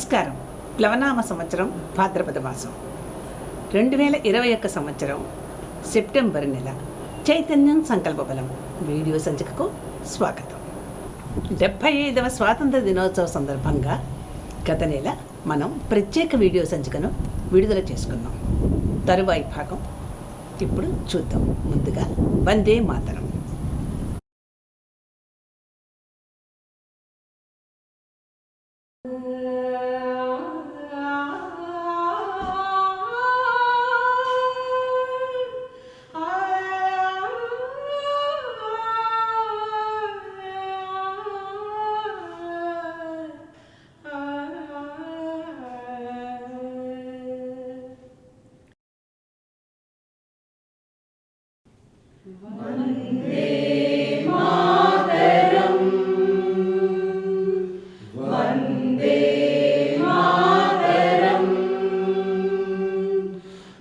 నమస్కారం. ప్లవనామ సంవత్సరం భాద్రపద మాసం 2021 సంవత్సరం సెప్టెంబర్ నెల చైతన్యం సంకల్ప బలం వీడియో సంచికకు స్వాగతం. 75వ స్వాతంత్ర దినోత్సవ సందర్భంగా గత నెల మనం ప్రత్యేక వీడియో సంచికను విడుదల చేసుకున్నాం. తరువాయి భాగం ఇప్పుడు చూద్దాం. ముందుగా వందే మాతరం. వందే మాతరం వందే మాతరం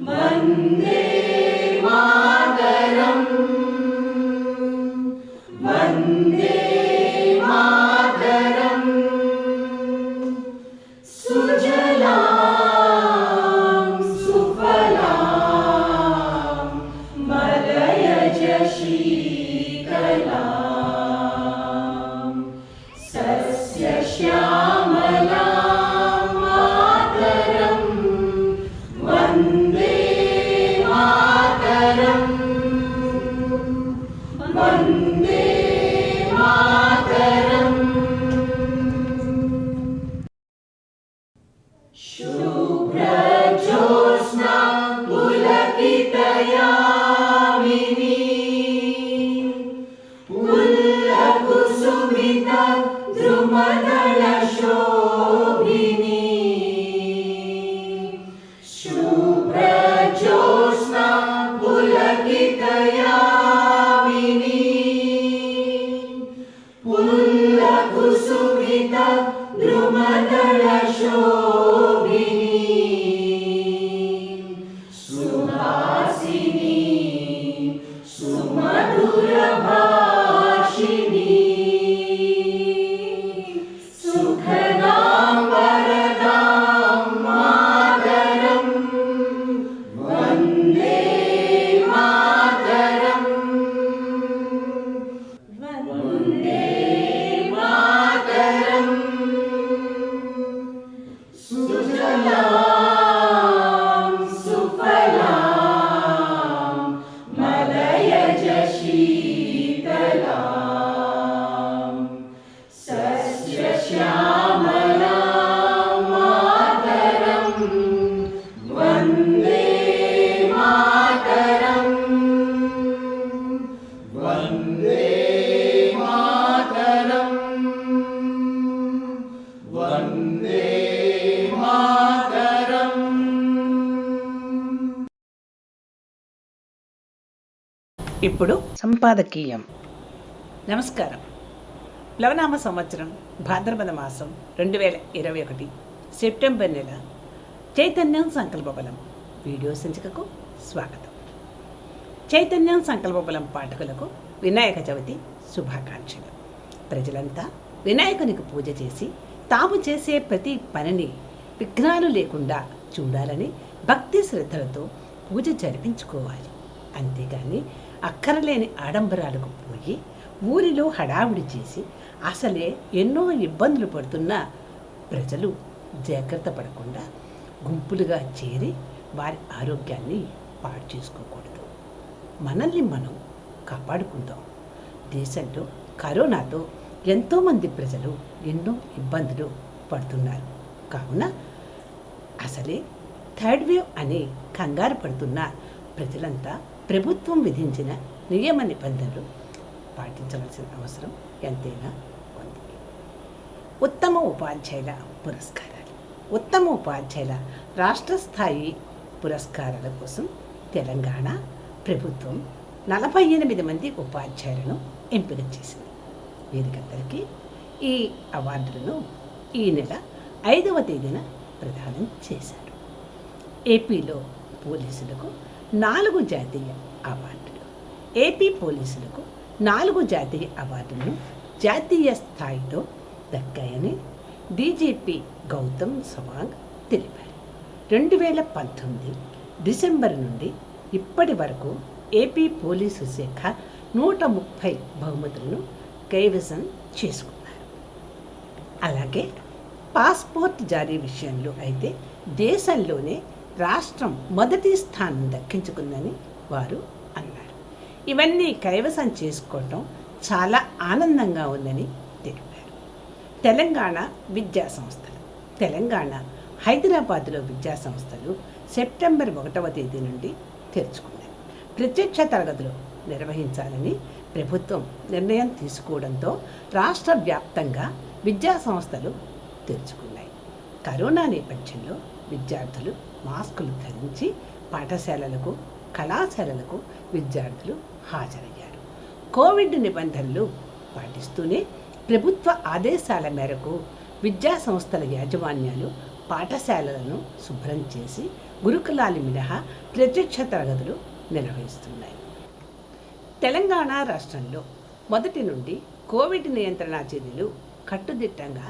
వందే మాతరం వందే మాతరం సుజలాం సుఫలాం మలయజ शीतलां सस्यश्यामलां मातरं वन्दे मातरं वन्दे मातरं शुभ्रज्योत्स्ना पुलकितयामिनी कुसुमिता द्रुमदलशोभिनी शुभ्रज्योत्स्ना पुलकितयामिनी कुसुमिता द्रुमदलशोभिनी सुहासिनी सुमधुरभाषिणी सुखदां वरदां मातरं वन्दे मातरं वन्दे मातरं सुजलां सुफलां मलयज शीतलां सस्यश्यामलां मातरं वन्दे मातरं वन्दे मातरं वन्दे मातरं. ఇప్పుడు సంపాదకీయం. నమస్కారం. ప్లవనామ సంవత్సరం భాద్రపద మాసం 2021 సెప్టెంబర్ నెల చైతన్యం సంకల్ప బలం వీడియో సంచికకు స్వాగతం. చైతన్యం సంకల్ప బలం పాఠకులకు వినాయక చవితి శుభాకాంక్షలు. ప్రజలంతా వినాయకునికి పూజ చేసి తాము చేసే ప్రతి పనిని విఘ్నాలు లేకుండా చూడాలని భక్తి శ్రద్ధలతో పూజ జరిపించుకోవాలి. అంతేగాని అక్కరలేని ఆడంబరాలకు పోయి ఊరిలో హడావుడి చేసి అసలే ఎన్నో ఇబ్బందులు పడుతున్న ప్రజలు జాగ్రత్త పడకుండా గుంపులుగా చేరి వారి ఆరోగ్యాన్ని పాడు చేసుకోకూడదు. మనల్ని మనం కాపాడుకుందాం. దేశంలో కరోనాతో ఎంతోమంది ప్రజలు ఎన్నో ఇబ్బందులు పడుతున్నారు. కావున అసలే థర్డ్ వేవ్ అని కంగారు పడుతున్న ప్రజలంతా ప్రభుత్వం విధించిన నియమ నిబంధనలు పాటించవలసిన అవసరం ఎంతైనా ఉంది. ఉత్తమ ఉపాధ్యాయుల పురస్కారాలు. ఉత్తమ ఉపాధ్యాయుల రాష్ట్ర స్థాయి పురస్కారాల కోసం తెలంగాణ ప్రభుత్వం 48 మంది ఉపాధ్యాయులను ఎంపిక చేసింది. వీరికందరికీ ఈ అవార్డులను ఈ నెల 5వ తేదీన ప్రదానం చేశారు. ఏపీలో పోలీసులకు 4 జాతీయ అవార్డులు. ఏపీ పోలీసులకు 4 జాతీయ అవార్డులను జాతీయ స్థాయిలో దక్కాయని డీజీపీ గౌతమ్ సవాంగ్ తెలిపారు. 2019 డిసెంబర్ నుండి ఇప్పటి వరకు ఏపీ పోలీసు శాఖ 130 బహుమతులను కైవసం చేసుకున్నారు. అలాగే పాస్పోర్ట్ జారీ విషయంలో అయితే దేశంలోనే రాష్ట్రం మొదటి స్థానం దక్కించుకుందని వారు అన్నారు. ఇవన్నీ కైవసం చేసుకోవటం చాలా ఆనందంగా ఉందని తెలిపారు. తెలంగాణ విద్యా సంస్థలు తెలంగాణ హైదరాబాద్లో విద్యా సంస్థలు సెప్టెంబర్ 1వ తేదీ నుండి తెరుచుకున్నాయి. ప్రత్యక్ష తరగతులు నిర్వహించాలని ప్రభుత్వం నిర్ణయం తీసుకోవడంతో రాష్ట్ర వ్యాప్తంగా విద్యా సంస్థలు తెరుచుకున్నాయి. కరోనా నేపథ్యంలో విద్యార్థులు మాస్కులు ధరించి పాఠశాలలకు, కళాశాలలకు విద్యార్థులు హాజరయ్యారు. కోవిడ్ నిబంధనలు పాటిస్తూనే ప్రభుత్వ ఆదేశాల మేరకు విద్యా సంస్థల యాజమాన్యాలు పాఠశాలలను శుభ్రం చేసి గురుకులాలు మినహా ప్రత్యక్ష తరగతులు నిర్వహిస్తున్నాయి. తెలంగాణ రాష్ట్రంలో మొదటి నుండి కోవిడ్ నియంత్రణ చర్యలు కట్టుదిట్టంగా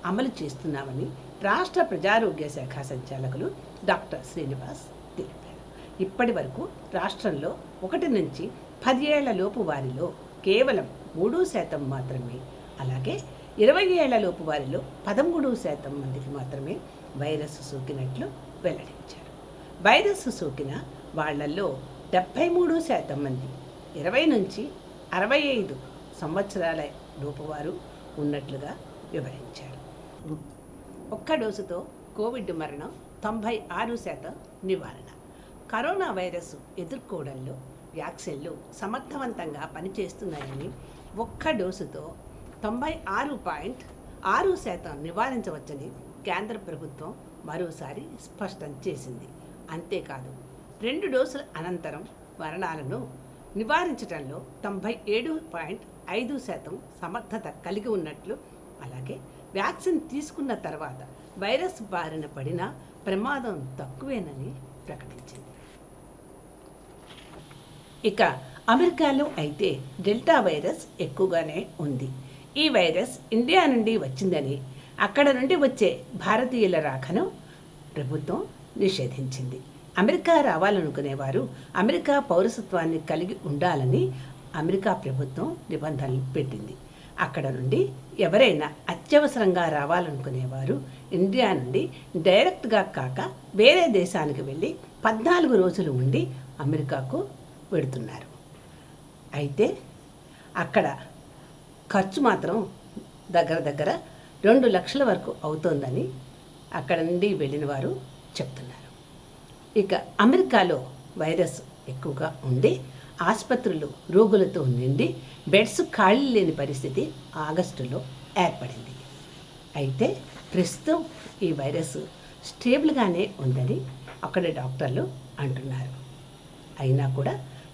అమలు చేస్తున్నామని రాష్ట్ర ప్రజారోగ్య శాఖ సంచాలకులు డాక్టర్ శ్రీనివాస్ తెలిపారు. ఇప్పటి వరకు రాష్ట్రంలో 1 నుంచి 10 ఏళ్ల లోపు వారిలో కేవలం 3% మాత్రమే, అలాగే 20 ఏళ్ల లోపు వారిలో 13% మందికి మాత్రమే వైరస్ సోకినట్లు వెల్లడించారు. వైరస్ సోకిన వాళ్లలో 73% మంది 20 నుంచి 65 సంవత్సరాల లోపువారు ఉన్నట్లుగా వివరించారు. ఒక్క డోసుతో కోవిడ్ మరణం 96% నివారణ. కరోనా వైరస్ ఎదుర్కోవడంలో వ్యాక్సిన్లు సమర్థవంతంగా పనిచేస్తున్నాయని ఒక్క డోసుతో 96.6% నివారించవచ్చని కేంద్ర ప్రభుత్వం మరోసారి స్పష్టం చేసింది. అంతేకాదు 2 డోసుల అనంతరం మరణాలను నివారించడంలో 97.5% సమర్థత కలిగి ఉన్నట్లు, అలాగే వ్యాక్సిన్ తీసుకున్న తర్వాత వైరస్ బారిన పడిన ప్రమాదం తక్కువేనని ప్రకటించింది. ఇక అమెరికాలో అయితే డెల్టా వైరస్ ఎక్కువగానే ఉంది. ఈ వైరస్ ఇండియా నుండి వచ్చిందని, అక్కడ నుండి వచ్చే భారతీయుల రాకను ప్రభుత్వం నిషేధించింది. అమెరికా రావాలనుకునేవారు అమెరికా పౌరసత్వాన్ని కలిగి ఉండాలని అమెరికా ప్రభుత్వం నిబంధనలు పెట్టింది. అక్కడ నుండి ఎవరైనా అత్యవసరంగా రావాలనుకునేవారు ఇండియా నుండి డైరెక్ట్గా కాక వేరే దేశానికి వెళ్ళి 14 రోజులు ఉండి అమెరికాకు వెడుతున్నారు. అయితే అక్కడ ఖర్చు మాత్రం దగ్గర 2 లక్షల వరకు అవుతోందని అక్కడ నుండి వెళ్ళిన వారు చెప్తున్నారు. ఇక అమెరికాలో వైరస్ ఎక్కువగా ఉండి ఆసుపత్రులు రోగులతో నిండి బెడ్స్ ఖాళీ లేని పరిస్థితి ఆగస్టులో ఏర్పడింది. అయితే ప్రస్తుతం ఈ వైరస్ స్టేబుల్గానే ఉందని అక్కడ డాక్టర్లు అంటున్నారు. అయినా కూడా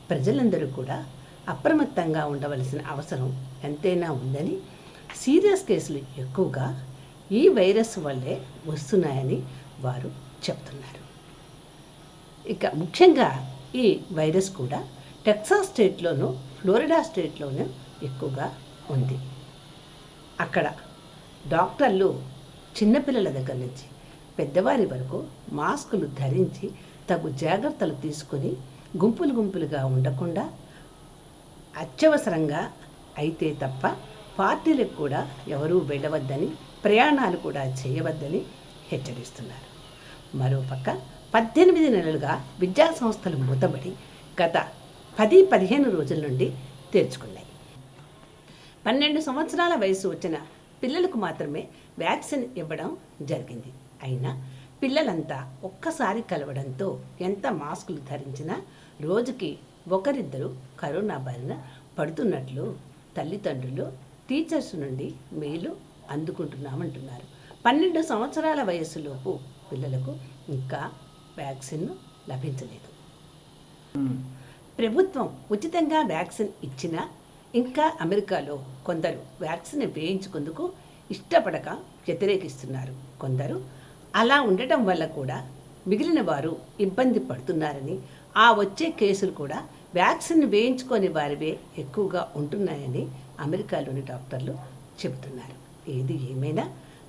ప్రజలందరూ కూడా అప్రమత్తంగా ఉండవలసిన అవసరం ఎంతైనా ఉందని, సీరియస్ కేసులు ఎక్కువగా ఈ వైరస్ వల్లే వస్తున్నాయని వారు చెప్తున్నారు. ఇక ముఖ్యంగా ఈ వైరస్ కూడా టెక్సాస్ స్టేట్లోనూ ఫ్లోరిడా స్టేట్లోనూ ఎక్కువగా ఉంది. అక్కడ డాక్టర్లు చిన్నపిల్లల దగ్గర నుంచి పెద్దవారి వరకు మాస్కులు ధరించి తగు జాగ్రత్తలు తీసుకొని గుంపులుగా ఉండకుండా అత్యవసరంగా అయితే తప్ప పార్టీలకు కూడా ఎవరూ వెళ్ళవద్దని, ప్రయాణాలు కూడా చేయవద్దని హెచ్చరిస్తున్నారు. మరోపక్క 18 నెలలుగా విద్యా సంస్థలు మూతబడి గత 10-15 రోజుల నుండి తెరుచుకున్నాయి. 12 సంవత్సరాల వయసు వచ్చిన పిల్లలకు మాత్రమే వ్యాక్సిన్ ఇవ్వడం జరిగింది. అయినా పిల్లలంతా ఒక్కసారి కలవడంతో ఎంత మాస్కులు ధరించినా రోజుకి ఒకరిద్దరు కరోనా బారిన పడుతున్నట్లు తల్లిదండ్రులు, టీచర్స్ నుండి మెయిల్ అందుకుంటున్నామంటున్నారు. 12 సంవత్సరాల వయసులోపు పిల్లలకు ఇంకా వ్యాక్సిన్ లభించలేదు. ప్రభుత్వం ఉచితంగా వ్యాక్సిన్ ఇచ్చినా ఇంకా అమెరికాలో కొందరు వ్యాక్సిన్ వేయించుకుందుకు ఇష్టపడక వ్యతిరేకిస్తున్నారు. కొందరు అలా ఉండటం వల్ల కూడా మిగిలిన వారు ఇబ్బంది పడుతున్నారని, ఆ వచ్చే కేసులు కూడా వ్యాక్సిన్ వేయించుకొని వారివే ఎక్కువగా ఉంటున్నాయని అమెరికాలోని డాక్టర్లు చెబుతున్నారు. ఏది ఏమైనా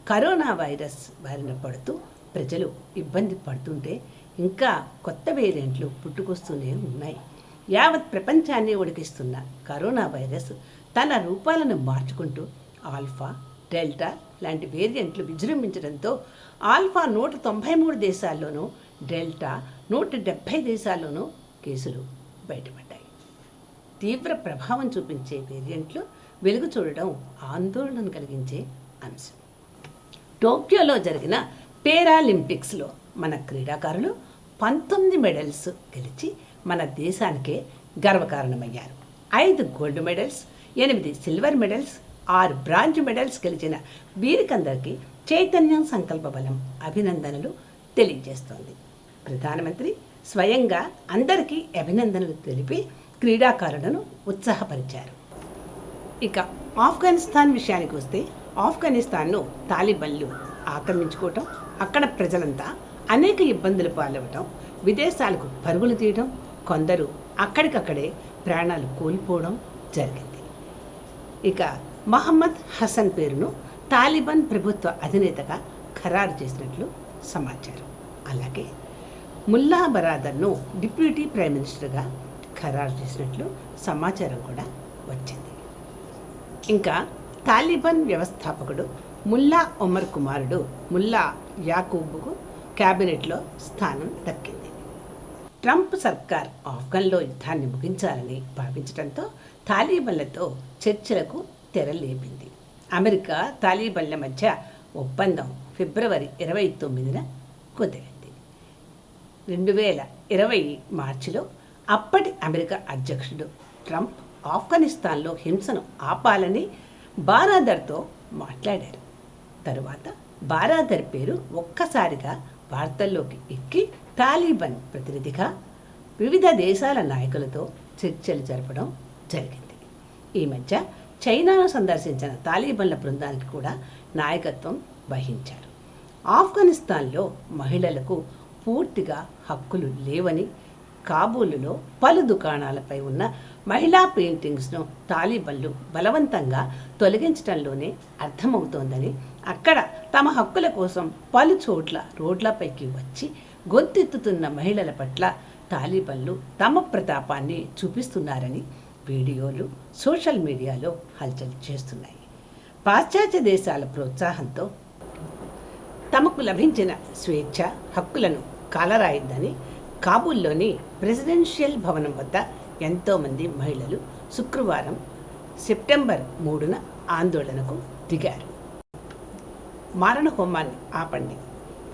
కరోనా వైరస్ బారిన పడుతూ ప్రజలు ఇబ్బంది పడుతుంటే ఇంకా కొత్త వేరియంట్లు పుట్టుకొస్తూనే ఉన్నాయి. యావత్ ప్రపంచాన్ని ఉడికిస్తున్న కరోనా వైరస్ తన రూపాలను మార్చుకుంటూ ఆల్ఫా, డెల్టా లాంటి వేరియంట్లు విజృంభించడంతో ఆల్ఫా 193 దేశాల్లోనూ, డెల్టా 170 దేశాల్లోనూ కేసులు బయటపడ్డాయి. తీవ్ర ప్రభావం చూపించే వేరియంట్లు వెలుగు చూడడం ఆందోళన కలిగించే అంశం. టోక్యోలో జరిగిన పారాలింపిక్స్లో మన క్రీడాకారులు 19 మెడల్స్ గెలిచి మన దేశానికే గర్వకారణమయ్యారు. 5 gold medals, 8 silver medals, 6 bronze medals గెలిచిన వీరికందరికీ చైతన్యం సంకల్ప బలం అభినందనలు తెలియజేస్తోంది. ప్రధానమంత్రి స్వయంగా అందరికీ అభినందనలు తెలిపి క్రీడాకారులను ఉత్సాహపరిచారు. ఇక ఆఫ్ఘనిస్తాన్ విషయానికి వస్తే, ఆఫ్ఘనిస్తాన్ను తాలిబన్లు ఆక్రమించుకోవటం, అక్కడ ప్రజలంతా అనేక ఇబ్బందులు పాలవటం, విదేశాలకు పరుగులు తీయడం, కొందరు అక్కడికక్కడే ప్రాణాలు కోల్పోవడం జరిగింది. ఇక మహమ్మద్ హసన్ పేరును తాలిబాన్ ప్రభుత్వ అధినేతగా ఖరారు చేసినట్లు సమాచారం. అలాగే ముల్లా బరాదర్ను డిప్యూటీ ప్రైమ్ మినిస్టర్గా ఖరారు చేసినట్లు సమాచారం కూడా వచ్చింది. ఇంకా తాలిబాన్ వ్యవస్థాపకుడు ముల్లా ఒమర్ కుమారుడు ముల్లా యాకూబ్కు క్యాబినెట్లో స్థానం దక్కింది. ట్రంప్ సర్కార్ ఆఫ్ఘన్లో యుద్ధాన్ని ముగించాలని భావించడంతో తాలిబాన్లతో చర్చలకు తెరలేపింది. అమెరికా తాలిబాన్ల మధ్య ఒప్పందం ఫిబ్రవరి 29న కుదిరింది. 2020 మార్చిలో అప్పటి అమెరికా అధ్యక్షుడు ట్రంప్ ఆఫ్ఘనిస్తాన్లో హింసను ఆపాలని బారాదర్తో మాట్లాడారు. తరువాత బారాదర్ పేరు ఒక్కసారిగా వార్తల్లోకి ఎక్కి తాలిబాన్ ప్రతినిధిగా వివిధ దేశాల నాయకులతో చర్చలు జరపడం జరిగింది. ఈ మధ్య చైనాను సందర్శించిన తాలిబాన్ల బృందానికి కూడా నాయకత్వం వహించారు. ఆఫ్ఘనిస్తాన్లో మహిళలకు పూర్తిగా హక్కులు లేవని, కాబూలులో పలు దుకాణాలపై ఉన్న మహిళా పెయింటింగ్స్ను తాలిబాన్లు బలవంతంగా తొలగించడంలోనే అర్థమవుతోందని, అక్కడ తమ హక్కుల కోసం పలు చోట్ల రోడ్లపైకి వచ్చి గొంతెత్తుతున్న మహిళల పట్ల తాలిబాన్లు తమ ప్రతాపాన్ని చూపిస్తున్నారని వీడియోలు సోషల్ మీడియాలో హల్చల్ చేస్తున్నాయి. పాశ్చాత్య దేశాల ప్రోత్సాహంతో తమకు లభించిన స్వేచ్ఛ హక్కులను కాలరాయిద్దని కాబూల్లోని ప్రెసిడెన్షియల్ భవనం వద్ద ఎంతోమంది మహిళలు శుక్రవారం సెప్టెంబర్ 3న ఆందోళనకు దిగారు. మారణ హోమాన్ని ఆపండి,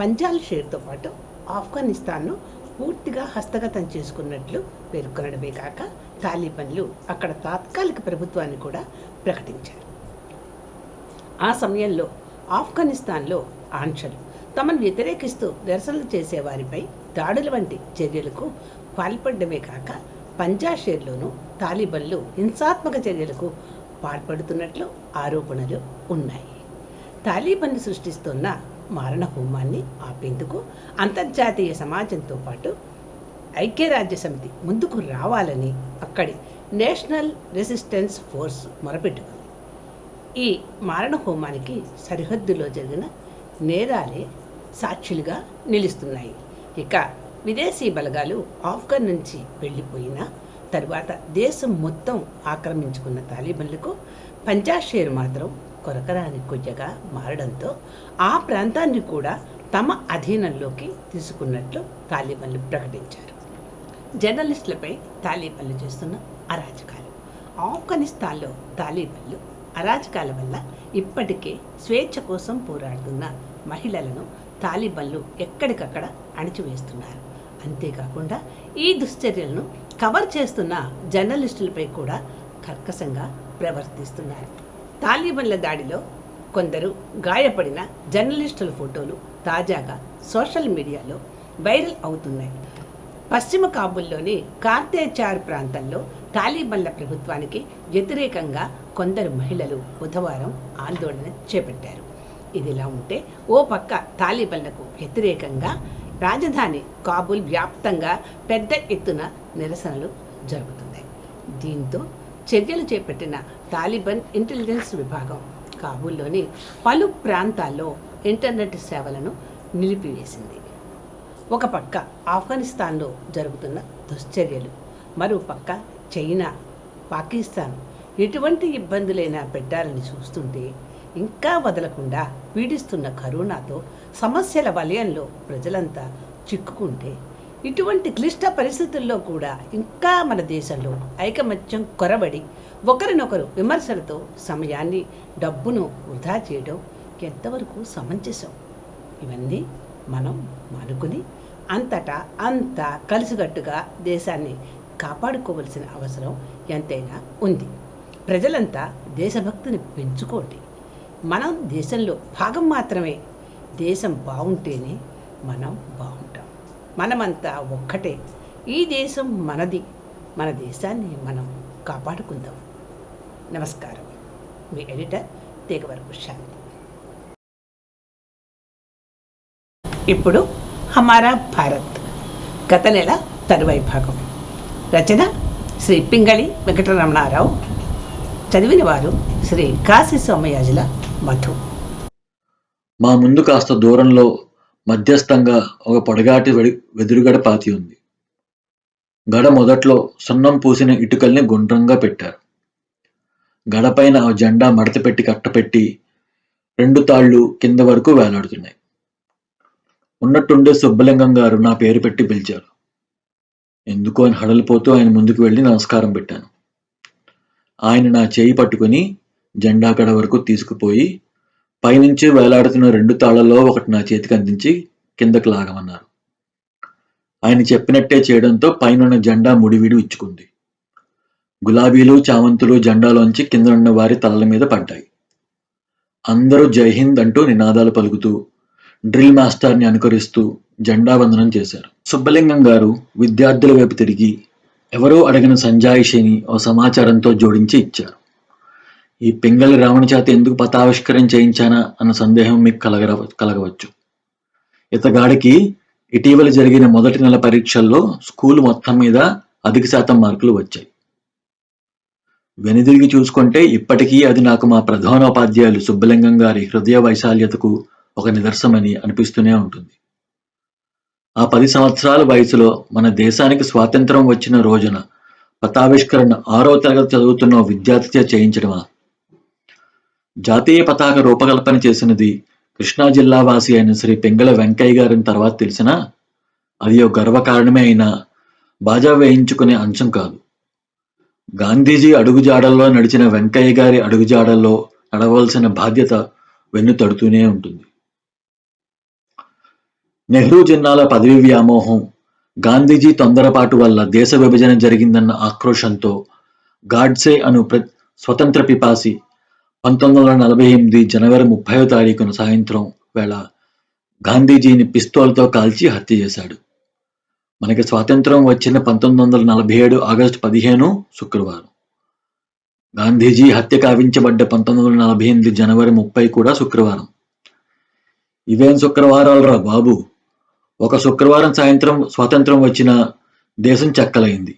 పంజాల్ షేర్తో పాటు ఆఫ్ఘనిస్తాన్ను పూర్తిగా హస్తగతం చేసుకున్నట్లు పేర్కొనడమే కాక తాలిబాన్లు అక్కడ తాత్కాలిక ప్రభుత్వాన్ని కూడా ప్రకటించారు. ఆ సమయంలో ఆఫ్ఘనిస్తాన్లో ఆంక్షలు, తమను వ్యతిరేకిస్తూ నిరసనలు చేసేవారిపై దాడుల వంటి చర్యలకు పాల్పడమే కాక పంజాషేర్లోనూ తాలిబాన్లు హింసాత్మక చర్యలకు పాల్పడుతున్నట్లు ఆరోపణలు ఉన్నాయి. తాలిబాన్లు సృష్టిస్తున్న మారణ హోమాన్ని ఆపేందుకు అంతర్జాతీయ సమాజంతో పాటు ఐక్యరాజ్య సమితి ముందుకు రావాలని అక్కడి నేషనల్ రెసిస్టెన్స్ ఫోర్స్ మొరపెట్టుకుంది. ఈ మారణ హోమానికి సరిహద్దులో జరిగిన నేరాలే సాక్షులుగా నిలుస్తున్నాయి. ఇక విదేశీ బలగాలు ఆఫ్ఘన్ నుంచి వెళ్ళిపోయిన తరువాత దేశం మొత్తం ఆక్రమించుకున్న తాలిబాన్లకు పంజాషేర్ మాత్రం కొరకరాని కొయ్యగా మారడంతో ఆ ప్రాంతాన్ని కూడా తమ అధీనంలోకి తీసుకున్నట్లు తాలిబాన్లు ప్రకటించారు. జర్నలిస్టులపై తాలిబాన్లు చేస్తున్న అరాచకాలు. ఆఫ్ఘనిస్తాన్లో తాలిబాన్లు అరాచకాల వల్ల ఇప్పటికే స్వేచ్ఛ కోసం పోరాడుతున్న మహిళలను తాలిబాన్లు ఎక్కడికక్కడ అణిచివేస్తున్నారు. అంతేకాకుండా ఈ దుశ్చర్యలను కవర్ చేస్తున్న జర్నలిస్టులపై కూడా కర్కశంగా ప్రవర్తిస్తున్నారు. తాలిబాన్ల దాడిలో కొందరు గాయపడిన జర్నలిస్టుల ఫోటోలు తాజాగా సోషల్ మీడియాలో వైరల్ అవుతున్నాయి. పశ్చిమ కాబూల్లోని కార్తేచార్ ప్రాంతంలో తాలిబాన్ల ప్రభుత్వానికి వ్యతిరేకంగా కొందరు మహిళలు బుధవారం ఆందోళన చేపట్టారు. ఇదిలా ఉంటే ఓ పక్క తాలిబాన్లకు వ్యతిరేకంగా రాజధాని కాబూల్ వ్యాప్తంగా పెద్ద ఎత్తున నిరసనలు జరుగుతున్నాయి. దీంతో చర్యలు చేపట్టిన తాలిబాన్ ఇంటెలిజెన్స్ విభాగం కాబూల్లోని పలు ప్రాంతాల్లో ఇంటర్నెట్ సేవలను నిలిపివేసింది. ఒక పక్క ఆఫ్ఘనిస్తాన్లో జరుగుతున్న దుశ్చర్యలు, మరో పక్క చైనా, పాకిస్తాన్ ఎటువంటి ఇబ్బందులైనా పెట్టాలని చూస్తుంటే ఇంకా వదలకుండా పీడిస్తున్న కరోనాతో సమస్యల వలయంలో ప్రజలంతా చిక్కుకుంటే, ఇటువంటి క్లిష్ట పరిస్థితుల్లో కూడా ఇంకా మన దేశంలో ఐకమత్యం కొరబడి ఒకరినొకరు విమర్శలతో సమయాన్ని, డబ్బును వృధా చేయడం ఎంతవరకు సమంజసం? ఇవన్నీ మనం మానుకుని అంతటా అంతా కలిసికట్టుగా దేశాన్ని కాపాడుకోవలసిన అవసరం ఎంతైనా ఉంది. ప్రజలంతా దేశభక్తిని పెంచుకోండి. మనం దేశంలో భాగం మాత్రమే. దేశం బాగుంటేనే మనం బాగుంటాం. మనమంతా ఒక్కటే. ఈ దేశం మనది. మన దేశాన్ని మనం కాపాడుకుందాం. నమస్కారం. మీ ఎడిటర్ తీగవరపు శాంతి. ఇప్పుడు హమారా భారత్ గత నెల తరువాయి భాగం. రచన శ్రీ పింగళి వెంకటరమణారావు. చదివిన వారు శ్రీ కాశీ సోమయాజుల మధు. మా ముందు కాస్త దూరంలో మధ్యస్థంగా ఒక పొడగాటి వెదురుగడ పాతి ఉంది. గడ మొదట్లో సున్నం పూసిన ఇటుకల్ని గుండ్రంగా పెట్టారు. గడపైన ఆ జెండా మడతపెట్టి కట్టపెట్టి 2 తాళ్ళు కింద వరకు వేలాడుతున్నాయి. ఉన్నట్టుండే సుబ్బలింగం గారు నా పేరు పెట్టి పిలిచారు. ఎందుకో అని హడలిపోతూ ఆయన ముందుకు వెళ్ళి నమస్కారం పెట్టాను. ఆయన నా చేయి పట్టుకుని జెండా కడ వరకు తీసుకుపోయి పైనుంచి వేలాడుతున్న 2 తాళ్లలో ఒకటి నా చేతికి అందించి కిందకు లాగమన్నారు. ఆయన చెప్పినట్టే చేయడంతో పైనున్న జెండా ముడివిడి ఇచ్చుకుంది. గులాబీలు, చామంతులు జెండాలోంచి కిందనున్న వారి తలల మీద పడ్డాయి. అందరూ జై హింద్ అంటూ నినాదాలు పలుకుతూ డ్రిల్ మాస్టర్ని అనుకరిస్తూ జెండా వందనం చేశారు. సుబ్బలింగం గారు విద్యార్థుల వైపు తిరిగి ఎవరో అడిగిన సంజాయిషిని ఓ సమాచారంతో జోడించి ఇచ్చారు. ఈ పింగళి రావణ చేత ఎందుకు పతావిష్కరణ చేయించానా అన్న సందేహం మీకు కలగవచ్చు. ఇతగాడికి ఇటీవల జరిగిన మొదటి నెల పరీక్షల్లో స్కూల్ మొత్తం మీద అధిక శాతం మార్కులు వచ్చాయి. వెనుదిరిగి చూసుకుంటే ఇప్పటికీ అది నాకు మా ప్రధానోపాధ్యాయులు సుబ్బలింగం గారి హృదయ వైశాల్యతకు ఒక నిదర్శనమని అనిపిస్తూనే ఉంటుంది. ఆ 10 సంవత్సరాల వయసులో మన దేశానికి స్వాతంత్రం వచ్చిన రోజున పతావిష్కరణ 6వ తరగతి చదువుతున్న విద్యార్థిచే చేయించడమా? జాతీయ పతాక రూపకల్పన చేసినది కృష్ణా జిల్లా వాసి అయిన శ్రీ పింగళ వెంకయ్య గారిని తర్వాత తెలిసినా అది ఓ గర్వకారణమే అయినా బాజా వేయించుకునే అంశం కాదు. గాంధీజీ అడుగుజాడల్లో నడిచిన వెంకయ్య గారి అడుగుజాడల్లో నడవలసిన బాధ్యత వెన్ను తడుతూనే ఉంటుంది. నెహ్రూ జిన్నాల పదవి వ్యామోహం, గాంధీజీ తొందరపాటు వల్ల దేశ విభజన జరిగిందన్న ఆక్రోశంతో గాడ్సే అను స్వతంత్ర పిపాసి 1948 జనవరి 30వ తారీఖున సాయంత్రం వేళ గాంధీజీని పిస్తోల్తో కాల్చి హత్య చేశాడు. మనకి స్వాతంత్రం వచ్చిన 1947 ఆగస్టు 15 శుక్రవారం. గాంధీజీ హత్య కావించబడ్డ 1948 జనవరి 30 కూడా శుక్రవారం. ఇవేం శుక్రవారాలరా బాబు! ఒక శుక్రవారం సాయంత్రం స్వాతంత్రం వచ్చిన దేశం చెక్కలైంది.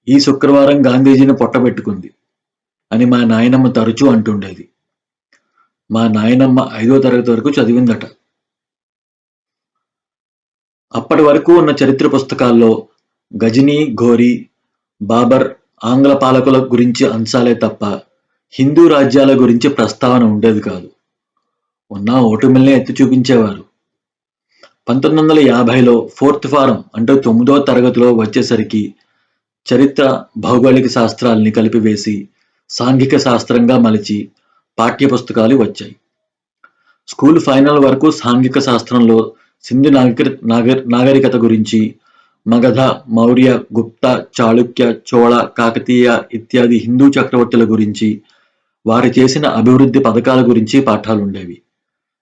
ఈ శుక్రవారం గాంధీజీని పొట్టబెట్టుకుంది అని మా నాయనమ్మ తరచూ అంటుండేది. మా నాయనమ్మ 5వ తరగతి వరకు చదివిందట. అప్పటి వరకు ఉన్న చరిత్ర పుస్తకాల్లో గజనీ, ఘోరీ, బాబర్, ఆంగ్ల పాలకుల గురించి అంశాలే తప్ప హిందూ రాజ్యాల గురించి ప్రస్తావన ఉండేది కాదు. ఉన్న ఓటుమిల్నే ఎత్తి చూపించేవారు. 1950లో 4th ఫారం అంటే 9వ తరగతిలో వచ్చేసరికి చరిత్ర, భౌగోళిక శాస్త్రాల్ని కలిపివేసి సాంఘిక శాస్త్రంగా మలిచి పాఠ్యపుస్తకాలు వచ్చాయి. స్కూల్ ఫైనల్ వరకు సాంఘిక శాస్త్రంలో సింధు నాగరికత గురించి, మగధ, మౌర్య, గుప్త, చాళుక్య, చోళ, కాకతీయ ఇత్యాది హిందూ చక్రవర్తుల గురించి, వారు చేసిన అభివృద్ధి పథకాల గురించి పాఠాలుండేవి.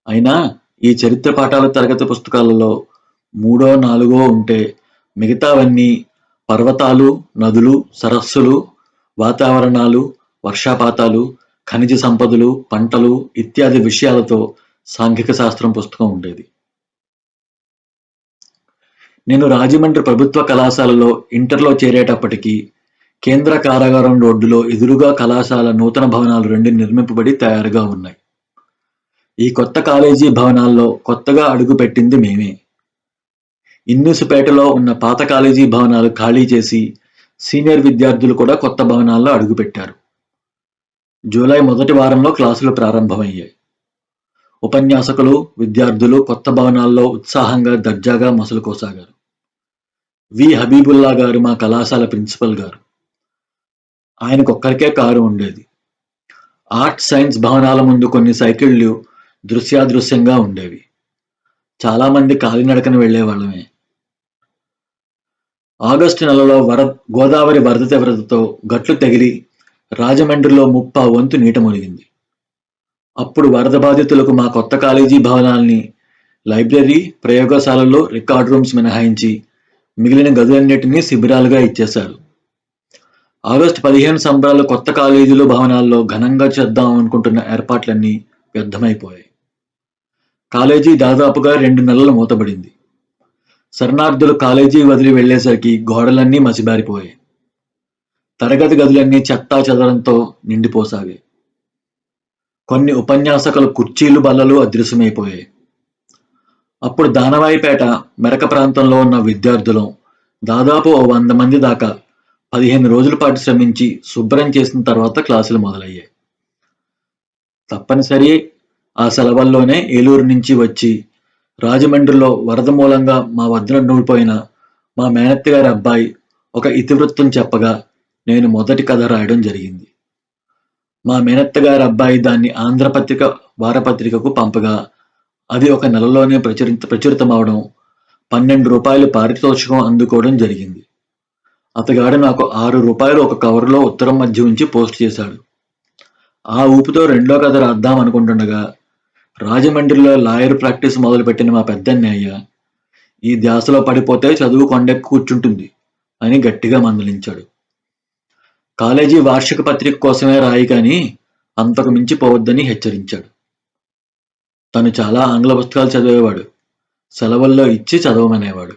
అయినా ఈ చరిత్ర పాఠాల తరగతి పుస్తకాలలో 3, 4 ఉంటే మిగతావన్నీ పర్వతాలు, నదులు, సరస్సులు, వాతావరణాలు, వర్షపాతాలు, ఖనిజ సంపదలు, పంటలు ఇత్యాది విషయాలతో సాంఘిక శాస్త్రం పుస్తకం ఉండేది. నేను రాజమండ్రి ప్రభుత్వ కళాశాలలో ఇంటర్లో చేరేటప్పటికి కేంద్ర కారాగారం రోడ్డులో ఎదురుగా కళాశాల నూతన భవనాలు 2 నిర్మింపబడి తయారుగా ఉన్నాయి. ఈ కొత్త కాలేజీ భవనాల్లో కొత్తగా అడుగుపెట్టింది మేమే. ఇన్నూసుపేటలో ఉన్న పాత కాలేజీ భవనాలు ఖాళీ చేసి సీనియర్ విద్యార్థులు కూడా కొత్త భవనాల్లో అడుగుపెట్టారు. జూలై మొదటి వారంలో క్లాసులు ప్రారంభమయ్యాయి. ఉపన్యాసకులు, విద్యార్థులు కొత్త భవనాల్లో ఉత్సాహంగా దర్జాగా మసలుకోసాగారు. వి. హబీబుల్లా గారు మా కళాశాల ప్రిన్సిపల్ గారు. ఆయనకొక్కరికే కారు ఉండేది. ఆర్ట్స్, సైన్స్ భవనాల ముందు కొన్ని సైకిళ్లు దృశ్యాదృశ్యంగా ఉండేవి. చాలా మంది కాలినడకన వెళ్లేవాళ్లమే. ఆగస్టు నెలలో గోదావరి వరద తీవ్రతతో గట్లు తెగిలి రాజమండ్రిలో 30 వంతు నీట మునిగింది. అప్పుడు వరద బాధితులకు మా కొత్త కాలేజీ భవనాల్ని లైబ్రరీ, ప్రయోగశాలలు, రికార్డ్ రూమ్స్ మినహాయించి మిగిలిన గదులన్నిటినీ శిబిరాలుగా ఇచ్చేశారు. ఆగస్టు 15 సంబరాలు కొత్త కాలేజీలు భవనాల్లో ఘనంగా చేద్దాం అనుకుంటున్న ఏర్పాట్లన్నీ వ్యర్థమైపోయాయి. కాలేజీ దాదాపుగా 2 నెలలు మూతబడింది. శరణార్థులు కాలేజీ వదిలి వెళ్లేసరికి గోడలన్నీ మసిబారిపోయాయి. తరగతి గదులన్నీ చెత్తా చెదరంతో నిండిపోసాగాయి. కొన్ని ఉపన్యాసకుల కుర్చీలు, బల్లలు అదృశ్యమైపోయాయి. అప్పుడు దానవాయిపేట, మెరక ప్రాంతంలో ఉన్న విద్యార్థులం దాదాపు 100 మంది దాకా 15 రోజుల పాటు శ్రమించి శుభ్రం చేసిన తర్వాత క్లాసులు మొదలయ్యాయి. తప్పనిసరి ఆ సెలవుల్లోనే ఏలూరు నుంచి వచ్చి రాజమండ్రిలో వరద మూలంగా మా వద్దన ఉండిపోయిన మా మేనత్త గారి అబ్బాయి ఒక ఇతివృత్తం చెప్పగా నేను మొదటి కథ రాయడం జరిగింది. మా మేనత్త గారి అబ్బాయి దాన్ని ఆంధ్రపత్రిక వారపత్రికకు పంపగా అది ఒక నెలలోనే ప్రచురితమవడం, 12 రూపాయలు పారితోషికం అందుకోవడం జరిగింది. అతగాడు నాకు 6 రూపాయలు ఒక కవరులో ఉత్తరం మధ్య ఉంచి పోస్ట్ చేశాడు. ఆ ఊపుతో రెండో కథ రాద్దాం అనుకుంటుండగా రాజమండ్రిలో లాయర్ ప్రాక్టీస్ మొదలుపెట్టిన మా పెద్దన్నయ్య, ఈ ధ్యాసలో పడిపోతే చదువు కొండెక్కి కూర్చుంటుంది అని గట్టిగా మందలించాడు. కాలేజీ వార్షిక పత్రిక కోసమే రాయి కానీ అంతకు మించి పోవద్దని హెచ్చరించాడు. తను చాలా ఆంగ్ల పుస్తకాలు చదివేవాడు. సెలవుల్లో ఇచ్చి చదవమనేవాడు.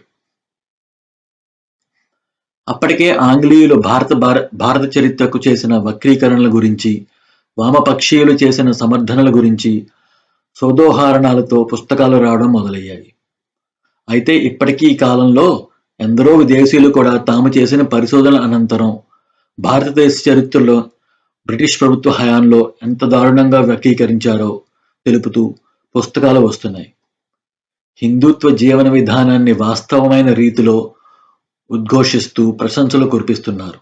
అప్పటికే ఆంగ్లేయులు భారత చరిత్రకు చేసిన వక్రీకరణల గురించి, వామపక్షీయులు చేసిన సమర్థనల గురించి సోదోహారణాలతో పుస్తకాలు రావడం మొదలయ్యాయి. అయితే ఇప్పటికీ ఈ కాలంలో ఎందరో విదేశీయులు కూడా తాము చేసిన పరిశోధనల అనంతరం భారతదేశ చరిత్రలో బ్రిటిష్ ప్రభుత్వ హయాంలో ఎంత దారుణంగా వ్యక్తీకరించారో తెలుపుతూ పుస్తకాలు వస్తున్నాయి. హిందుత్వ జీవన విధానాన్ని వాస్తవమైన రీతిలో ఉద్ఘోషిస్తూ ప్రశంసలు కురిపిస్తున్నారు.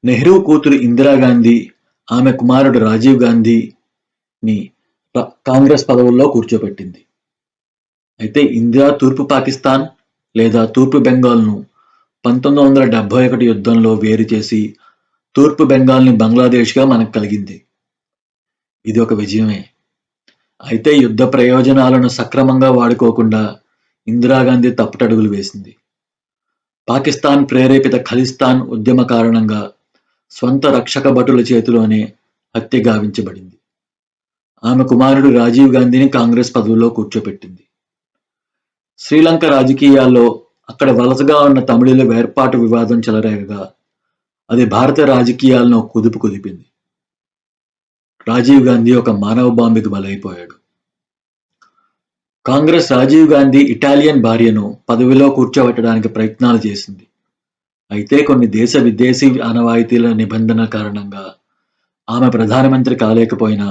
నెహ్రూ కూతురు ఇందిరాగాంధీ, ఆమె కుమారుడు రాజీవ్ గాంధీని కాంగ్రెస్ పదవుల్లో కూర్చోబెట్టింది. అయితే ఇందిరా తూర్పు పాకిస్తాన్ లేదా తూర్పు బెంగాల్ను 1971 యుద్ధంలో వేరు చేసి తూర్పు బెంగాల్ని బంగ్లాదేశ్గా మనకు కలిగింది. ఇది ఒక విజయమే. అయితే యుద్ధ ప్రయోజనాలను సక్రమంగా వాడుకోకుండా ఇందిరాగాంధీ తప్పటడుగులు వేసింది. పాకిస్తాన్ ప్రేరేపిత ఖలిస్తాన్ ఉద్యమ కారణంగా స్వంత రక్షక భటుల చేతిలోనే హత్య గావించబడింది. ఆమె కుమారుడు రాజీవ్ గాంధీని కాంగ్రెస్ పదవిలో కూర్చోపెట్టింది. శ్రీలంక రాజకీయాల్లో అక్కడ వలసగా ఉన్న తమిళుల వేర్పాటు వివాదం చెలరేగగా అది భారత రాజకీయాలను కుదుపు కుదిపింది. రాజీవ్ గాంధీ ఒక మానవ బాంబుకి బలైపోయాడు. కాంగ్రెస్ రాజీవ్ గాంధీ ఇటాలియన్ భార్యను పదవిలో కూర్చోబెట్టడానికి ప్రయత్నాలు చేసింది. అయితే కొన్ని దేశ విదేశీ ఆనవాయితీల నిబంధన కారణంగా ఆమె ప్రధానమంత్రి కాలేకపోయినా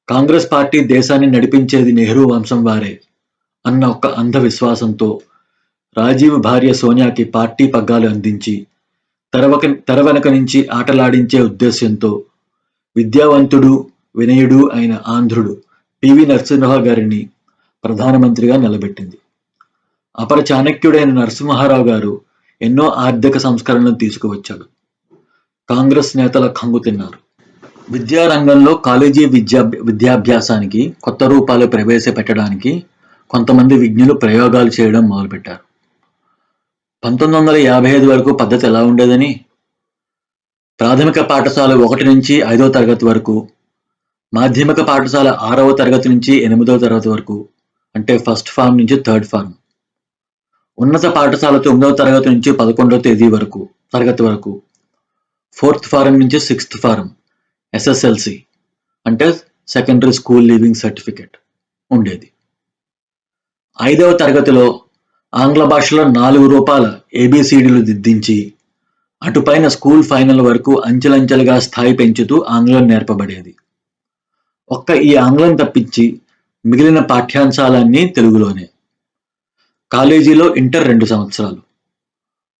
కాంగ్రెస్ పార్టీ దేశాన్ని నడిపించేది నెహ్రూ వంశం వారే అన్న ఒక అంధ విశ్వాసంతో రాజీవ్ భార్య సోనియాకి పార్టీ పగ్గాలు అందించి తెర వెనక నుంచి ఆటలాడించే ఉద్దేశ్యంతో విద్యావంతుడు, వినయుడు అయిన ఆంధ్రుడు పివి నరసింహరావు గారిని ప్రధానమంత్రిగా నిలబెట్టింది. అపర చాణక్యుడైన నరసింహారావు గారు ఎన్నో ఆర్థిక సంస్కరణలు తీసుకువచ్చాడు. కాంగ్రెస్ నేతల కంగు తిన్నారు. విద్యారంగంలో కాలేజీ విద్యాభ్యాసానికి కొత్త రూపాలు ప్రవేశపెట్టడానికి కొంతమంది విజ్ఞులు ప్రయోగాలు చేయడం మొదలుపెట్టారు. 1955 వరకు పద్ధతి ఎలా ఉండేదని, ప్రాథమిక పాఠశాల 1 నుంచి 5వ తరగతి వరకు, మాధ్యమిక పాఠశాల 6వ తరగతి నుంచి 8వ తరగతి వరకు, అంటే ఫస్ట్ ఫార్మ్ నుంచి థర్డ్ ఫార్మ్, ఉన్నత పాఠశాల 9వ తరగతి నుంచి 11వ తరగతి వరకు, 4th ఫారం నుంచి 6th ఫారం SSLC అంటే సెకండరీ స్కూల్ లీవింగ్ సర్టిఫికెట్ ఉండేది. 5వ తరగతిలో ఆంగ్ల భాషలో 4 రూపాల ABCDలు దిద్దించి అటుపైన స్కూల్ ఫైనల్ వరకు అంచెలంచెలుగా స్థాయి పెంచుతూ ఆంగ్లం నేర్పబడేది. ఒక్క ఈ ఆంగ్లం తప్పించి మిగిలిన పాఠ్యాంశాలన్నీ తెలుగులోనే. కాలేజీలో ఇంటర్ 2 సంవత్సరాలు.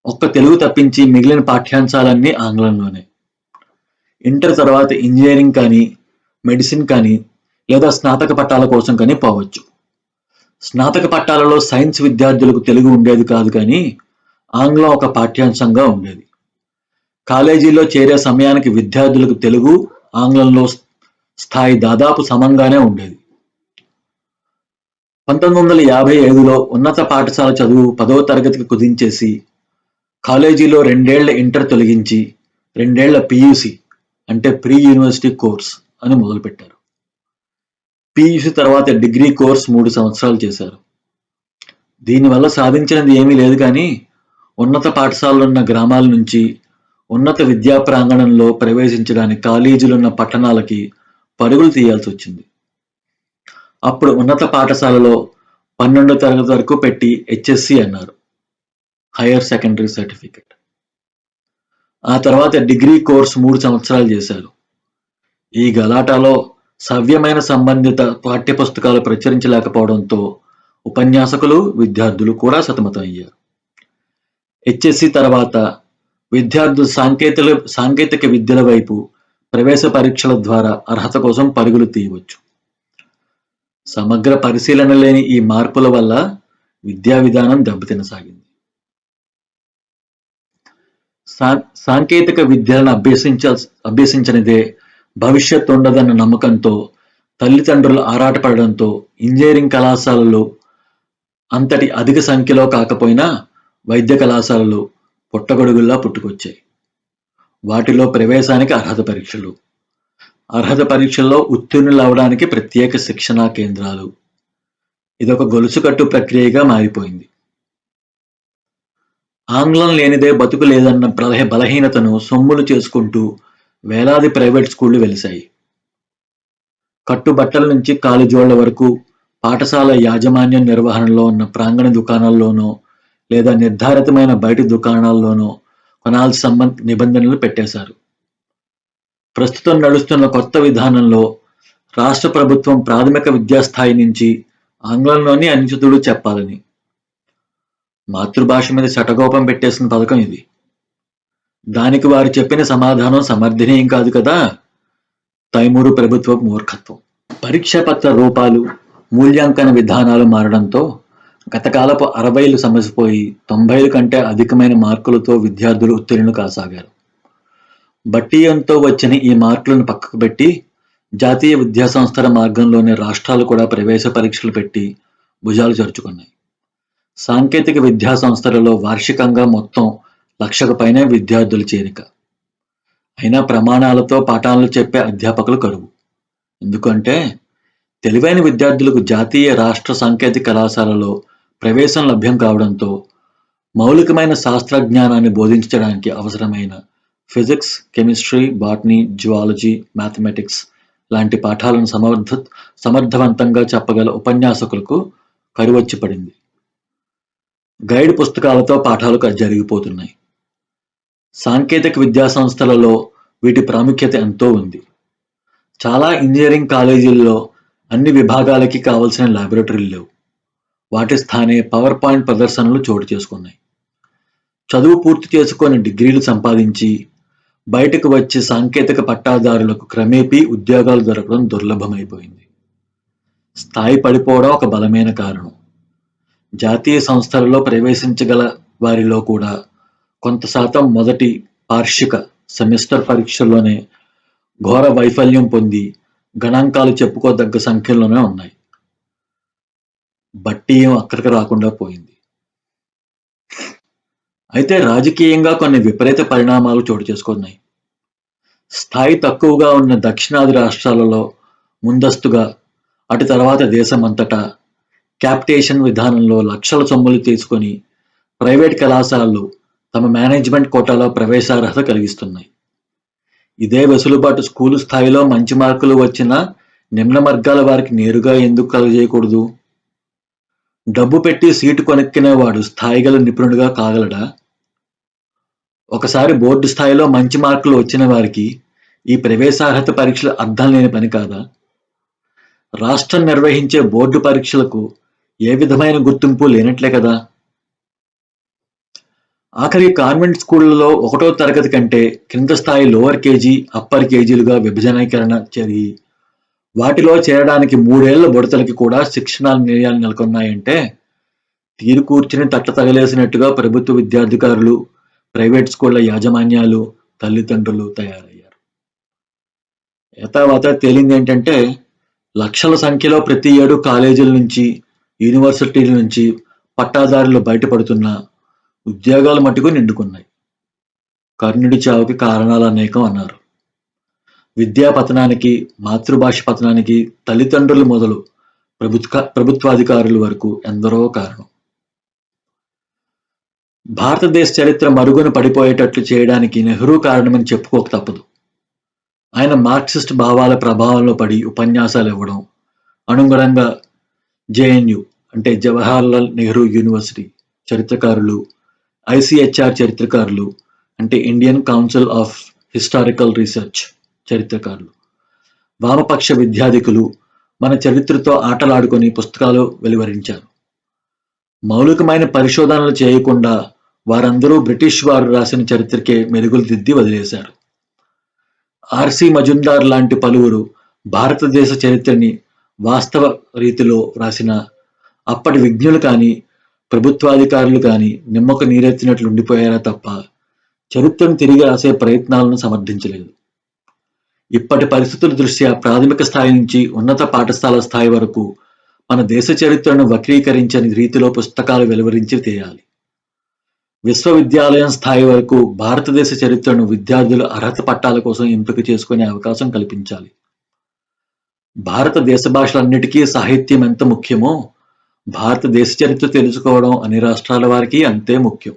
ఒక్క తెలుగు తప్పించి మిగిలిన పాఠ్యాంశాలన్నీ ఆంగ్లంలోనే. ఇంటర్ తర్వాత ఇంజనీరింగ్ కానీ, మెడిసిన్ కానీ, లేదా స్నాతక పట్టాల కోసం కానీ పోవచ్చు. స్నాతక పట్టాలలో సైన్స్ విద్యార్థులకు తెలుగు ఉండేది కాదు కానీ ఆంగ్లం ఒక పాఠ్యాంశంగా ఉండేది. కాలేజీలో చేరే సమయానికి విద్యార్థులకు తెలుగు, ఆంగ్లంలో స్థాయి దాదాపు సమంగానే ఉండేది. 1955లో ఉన్నత పాఠశాల చదువు 10వ తరగతికి కుదించేసి కాలేజీలో 2 ఏళ్ల ఇంటర్ తొలగించి 2 ఏళ్ల PUC అంటే ప్రీ యూనివర్సిటీ కోర్స్ అని మొదలుపెట్టారు. PUC తర్వాత డిగ్రీ కోర్స్ 3 సంవత్సరాలు చేశారు. దీనివల్ల సాధించినది ఏమీ లేదు కానీ ఉన్నత పాఠశాలలున్న గ్రామాల నుంచి ఉన్నత విద్యా ప్రాంగణంలో ప్రవేశించడానికి కాలేజీలున్న పట్టణాలకి పరుగులు తీయాల్సి వచ్చింది. అప్పుడు ఉన్నత పాఠశాలలో 12వ తరగతి వరకు పెట్టి HSC అన్నారు, హైయర్ సెకండరీ సర్టిఫికెట్. ఆ తర్వాత డిగ్రీ కోర్స్ 3 సంవత్సరాలు చేశారు. ఈ గలాటాలో సవ్యమైన సంబంధిత పాఠ్యపుస్తకాలు ప్రచురించలేకపోవడంతో ఉపన్యాసకులు, విద్యార్థులు కూడా సతమతం అయ్యారు. HSC తర్వాత విద్యార్థులు సాంకేతిక విద్యల వైపు ప్రవేశ పరీక్షల ద్వారా అర్హత కోసం పరుగులు తీయవచ్చు. సమగ్ర పరిశీలన లేని ఈ మార్పుల వల్ల విద్యా విధానం దెబ్బతినసాగింది. సాంకేతిక విద్యలను అభ్యసించనిదే భవిష్యత్తు ఉండదన్న నమ్మకంతో తల్లిదండ్రులు ఆరాటపడడంతో ఇంజనీరింగ్ కళాశాలలు అంతటి అధిక సంఖ్యలో కాకపోయినా వైద్య కళాశాలలు పుట్టగొడుగుల్లా పుట్టుకొచ్చాయి. వాటిలో ప్రవేశానికి అర్హత పరీక్షల్లో ఉత్తీర్ణులవడానికి ప్రత్యేక శిక్షణా కేంద్రాలు. ఇదొక గొలుసుకట్టు ప్రక్రియగా మారిపోయింది. ఆంగ్లం లేనిదే బతుకు లేదన్న బలహీనతను సొమ్ములు చేసుకుంటూ వేలాది ప్రైవేట్ స్కూళ్లు వెలిశాయి. కట్టుబట్టల నుంచి కాలుజోళ్ల వరకు పాఠశాల యాజమాన్యం నిర్వహణలో ఉన్న ప్రాంగణ దుకాణాల్లోనో లేదా నిర్ధారితమైన బయటి దుకాణాల్లోనో కొనాల్సిన నిబంధనలు పెట్టేశారు. ప్రస్తుతం నడుస్తున్న కొత్త విధానంలో రాష్ట్ర ప్రభుత్వం ప్రాథమిక విద్యాస్థాయి నుంచి ఆంగ్లంలోనే అన్ని చదువులు చెప్పాలని మాతృభాష మీద శటగోపం పెట్టేసిన పథకం ఇది. దానికి వారు చెప్పిన సమాధానం సమర్థనీయం కాదు కదా. తైమూరు ప్రభుత్వ మూర్ఖత్వం. పరీక్షా పత్ర రూపాలు, మూల్యాంకన విధానాలు మారడంతో గతకాలపు 60లు సమసిపోయి 90ల కంటే అధికమైన మార్కులతో విద్యార్థులు ఉత్తీర్ణులు కాసాగారు. బట్టీయంతో వచ్చిన ఈ మార్కులను పక్కకు పెట్టి జాతీయ విద్యా సంస్థల మార్గంలోనే రాష్ట్రాలు కూడా ప్రవేశ పరీక్షలు పెట్టి భుజాలు చరుచుకున్నాయి. సాంకేతిక విద్యా సంస్థలలో వార్షికంగా మొత్తం 1,00,000కు పైనే విద్యార్థుల చేరిక. అయినా ప్రమాణాలతో పాఠాలను చెప్పే అధ్యాపకులు కరువు. ఎందుకంటే తెలివైన విద్యార్థులకు జాతీయ, రాష్ట్ర సాంకేతిక కళాశాలలో ప్రవేశం లభ్యం కావడంతో మౌలికమైన శాస్త్రజ్ఞానాన్ని బోధించడానికి అవసరమైన physics, chemistry, botany, zoology, mathematics లాంటి పాఠాలను సమర్థవంతంగా చెప్పగల ఉపన్యాసకులకు కరువచ్చి పడింది. గైడ్ పుస్తకాలతో పాఠాలు జరిగిపోతున్నాయి. సాంకేతిక విద్యా సంస్థలలో వీటి ప్రాముఖ్యత ఎంతో ఉంది. చాలా ఇంజనీరింగ్ కాలేజీల్లో అన్ని విభాగాలకి కావలసిన ల్యాబొరేటరీలు లేవు. వాటి స్థానే పవర్ పాయింట్ ప్రదర్శనలు చోటు చేసుకున్నాయి. చదువు పూర్తి చేసుకొని డిగ్రీలు సంపాదించి బయటకు వచ్చే సాంకేతిక పట్టాదారులకు క్రమేపీ ఉద్యోగాలు దొరకడం దుర్లభమైపోయింది. స్థాయి పడిపోవడం ఒక బలమైన కారణం. జాతీయ సంస్థలలో ప్రవేశించగల వారిలో కూడా కొంత శాతం మొదటి వార్షిక సెమిస్టర్ పరీక్షల్లోనే ఘోర వైఫల్యం పొంది గణాంకాలు చెప్పుకోదగ్గ సంఖ్యలోనే ఉన్నాయి. బట్టీయం అక్కడికి రాకుండా పోయింది. అయితే రాజకీయంగా కొన్ని విపరీత పరిణామాలు చోటు చేసుకున్నాయి. స్థాయి తక్కువగా ఉన్న దక్షిణాది రాష్ట్రాలలో ముందస్తుగా, అటు తర్వాత దేశమంతటా క్యాపిటేషన్ విధానంలో లక్షల సొమ్ములు తీసుకొని ప్రైవేట్ కళాశాలలు తమ మేనేజ్మెంట్ కోటాలో ప్రవేశార్హత కలిగిస్తున్నాయి. ఇదే వెసులుబాటు స్కూలు స్థాయిలో మంచి మార్కులు వచ్చిన నిమ్న వర్గాల వారికి నేరుగా ఎందుకు కలుగజేయకూడదు? డబ్బు పెట్టి సీటు కొనుక్కునేవాడు స్థాయిగల నిపుణుడిగా కాగలడా? ఒకసారి బోర్డు స్థాయిలో మంచి మార్కులు వచ్చిన వారికి ఈ ప్రవేశార్హత పరీక్షలు అర్థం లేని పని కాదా? రాష్ట్రం నిర్వహించే బోర్డు పరీక్షలకు ఏ విధమైన గుర్తింపు లేనట్లే కదా. ఆఖరి కాన్వెంట్ స్కూళ్లలో 1వ తరగతి కంటే కింద స్థాయి లోవర్ కేజీ, అప్పర్ కేజీలుగా విభజనీకరణ జరిగి వాటిలో చేరడానికి 3 ఏళ్ల బుడతలకి కూడా శిక్షణా నిలయాలు నెలకొన్నాయంటే తీరు కూర్చుని తట్ట తగలేసినట్టుగా ప్రభుత్వ విద్యాధికారులు, ప్రైవేట్ స్కూళ్ల యాజమాన్యాలు, తల్లిదండ్రులు తయారయ్యారు. ఏతావాత తేలింది ఏంటంటే లక్షల సంఖ్యలో ప్రతి ఏడు కాలేజీల నుంచి, యూనివర్సిటీల నుంచి పట్టాదారులు బయటపడుతున్నా ఉద్యోగాలు మటుకు నిండుకున్నాయి. కర్ణుడి చావుకి కారణాలు అనేకం అన్నారు. విద్యా పతనానికి, మాతృభాష పతనానికి తల్లిదండ్రులు మొదలు ప్రభుత్వాధికారుల వరకు ఎందరో కారణం. భారతదేశ చరిత్ర మరుగున పడిపోయేటట్లు చేయడానికి నెహ్రూ కారణమని చెప్పుకోక తప్పదు. ఆయన మార్క్సిస్ట్ భావాల ప్రభావంలో పడి ఉపన్యాసాలు ఇవ్వడం, అనుగుణంగా జేఎన్యు అంటే జవహర్లాల్ నెహ్రూ యూనివర్సిటీ చరిత్రకారులు, ఐసిహెచ్ఆర్ చరిత్రకారులు అంటే Indian council of historical research చరిత్రకారులు, వామపక్ష విద్యాధికులు మన చరిత్రతో ఆటలాడుకొని పుస్తకాలు వెలువరించారు. మౌలికమైన పరిశోధనలు చేయకుండా వారందరూ బ్రిటిష్ వారు రాసిన చరిత్రకే మెరుగులు దిద్ది వదిలేశారు. ఆర్సి మజుందార్ లాంటి పలువురు భారతదేశ చరిత్రని వాస్తవ రీతిలో రాసిన అప్పటి విజ్ఞులు కానీ, ప్రభుత్వాధికారులు కానీ నిమ్మకు నీరెత్తినట్లు ఉండిపోయారా తప్ప చరిత్రను తిరిగి రాసే ప్రయత్నాలను సమర్థించలేదు. ఇప్పటి పరిస్థితుల దృష్ట్యా ప్రాథమిక స్థాయి నుంచి ఉన్నత పాఠశాల స్థాయి వరకు మన దేశ చరిత్రను వక్రీకరించని రీతిలో పుస్తకాలు వెలువరించి తీయాలి. విశ్వవిద్యాలయం స్థాయి వరకు భారతదేశ చరిత్రను విద్యార్థులు అర్హత పట్టాల కోసం ఎంపిక చేసుకునే అవకాశం కల్పించాలి. భారతదేశ భాషలన్నిటికీ సాహిత్యం ఎంత ముఖ్యమో భారతదేశ చరిత్ర తెలుసుకోవడం అన్ని రాష్ట్రాల వారికి అంతే ముఖ్యం.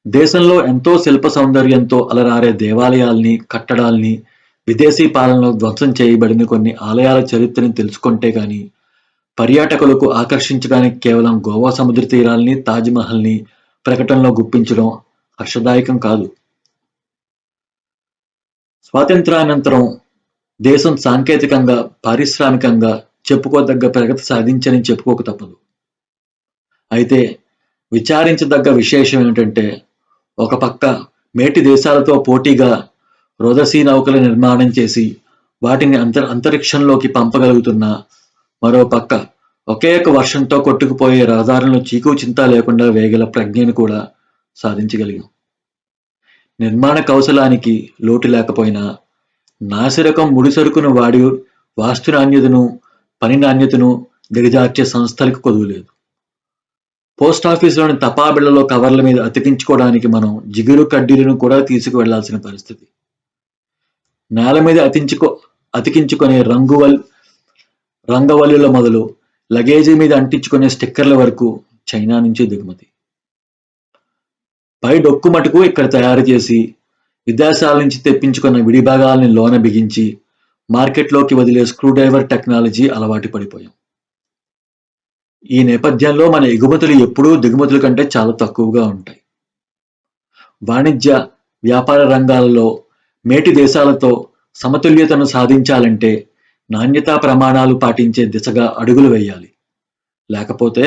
దేశంలో ఎంతో శిల్ప సౌందర్యంతో అలరారే దేవాలయాల్ని, కట్టడాల్ని విదేశీ పాలనలో ధ్వంసం చేయబడిన కొన్ని ఆలయాల చరిత్రని తెలుసుకుంటే గాని పర్యాటకులకు ఆకర్షించడానికి కేవలం గోవా సముద్ర తీరాల్ని, తాజ్మహల్ని ప్రకటనలో గుప్పించడం హర్షదాయకం కాదు. స్వాతంత్రానంతరం దేశం సాంకేతికంగా, పారిశ్రామికంగా చెప్పుకోదగ్గ ప్రగతి సాధించని చెప్పుకోక తప్పదు. అయితే విచారించదగ్గ విశేషం ఏమిటంటే ఒక పక్క మేటి దేశాలతో పోటీగా రోదసీ నౌకల నిర్మాణం చేసి వాటిని అంతరిక్షంలోకి పంపగలుగుతున్న, మరో పక్క ఒకే ఒక వర్షంతో కొట్టుకుపోయే రహదారులను చీకు చింత లేకుండా వేగల ప్రజ్ఞను కూడా సాధించగలిగాం. నిర్మాణ కౌశలానికి లోటు లేకపోయినా నాసిరకం ముడిసరుకును వాడి వాస్తు నాణ్యతను, పని నాణ్యతను దిగజార్చే సంస్థలకు కొదువులేదు. పోస్టాఫీసులోని తపాబిళ్లలో కవర్ల మీద అతికించుకోవడానికి మనం జిగురు కడ్డీలను కూడా తీసుకువెళ్లాల్సిన పరిస్థితి. నేల మీద అతికించుకునే రంగవల్లుల మొదలు లగేజీ మీద అంటించుకునే స్టిక్కర్ల వరకు చైనా నుంచి దిగుమతి. పై డొక్కు మటుకు ఇక్కడ తయారు చేసి విదేశాల నుంచి తెప్పించుకున్న విడిభాగాల్ని లోన బిగించి మార్కెట్లోకి వదిలే స్క్రూడ్రైవర్ టెక్నాలజీ అలవాటు పడిపోయాం. ఈ నేపథ్యంలో మన ఎగుమతులు ఎప్పుడూ దిగుమతుల కంటే చాలా తక్కువగా ఉంటాయి. వాణిజ్య, వ్యాపార రంగాలలో మేటి దేశాలతో సమతుల్యతను సాధించాలంటే నాణ్యతా ప్రమాణాలు పాటించే దిశగా అడుగులు వేయాలి. లేకపోతే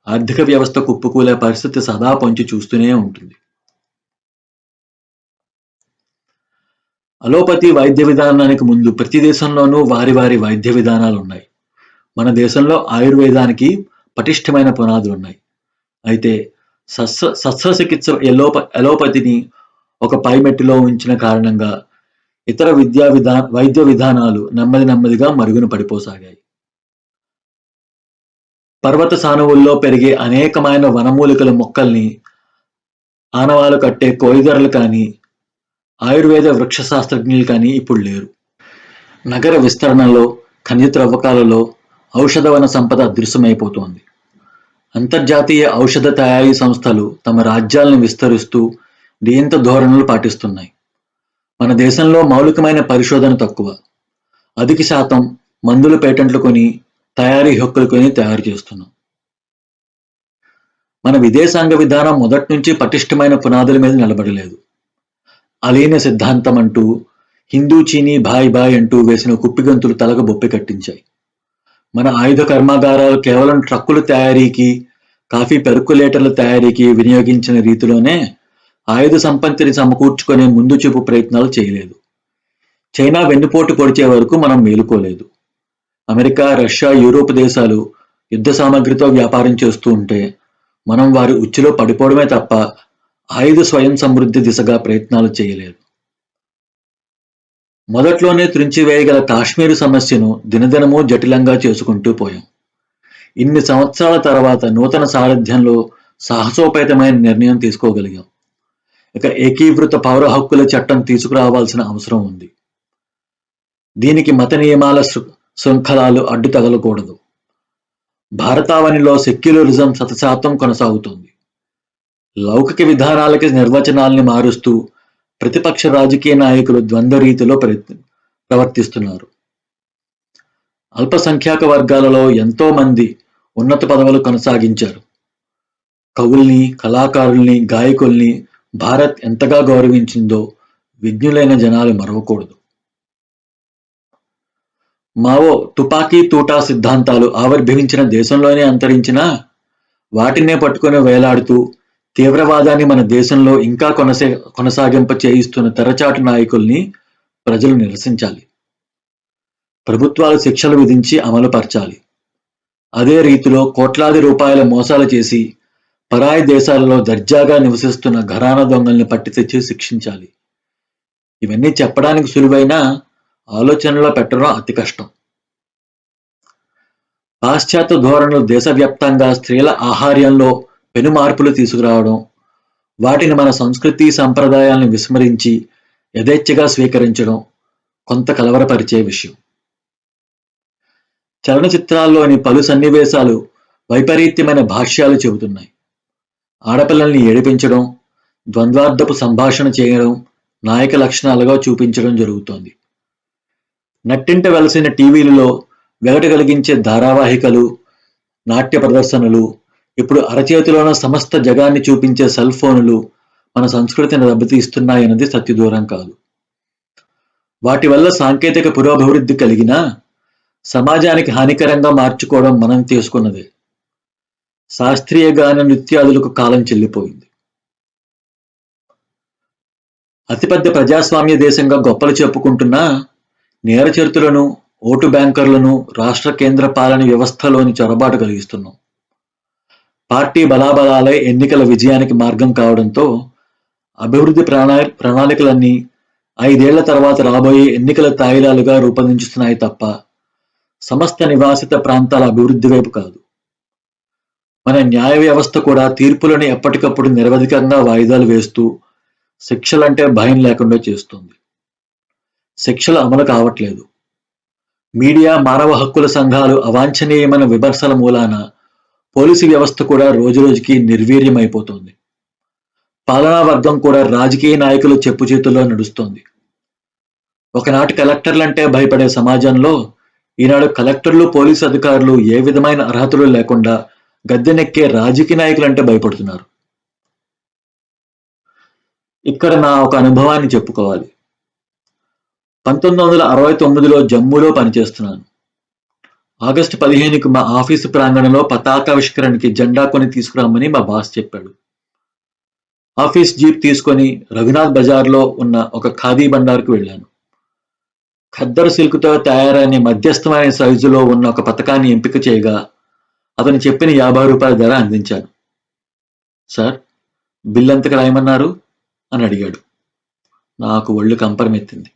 ఆర్థిక వ్యవస్థ కుప్పకూలే పరిస్థితి సదా పొంచి చూస్తూనే ఉంటుంది. అలోపతి వైద్య విధానానికి ముందు ప్రతి దేశంలోనూ వారి వారి వైద్య విధానాలు ఉన్నాయి. మన దేశంలో ఆయుర్వేదానికి పటిష్టమైన పునాదులు ఉన్నాయి. అయితే శస్త్రచికిత్స అలోపతిని ఒక పైమెట్టులో ఉంచిన కారణంగా ఇతర వైద్య విధానాలు నెమ్మదిగా మరుగున పడిపోసాగాయి. పర్వత సానువుల్లో పెరిగే అనేకమైన వనమూలికల మొక్కల్ని ఆనవాలు కట్టే కోయిదరలు కానీ, ఆయుర్వేద వృక్ష శాస్త్రజ్ఞులు కానీ ఇప్పుడు లేరు. నగర విస్తరణలో, ఖనిజ త్రవ్వకాలలో ఔషధవన సంపద అదృశ్యమైపోతోంది. అంతర్జాతీయ ఔషధ తయారీ సంస్థలు తమ రాజ్యాలను విస్తరిస్తూ నియంత ధోరణులు పాటిస్తున్నాయి. మన దేశంలో మౌలికమైన పరిశోధన తక్కువ. అధిక శాతం మందుల పేటెంట్లు కొని, తయారీ హక్కులు కొని తయారు చేస్తున్నాం. మన విదేశాంగ విధానం మొదటి నుంచి పటిష్టమైన పునాదుల మీద నిలబడలేదు. అలీన సిద్ధాంతం అంటూ, హిందూ చీనీ భాయ్ భాయ్ అంటూ వేసిన కుప్పిగంతులు తలకు బొప్పి కట్టించాయి. మన ఆయుధ కర్మాగారాలు కేవలం ట్రక్కుల తయారీకి, కాఫీ పెర్కులేటర్ల తయారీకి వినియోగించిన రీతిలోనే ఆయుధ సంపత్తిని సమకూర్చుకునే ముందు చూపు ప్రయత్నాలు చేయలేదు. చైనా వెన్నుపోటు పొడిచే వరకు మనం మేలుకోలేదు. అమెరికా, రష్యా, యూరోప్ దేశాలు యుద్ధ సామగ్రితో వ్యాపారం చేస్తూ ఉంటే మనం వారి ఉచ్చులో పడిపోవడమే తప్ప ఆయుధ స్వయం సమృద్ధి దిశగా ప్రయత్నాలు చేయలేదు. మొదట్లోనే త్రుంచివేయగల కాశ్మీరు సమస్యను దినదినమూ జటిలంగా చేసుకుంటూ పోయాం. ఇన్ని సంవత్సరాల తర్వాత నూతన సారథ్యంలో సాహసోపేతమైన నిర్ణయం తీసుకోగలిగాం. ఇక ఏకీకృత పౌర హక్కుల చట్టం తీసుకురావాల్సిన అవసరం ఉంది. దీనికి మత నియమాల శృంఖలాలు అడ్డు తగలకూడదు. భారతావనిలో సెక్యులరిజం శతశాతం కొనసాగుతోంది. లౌకిక విధానాలకి నిర్వచనాల్ని మారుస్తూ ప్రతిపక్ష రాజకీయ నాయకులు ద్వంద్వ రీతిలో ప్రవర్తిస్తున్నారు. అల్పసంఖ్యాక వర్గాలలో ఎంతో మంది ఉన్నత పదవులు కొనసాగించారు. కవుల్ని, కళాకారుల్ని, గాయకుల్ని భారత్ ఎంతగా గౌరవించిందో విజ్ఞులైన జనాలు మరవకూడదు. మావో తుపాకీ తూటా సిద్ధాంతాలు ఆవిర్భవించిన దేశంలోనే అంతరించినా వాటినే పట్టుకుని వేలాడుతూ తీవ్రవాదాన్ని మన దేశంలో ఇంకా కొనసాగింప చేయిస్తున్న తెరచాటు నాయకుల్ని ప్రజలు నిరసించాలి. ప్రభుత్వాలు శిక్షలు విధించి అమలుపరచాలి. అదే రీతిలో కోట్లాది రూపాయల మోసాలు చేసి పరాయి దేశాలలో దర్జాగా నివసిస్తున్న ఘరానా దొంగల్ని పట్టి తెచ్చి శిక్షించాలి. ఇవన్నీ చెప్పడానికి సులువైన ఆలోచనలో పెట్టడం అతి కష్టం. పాశ్చాత్య ధోరణులు దేశవ్యాప్తంగా స్త్రీల ఆహార్యంలో పెను మార్పులు తీసుకురావడం, వాటిని మన సంస్కృతి సంప్రదాయాలను విస్మరించి యథేచ్ఛగా స్వీకరించడం కొంత కలవరపరిచే విషయం. చలనచిత్రాల్లోని పలు సన్నివేశాలు వైపరీత్యమైన భాష్యాలు చెబుతున్నాయి. ఆడపిల్లల్ని ఏడిపించడం, ద్వంద్వార్థపు సంభాషణ చేయడం నాయక లక్షణాలుగా చూపించడం జరుగుతోంది. నట్టింట వెలసిన టీవీలలో వెగట కలిగించే ధారావాహికలు, నాట్య ప్రదర్శనలు, ఇప్పుడు అరచేతిలోన సమస్త జగాన్ని చూపించే సెల్ ఫోనులు మన సంస్కృతిని దెబ్బతీస్తున్నాయన్నది సత్యదూరం కాదు. వాటి వల్ల సాంకేతిక పురోభివృద్ధి కలిగినా సమాజానికి హానికరంగా మార్చుకోవడం మనం తీసుకున్నదే. శాస్త్రీయ గాన నృత్యాదులకు కాలం చెల్లిపోయింది. అతిపెద్ద ప్రజాస్వామ్య దేశంగా గొప్పలు చెప్పుకుంటున్న నేరచరితులను, ఓటు బ్యాంకర్లను రాష్ట్ర కేంద్ర పాలన వ్యవస్థలోని చొరబాటు కలిగిస్తున్నాం. పార్టీ బలాబలాలే ఎన్నికల విజయానికి మార్గం కావడంతో అభివృద్ధి ప్రణాళికలన్నీ 5 ఏళ్ల తర్వాత రాబోయే ఎన్నికల తాయిలాలుగా రూపొందించుతున్నాయి తప్ప సమస్త నివాసిత ప్రాంతాల అభివృద్ధి వైపు కాదు. మన న్యాయ వ్యవస్థ కూడా తీర్పులను ఎప్పటికప్పుడు నిరవధికంగా వాయిదాలు వేస్తూ శిక్షలంటే భయం లేకుండా చేస్తుంది. శిక్షలు అమలు కావట్లేదు. మీడియా, మానవ హక్కుల సంఘాలు అవాంఛనీయమైన విమర్శల మూలాన పోలీసు వ్యవస్థ కూడా రోజురోజుకి నిర్వీర్యమైపోతోంది. పాలనా వర్గం కూడా రాజకీయ నాయకుల చెప్పు చేతుల్లో నడుస్తోంది. ఒకనాటి కలెక్టర్లంటే భయపడే సమాజంలో ఈనాడు కలెక్టర్లు, పోలీసు అధికారులు ఏ విధమైన అర్హతలు లేకుండా గద్దెనెక్కే రాజకీయ నాయకులంటే భయపడుతున్నారు. ఇక్కడ నా ఒక అనుభవాన్ని చెప్పుకోవాలి. 1969లో జమ్మూలో పనిచేస్తున్నాను. ఆగస్టు 15కి మా ఆఫీసు ప్రాంగణంలో పతాకావిష్కరణకి జెండా కొని తీసుకురామని మా బాస్ చెప్పాడు. ఆఫీస్ జీప్ తీసుకొని రఘునాథ్ బజార్లో ఉన్న ఒక ఖాదీ బండార్కు వెళ్ళాను. ఖద్దరు సిల్క్తో తయారైన మధ్యస్థమైన సైజులో ఉన్న ఒక పతకాన్ని ఎంపిక చేయగా అతను చెప్పిన 50 రూపాయల ధర అందించాను. సార్, బిల్ ఎంతకు రాయమన్నారు అని అడిగాడు. నాకు ఒళ్ళు కంపరమెత్తింది.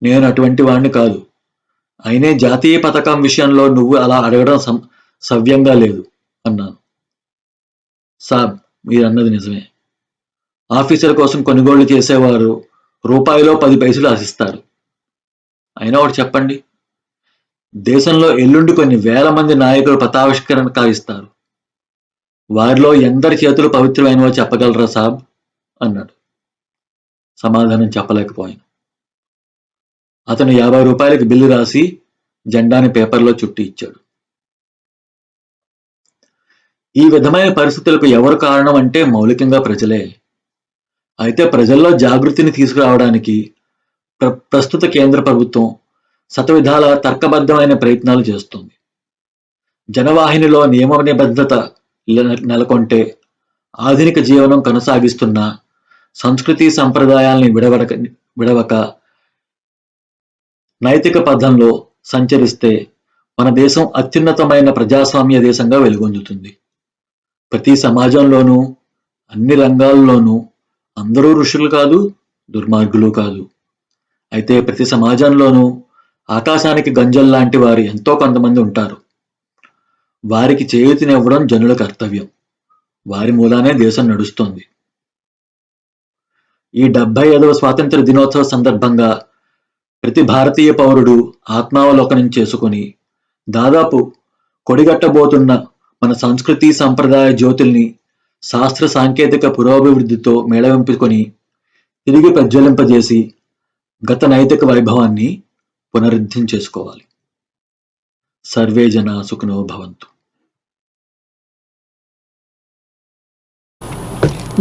నేను అటువంటి వాణ్ణి కాదు. అయినే జాతీయ పథకం విషయంలో నువ్వు అలా అడగడం సవ్యంగా లేదు అన్నాను. సాబ్, మీరన్నది నిజమే. ఆఫీసర్ కోసం కొనుగోళ్లు చేసేవారు రూపాయిలో 10 పైసలు ఆశిస్తారు. అయినా ఒకటి చెప్పండి, దేశంలో ఎల్లుండి కొన్ని వేల మంది నాయకులు పతావిష్కరణ కావిస్తారు. వారిలో ఎందరి చేతులు పవిత్రమైనవో చెప్పగలరా సాబ్ అన్నాడు. సమాధానం చెప్పలేకపోయాను. అతను 50 రూపాయలకి బిల్లు రాసి జెండాని పేపర్లో చుట్టి ఇచ్చాడు. ఈ విధమైన పరిస్థితులకు ఎవరు కారణం అంటే మౌలికంగా ప్రజలే. అయితే ప్రజల్లో జాగృతిని తీసుకురావడానికి ప్రస్తుత కేంద్ర ప్రభుత్వం శతవిధాల తర్కబద్ధమైన ప్రయత్నాలు చేస్తుంది. జనవాహినిలో నియమ నిబద్ధత నెలకొంటే ఆధునిక జీవనం కొనసాగిస్తున్న సంస్కృతి సంప్రదాయాల్ని విడవక నైతిక పథంలో సంచరిస్తే మన దేశం అత్యున్నతమైన ప్రజాస్వామ్య దేశంగా వెలుగొందుతుంది. ప్రతి సమాజంలోనూ అన్ని రంగాల్లోనూ అందరూ ఋషులు కాదు, దుర్మార్గులు కాదు. అయితే ప్రతి సమాజంలోనూ ఆకాశానికి గంజల్లాంటి వారు ఎంతో కొంతమంది ఉంటారు. వారికి చేయూతనివ్వడం జనుల కర్తవ్యం. వారి మూలానే దేశం నడుస్తోంది. ఈ 75వ స్వాతంత్ర దినోత్సవ సందర్భంగా ప్రతి భారతీయ పౌరుడు ఆత్మావలోకనం చేసుకుని దాదాపు కొడిగట్టబోతున్న మన సంస్కృతి సంప్రదాయ జ్యోతుల్ని శాస్త్ర సాంకేతిక పురోభివృద్ధితో మేళవింపుకొని తిరిగి ప్రజ్వలింపజేసి గత నైతిక వైభవాన్ని పునరుద్ధం చేసుకోవాలి. సర్వే జన సుఖినో భవంతు.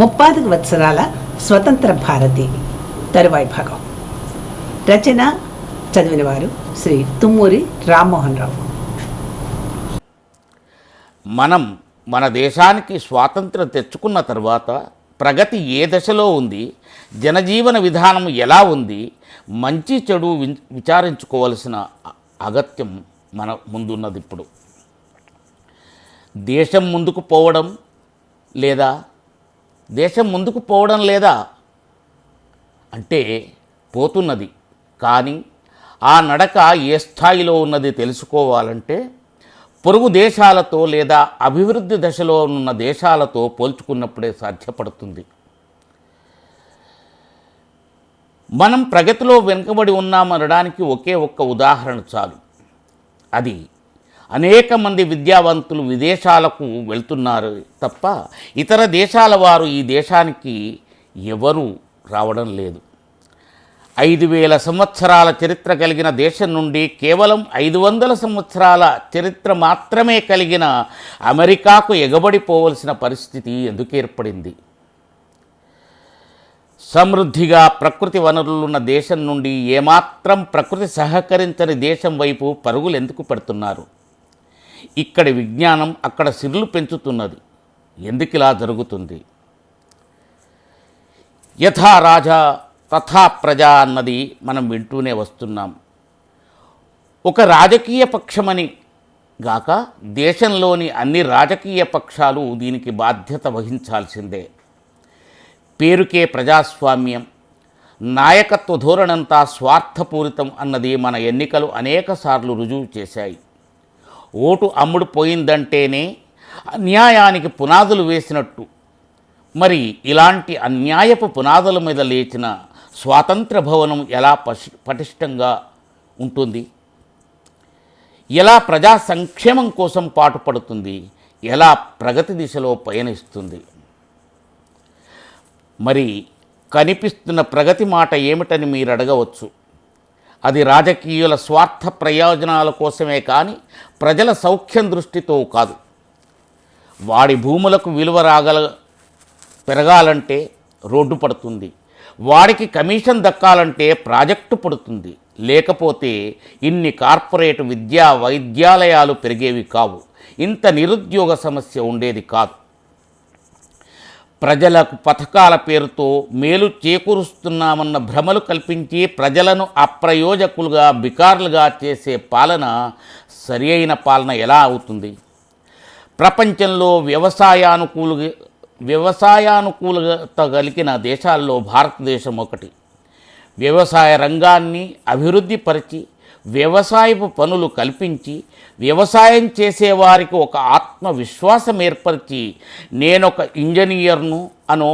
30 వత్సరాల స్వతంత్ర భారతి తరువాయి భాగం. రచన చదివిన వారు శ్రీ తుమ్మూరి రామ్మోహన్ రావు. మనం మన దేశానికి స్వాతంత్రం తెచ్చుకున్న తర్వాత ప్రగతి ఏ దశలో ఉంది, జనజీవన విధానం ఎలా ఉంది, మంచి చెడు విచారించుకోవాల్సిన అగత్యం మన ముందున్నది. ఇప్పుడు దేశం ముందుకు పోవడం లేదా అంటే పోతున్నది. కానీ ఆ నడక ఏ స్థాయిలో ఉన్నది తెలుసుకోవాలంటే పొరుగు దేశాలతో లేదా అభివృద్ధి దశలో ఉన్న దేశాలతో పోల్చుకున్నప్పుడే సాధ్యపడుతుంది. మనం ప్రగతిలో వెనుకబడి ఉన్నామనడానికి ఒకే ఒక్క ఉదాహరణ చాలు. అది అనేక మంది విద్యావంతులు విదేశాలకు వెళ్తున్నారు తప్ప ఇతర దేశాల వారు ఈ దేశానికి ఎవరూ రావడం లేదు. 5000 సంవత్సరాల చరిత్ర కలిగిన దేశం నుండి కేవలం 500 సంవత్సరాల చరిత్ర మాత్రమే కలిగిన అమెరికాకు ఎగబడిపోవలసిన పరిస్థితి ఎందుకు ఏర్పడింది? సమృద్ధిగా ప్రకృతి వనరులున్న దేశం నుండి ఏమాత్రం ప్రకృతి సహకరించని దేశం వైపు పరుగులు ఎందుకు పెడుతున్నారు? ఇక్కడి విజ్ఞానం అక్కడ సిర్లు పెంచుతున్నది. ఎందుకు ఇలా జరుగుతుంది? యథా రాజా తథా ప్రజా అన్నది మనం వింటూనే వస్తున్నాం. ఒక రాజకీయ పక్షమని గాక దేశంలోని అన్ని రాజకీయ పక్షాలు దీనికి బాధ్యత వహించాల్సిందే. పేరుకే ప్రజాస్వామ్యం, నాయకత్వ ధోరణంతా స్వార్థపూరితం అన్నది మన ఎన్నికలు అనేకసార్లు రుజువు చేశాయి. ఓటు అమ్ముడు పోయిందంటేనే అన్యాయానికి పునాదులు వేసినట్టు. మరి ఇలాంటి అన్యాయపు పునాదుల మీద లేచిన స్వాతంత్ర భవనం ఎలా పటిష్టంగా ఉంటుంది? ఎలా ప్రజా సంక్షేమం కోసం పాటుపడుతుంది? ఎలా ప్రగతి దిశలో పయనిస్తుంది? మరి కనిపిస్తున్న ప్రగతి మాట ఏమిటని మీరు అడగవచ్చు. అది రాజకీయుల స్వార్థ ప్రయోజనాల కోసమే కానీ ప్రజల సౌఖ్యం దృష్టితో కాదు. వాడి భూములకు విలువ పెరగాలంటే రోడ్డు పడుతుంది, వాడికి కమిషన్ దక్కాలంటే ప్రాజెక్టు పడుతుంది. లేకపోతే ఇన్ని కార్పొరేట్ విద్యా వైద్యాలయాలు పెరిగేవి కావు, ఇంత నిరుద్యోగ సమస్య ఉండేది కాదు. ప్రజలకు పథకాల పేరుతో మేలు చేకూరుస్తున్నామన్న భ్రమలు కల్పించి ప్రజలను అప్రయోజకులుగా బికారులుగా చేసే పాలన సరి అయిన పాలన ఎలా అవుతుంది? ప్రపంచంలో వ్యవసాయానుకూలత కలిగిన దేశాల్లో భారతదేశం ఒకటి. వ్యవసాయ రంగాన్ని అభివృద్ధి పరిచి వ్యవసాయపు పనులు కల్పించి వ్యవసాయం చేసేవారికి ఒక ఆత్మవిశ్వాసం ఏర్పరిచి నేనొక ఇంజనీర్ను అనో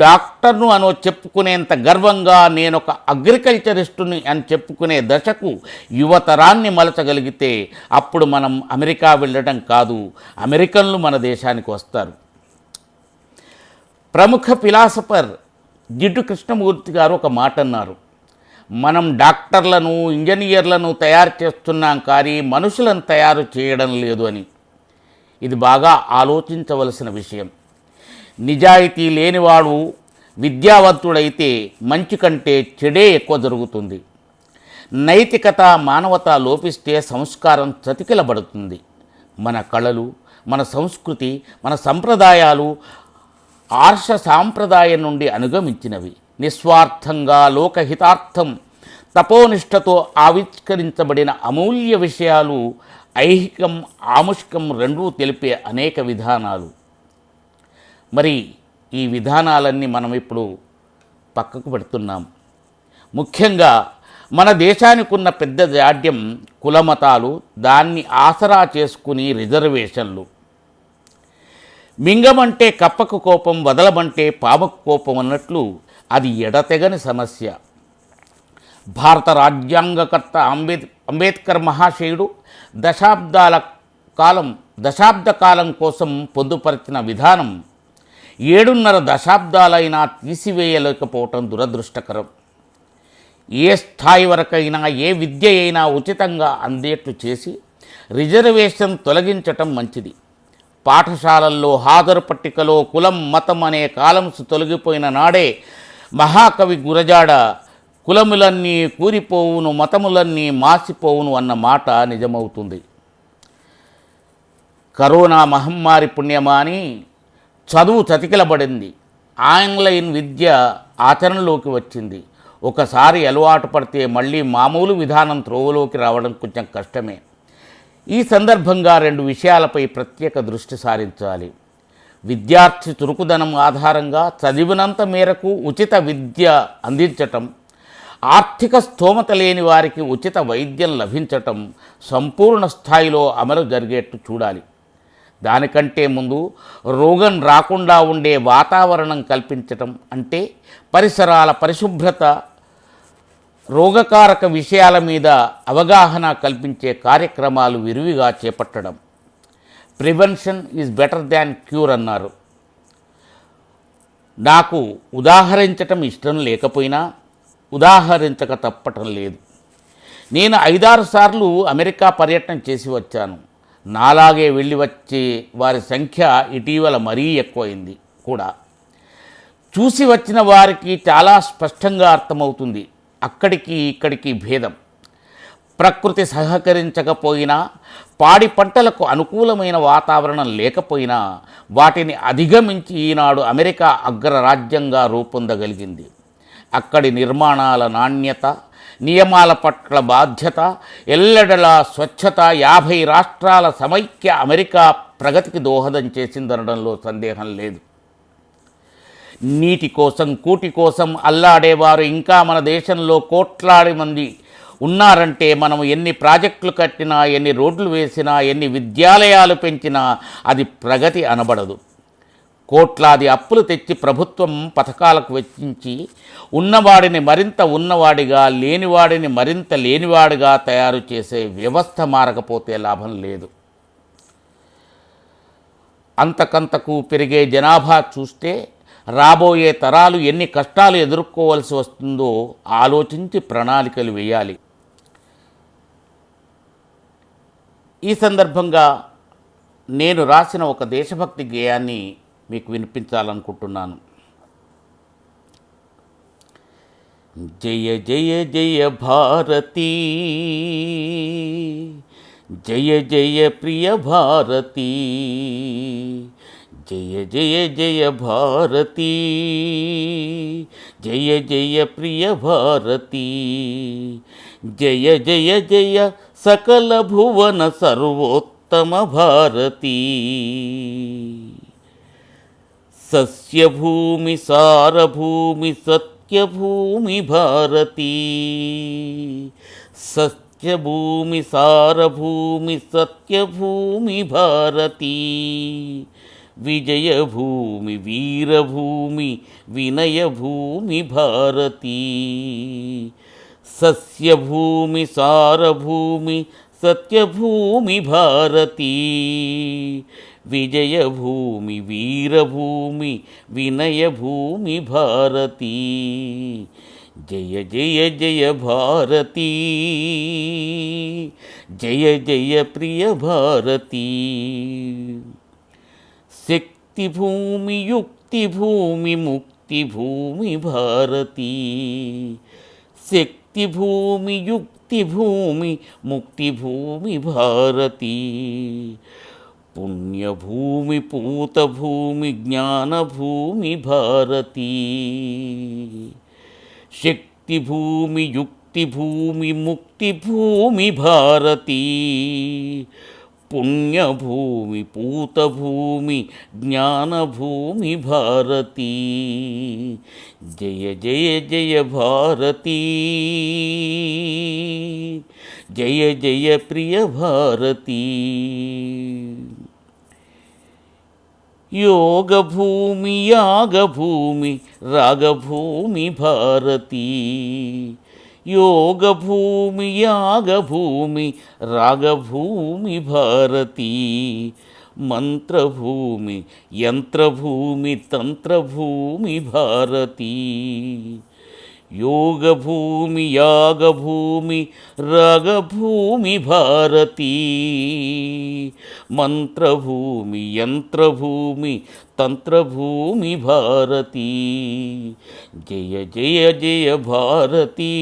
డాక్టర్ను అనో చెప్పుకునేంత గర్వంగా నేనొక అగ్రికల్చరిస్టుని అని చెప్పుకునే దశకు యువతరాన్ని మలచగలిగితే అప్పుడు మనం అమెరికా వెళ్ళడం కాదు, అమెరికన్లు మన దేశానికి వస్తారు. ప్రముఖ ఫిలాసఫర్ జిడ్డు కృష్ణమూర్తి గారు ఒక మాట అన్నారు, మనం డాక్టర్లను ఇంజనీర్లను తయారు చేస్తున్నాం కానీ మనుషులను తయారు చేయడం లేదు అని. ఇది బాగా ఆలోచించవలసిన విషయం. నిజాయితీ లేనివాడు విద్యావంతుడైతే మంచి కంటే చెడే ఎక్కువ జరుగుతుంది. నైతికత మానవత లోపిస్తే సంస్కారం చతికిలబడుతుంది. మన కళలు, మన సంస్కృతి, మన సంప్రదాయాలు ఆర్ష సాంప్రదాయం నుండి అనుగమించినవి. నిస్వార్థంగా లోకహితార్థం తపోనిష్టతో ఆవిష్కరించబడిన అమూల్య విషయాలు ఐహికం ఆముష్కం రెండూ తెలిపే అనేక విధానాలు. మరి ఈ విధానాలన్నీ మనం ఇప్పుడు పక్కకు పెడుతున్నాం. ముఖ్యంగా మన దేశానికి ఉన్న పెద్ద జాడ్యం కులమతాలు, దాన్ని ఆసరా చేసుకుని రిజర్వేషన్లు. మింగమంటే కప్పకు కోపం, వదలమంటే పాముకు కోపం అన్నట్లు అది ఎడతెగని సమస్య. భారత రాజ్యాంగకర్త అంబేద్కర్ మహాశయుడు దశాబ్ద కాలం కోసం పొందుపరిచిన విధానం 7.5 దశాబ్దాలైనా తీసివేయలేకపోవటం దురదృష్టకరం. ఏ స్థాయి వరకైనా ఏ విద్య అయినా ఉచితంగా అందేట్లు చేసి రిజర్వేషన్ తొలగించటం మంచిది. పాఠశాలల్లో హాజరు పట్టికలో కులం మతం అనే కాలమ్స్ తొలగిపోయిన నాడే మహాకవి గురజాడ కులములన్నీ కూరిపోవును మతములన్నీ మాసిపోవును అన్న మాట నిజమవుతుంది. కరోనా మహమ్మారి పుణ్యమాని చదువు చతికిలబడింది. ఆన్లైన్ విద్య ఆచరణలోకి వచ్చింది. ఒకసారి అలవాటు పడితే మళ్ళీ మామూలు విధానం త్రోవలోకి రావడం కొంచెం కష్టమే. ఈ సందర్భంగా 2 విషయాలపై ప్రత్యేక దృష్టి సారించాలి. విద్యార్థి చురుకుదనం ఆధారంగా చదివినంత మేరకు ఉచిత విద్య అందించటం, ఆర్థిక స్థోమత లేని వారికి ఉచిత వైద్యం లభించటం సంపూర్ణ స్థాయిలో అమలు జరిగేట్టు చూడాలి. దానికంటే ముందు రోగం రాకుండా ఉండే వాతావరణం కల్పించటం అంటే పరిసరాల పరిశుభ్రత, రోగకారక విషయాల మీద అవగాహన కల్పించే కార్యక్రమాలు విరివిగా చేపట్టడం. Prevention is better than cure అన్నారు. నాకు ఉదాహరించటం ఇష్టం లేకపోయినా ఉదాహరించక తప్పటం లేదు. నేను 5-6 సార్లు అమెరికా పర్యటన చేసి వచ్చాను. నాలాగే వెళ్ళి వచ్చే వారి సంఖ్య ఇటీవల మరీ ఎక్కువైంది కూడా. చూసి వచ్చిన వారికి చాలా స్పష్టంగా అర్థమవుతుంది అక్కడికి ఇక్కడికి భేదం. ప్రకృతి సహకరించకపోయినా, పాడి పంటలకు అనుకూలమైన వాతావరణం లేకపోయినా వాటిని అధిగమించి ఈనాడు అమెరికా అగ్రరాజ్యంగా రూపొందగలిగింది. అక్కడి నిర్మాణాల నాణ్యత, నియమాల పట్ల బాధ్యత, ఎల్లెడలా స్వచ్ఛత 50 రాష్ట్రాల సమైక్య అమెరికా ప్రగతికి దోహదం చేసిందనడంలో సందేహం లేదు. నీటి కోసం కూటి కోసం అల్లాడేవారు ఇంకా మన దేశంలో కోట్లాది మంది ఉన్నారంటే మనం ఎన్ని ప్రాజెక్టులు కట్టినా, ఎన్ని రోడ్లు వేసినా, ఎన్ని విద్యాలయాలు పెంచినా అది ప్రగతి అనబడదు. కోట్లాది అప్పులు తెచ్చి ప్రభుత్వం పథకాలకు వెచ్చించి ఉన్నవాడిని మరింత ఉన్నవాడిగా, లేనివాడిని మరింత లేనివాడిగా తయారు చేసే వ్యవస్థ మారకపోతే లాభం లేదు. అంతకంతకు పెరిగే జనాభా చూస్తే రాబోయే తరాలు ఎన్ని కష్టాలు ఎదుర్కోవాల్సి వస్తుందో ఆలోచించి ప్రణాళికలు వేయాలి. ఈ సందర్భంగా నేను రాసిన ఒక దేశభక్తి గేయాన్ని మీకు వినిపించాలనుకుంటున్నాను. జయ జయ జయ భారతీ, జయ జయ ప్రియ భారతీ, జయ జయ జయ భారతీ, జయ జయ ప్రియ భారతీ, జయ జయ జయ సకల భువన సర్వోత్తమ భారతీ. సస్యభూమి సారభూమి సత్యభూమి భారతీ, సత్యభూమి సారభూమి సత్యభూమి భారతీ, విజయభూమి వీరభూమి వినయభూమి భారతీ. సస్యభూమి సారభూమి సత్యభూమి భారతీ, విజయభూమి వీరభూమి వినయభూమి భారతీ. జయ జయ జయ భారతీ, జయ జయ ప్రియ భారతీ. శక్తిభూమి యుక్తిభూమి ముక్తిభూమి భారతీ. శక్తిభూమి యుక్తిభూమి ముక్తిభూమి భారతీ. పుణ్యభూమి పూతభూమి జ్ఞానభూమి భారతీ. శక్తిభూమి యుక్తిభూమి ముక్తిభూమి భారతీ. పుణ్యభూమి పూతభూమి జ్ఞానభూమి భారతీ. జయ జయ జయ భారతీ, జయ జయ ప్రియ భారతీ. యోగభూమి యాగభూమి రాగభూమి భారతీ. యోగభూమి యాగభూమి రాగభూమి భారతీ. మంత్రభూమి యంత్రభూమి తంత్రభూమి భారతీ. యోగభూమి యాగభూమి రాగభూమి భారతీ. మంత్రభూమి యంత్రభూమి తంత్రభూమి భారతీ. జయ జయ జయ భారతీ,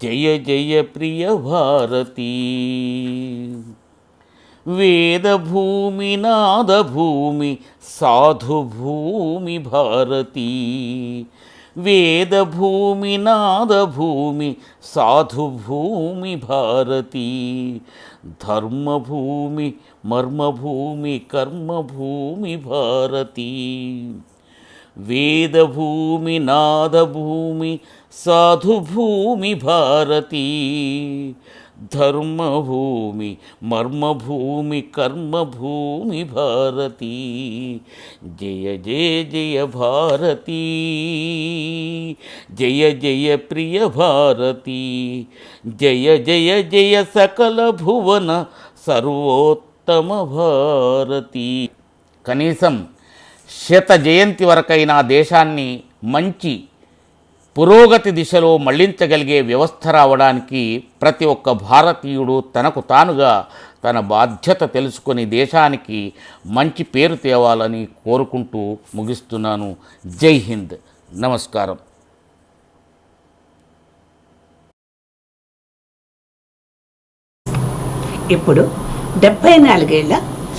జయ జయ ప్రియ భారతీ. వేదభూమి నాదభూమి సాధుభూమి భారతీ. వేదభూమి నాదభూమి సాధుభూమి భారతీ. ధర్మభూమి మర్మభూమి కర్మభూమి భారతీ. వేదభూమి నాదభూమి సాధుభూమి భారతీ. ధర్మభూమి మర్మభూమి కర్మభూమి భారతీ. జయ జయ జయ భారతీ, జయ జయ ప్రియ భారతీ. జయ జయ జయ సకల భువన సర్వోత్తమ భారతీ. కనీసం 100 జయంతి వరకైనా దేశాన్ని మంచి పురోగతి దిశలో మళ్లించగలిగే వ్యవస్థ రావడానికి ప్రతి ఒక్క భారతీయుడు తనకు తానుగా తన బాధ్యత తెలుసుకొని దేశానికి మంచి పేరు తేవాలని కోరుకుంటూ ముగిస్తున్నాను. జై హింద్. నమస్కారం. ఇప్పుడు 74 ఏళ్ల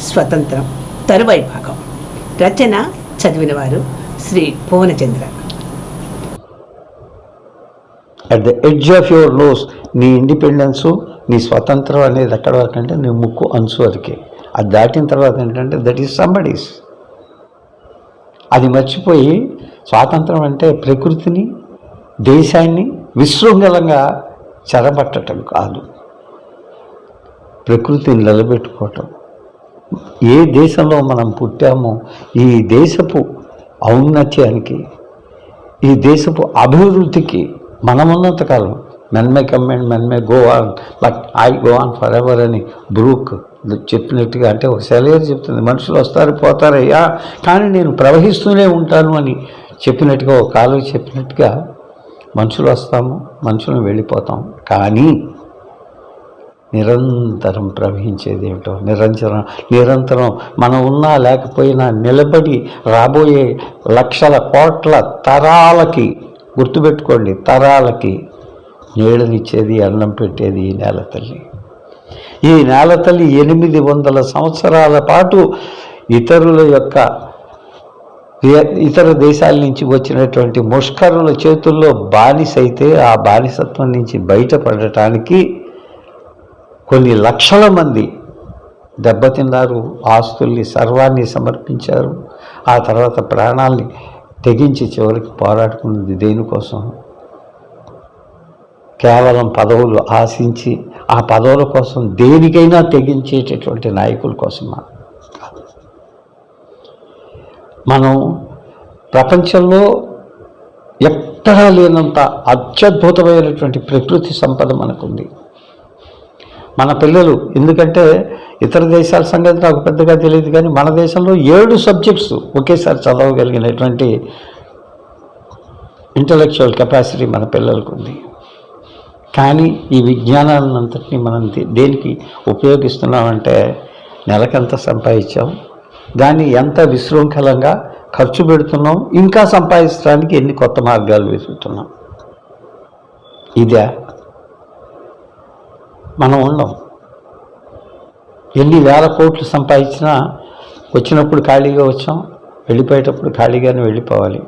స్వతంత్రం తరువాయి భాగం. రచన చదివినవారు Shri Bhuvanachandra. At the edge of your nose నీ ఇండిపెండెన్సు, నీ స్వతంత్రం అనేది ఎక్కడ వరకు అంటే నీ ముక్కు అంచు వరకే. అది దాటిన తర్వాత ఏంటంటే దట్ ఈస్ సంబడీస్. అది మర్చిపోయి స్వాతంత్రం అంటే ప్రకృతిని దేశాన్ని విశృంఖలంగా చెరబట్టడం కాదు, ప్రకృతిని నిలబెట్టుకోవటం. ఏ దేశంలో మనం పుట్టామో ఈ దేశపు ఔన్నత్యానికి, ఈ దేశపు అభివృద్ధికి మనమున్నంతకాలం men may come and men may go on but I go on for ever అని బ్రూక్ చెప్పినట్టుగా, అంటే ఒక సెలయర్ చెప్తుంది మనుషులు వస్తారు పోతారయ్యా కానీ నేను ప్రవహిస్తూనే ఉంటాను అని చెప్పినట్టుగా, ఒక కాలం చెప్పినట్టుగా మనుషులు వస్తాము మనుషులను వెళ్ళిపోతాం, కానీ నిరంతరం ప్రవహించేది ఏమిటో నిరంతరం మనం ఉన్నా లేకపోయినా నిలబడి రాబోయే లక్షల కోట్ల తరాలకి, గుర్తుపెట్టుకోండి తరాలకి నీడనిచ్చేది అన్నం పెట్టేది ఈ నేల తల్లి. ఈ నేల తల్లి 800 సంవత్సరాల పాటు ఇతర దేశాల నుంచి వచ్చినటువంటి ముష్కరుల చేతుల్లో బానిసైతే ఆ బానిసత్వం నుంచి బయటపడటానికి కొన్ని లక్షల మంది దెబ్బతిన్నారు, ఆస్తుల్ని సర్వాన్ని సమర్పించారు. ఆ తర్వాత ప్రాణాల్ని తెగించి చివరికి పోరాడుకున్నది దేనికోసం? కేవలం పదవులు ఆశించి ఆ పదవుల కోసం దేనికైనా తెగించేటటువంటి నాయకుల కోసమా? మనం ప్రపంచంలో ఎక్కడా లేనంత అత్యద్భుతమైనటువంటి ప్రకృతి సంపద మనకుంది. మన పిల్లలు, ఎందుకంటే ఇతర దేశాల సంగతి నాకు పెద్దగా తెలియదు, కానీ మన దేశంలో 7 సబ్జెక్ట్స్ ఒకేసారి చదవగలిగినటువంటి ఇంటలెక్చువల్ కెపాసిటీ మన పిల్లలకు ఉంది. కానీ ఈ విజ్ఞానాన్నంతటినీ మనం దేనికి ఉపయోగిస్తున్నామంటే నెలకెంత సంపాదించాం, దాన్ని ఎంత విశృంఖలంగా ఖర్చు పెడుతున్నాం, ఇంకా సంపాదించడానికి ఎన్ని కొత్త మార్గాలు వెతుకుతున్నాం. ఇదే మనం ఉన్నాం. ఎన్ని వేల కోట్లు సంపాదించినా వచ్చినప్పుడు ఖాళీగా వచ్చాం, వెళ్ళిపోయేటప్పుడు ఖాళీగానే వెళ్ళిపోవాలి.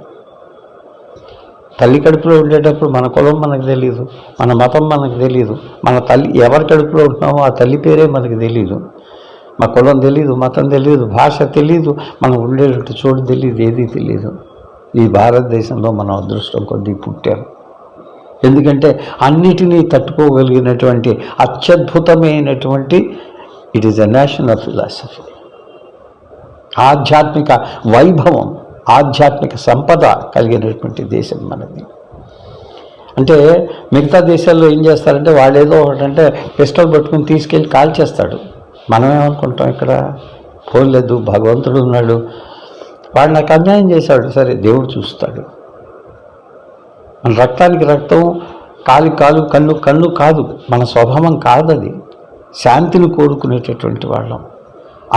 తల్లి కడుపులో ఉండేటప్పుడు మన కులం మనకు తెలియదు, మన మతం మనకు తెలియదు, మన తల్లి ఎవరి కడుపులో ఉంటున్నామో ఆ తల్లి పేరే మనకు తెలియదు. మా కులం తెలియదు, మతం తెలియదు, భాష తెలియదు, మనం ఉండేటట్టు చోటు తెలియదు, ఏదీ తెలియదు. ఈ భారతదేశంలో మనం అదృష్టం కొద్దీ పుట్టాం. ఎందుకంటే అన్నిటినీ తట్టుకోగలిగినటువంటి అత్యద్భుతమైనటువంటి it is a nation of philosophy, ఆధ్యాత్మిక వైభవం, ఆధ్యాత్మిక సంపద కలిగినటువంటి దేశం మనది. అంటే మిగతా దేశాల్లో ఏం చేస్తారంటే వాళ్ళు ఏదో ఒకటంటే పిస్టల్ పట్టుకుని తీసుకెళ్ళి కాల్చేస్తాడు. మనం ఏమనుకుంటాం, ఇక్కడ పోలేదు, భగవంతుడు ఉన్నాడు, వాడు నాకు అన్యాయం చేశాడు, సరే దేవుడు చూస్తాడు. మన రక్తానికి రక్తం, కాలు కాలు, కన్ను కన్ను కాదు, మన స్వభావం కాదు అది. శాంతిని కోరుకునేటటువంటి వాళ్ళం.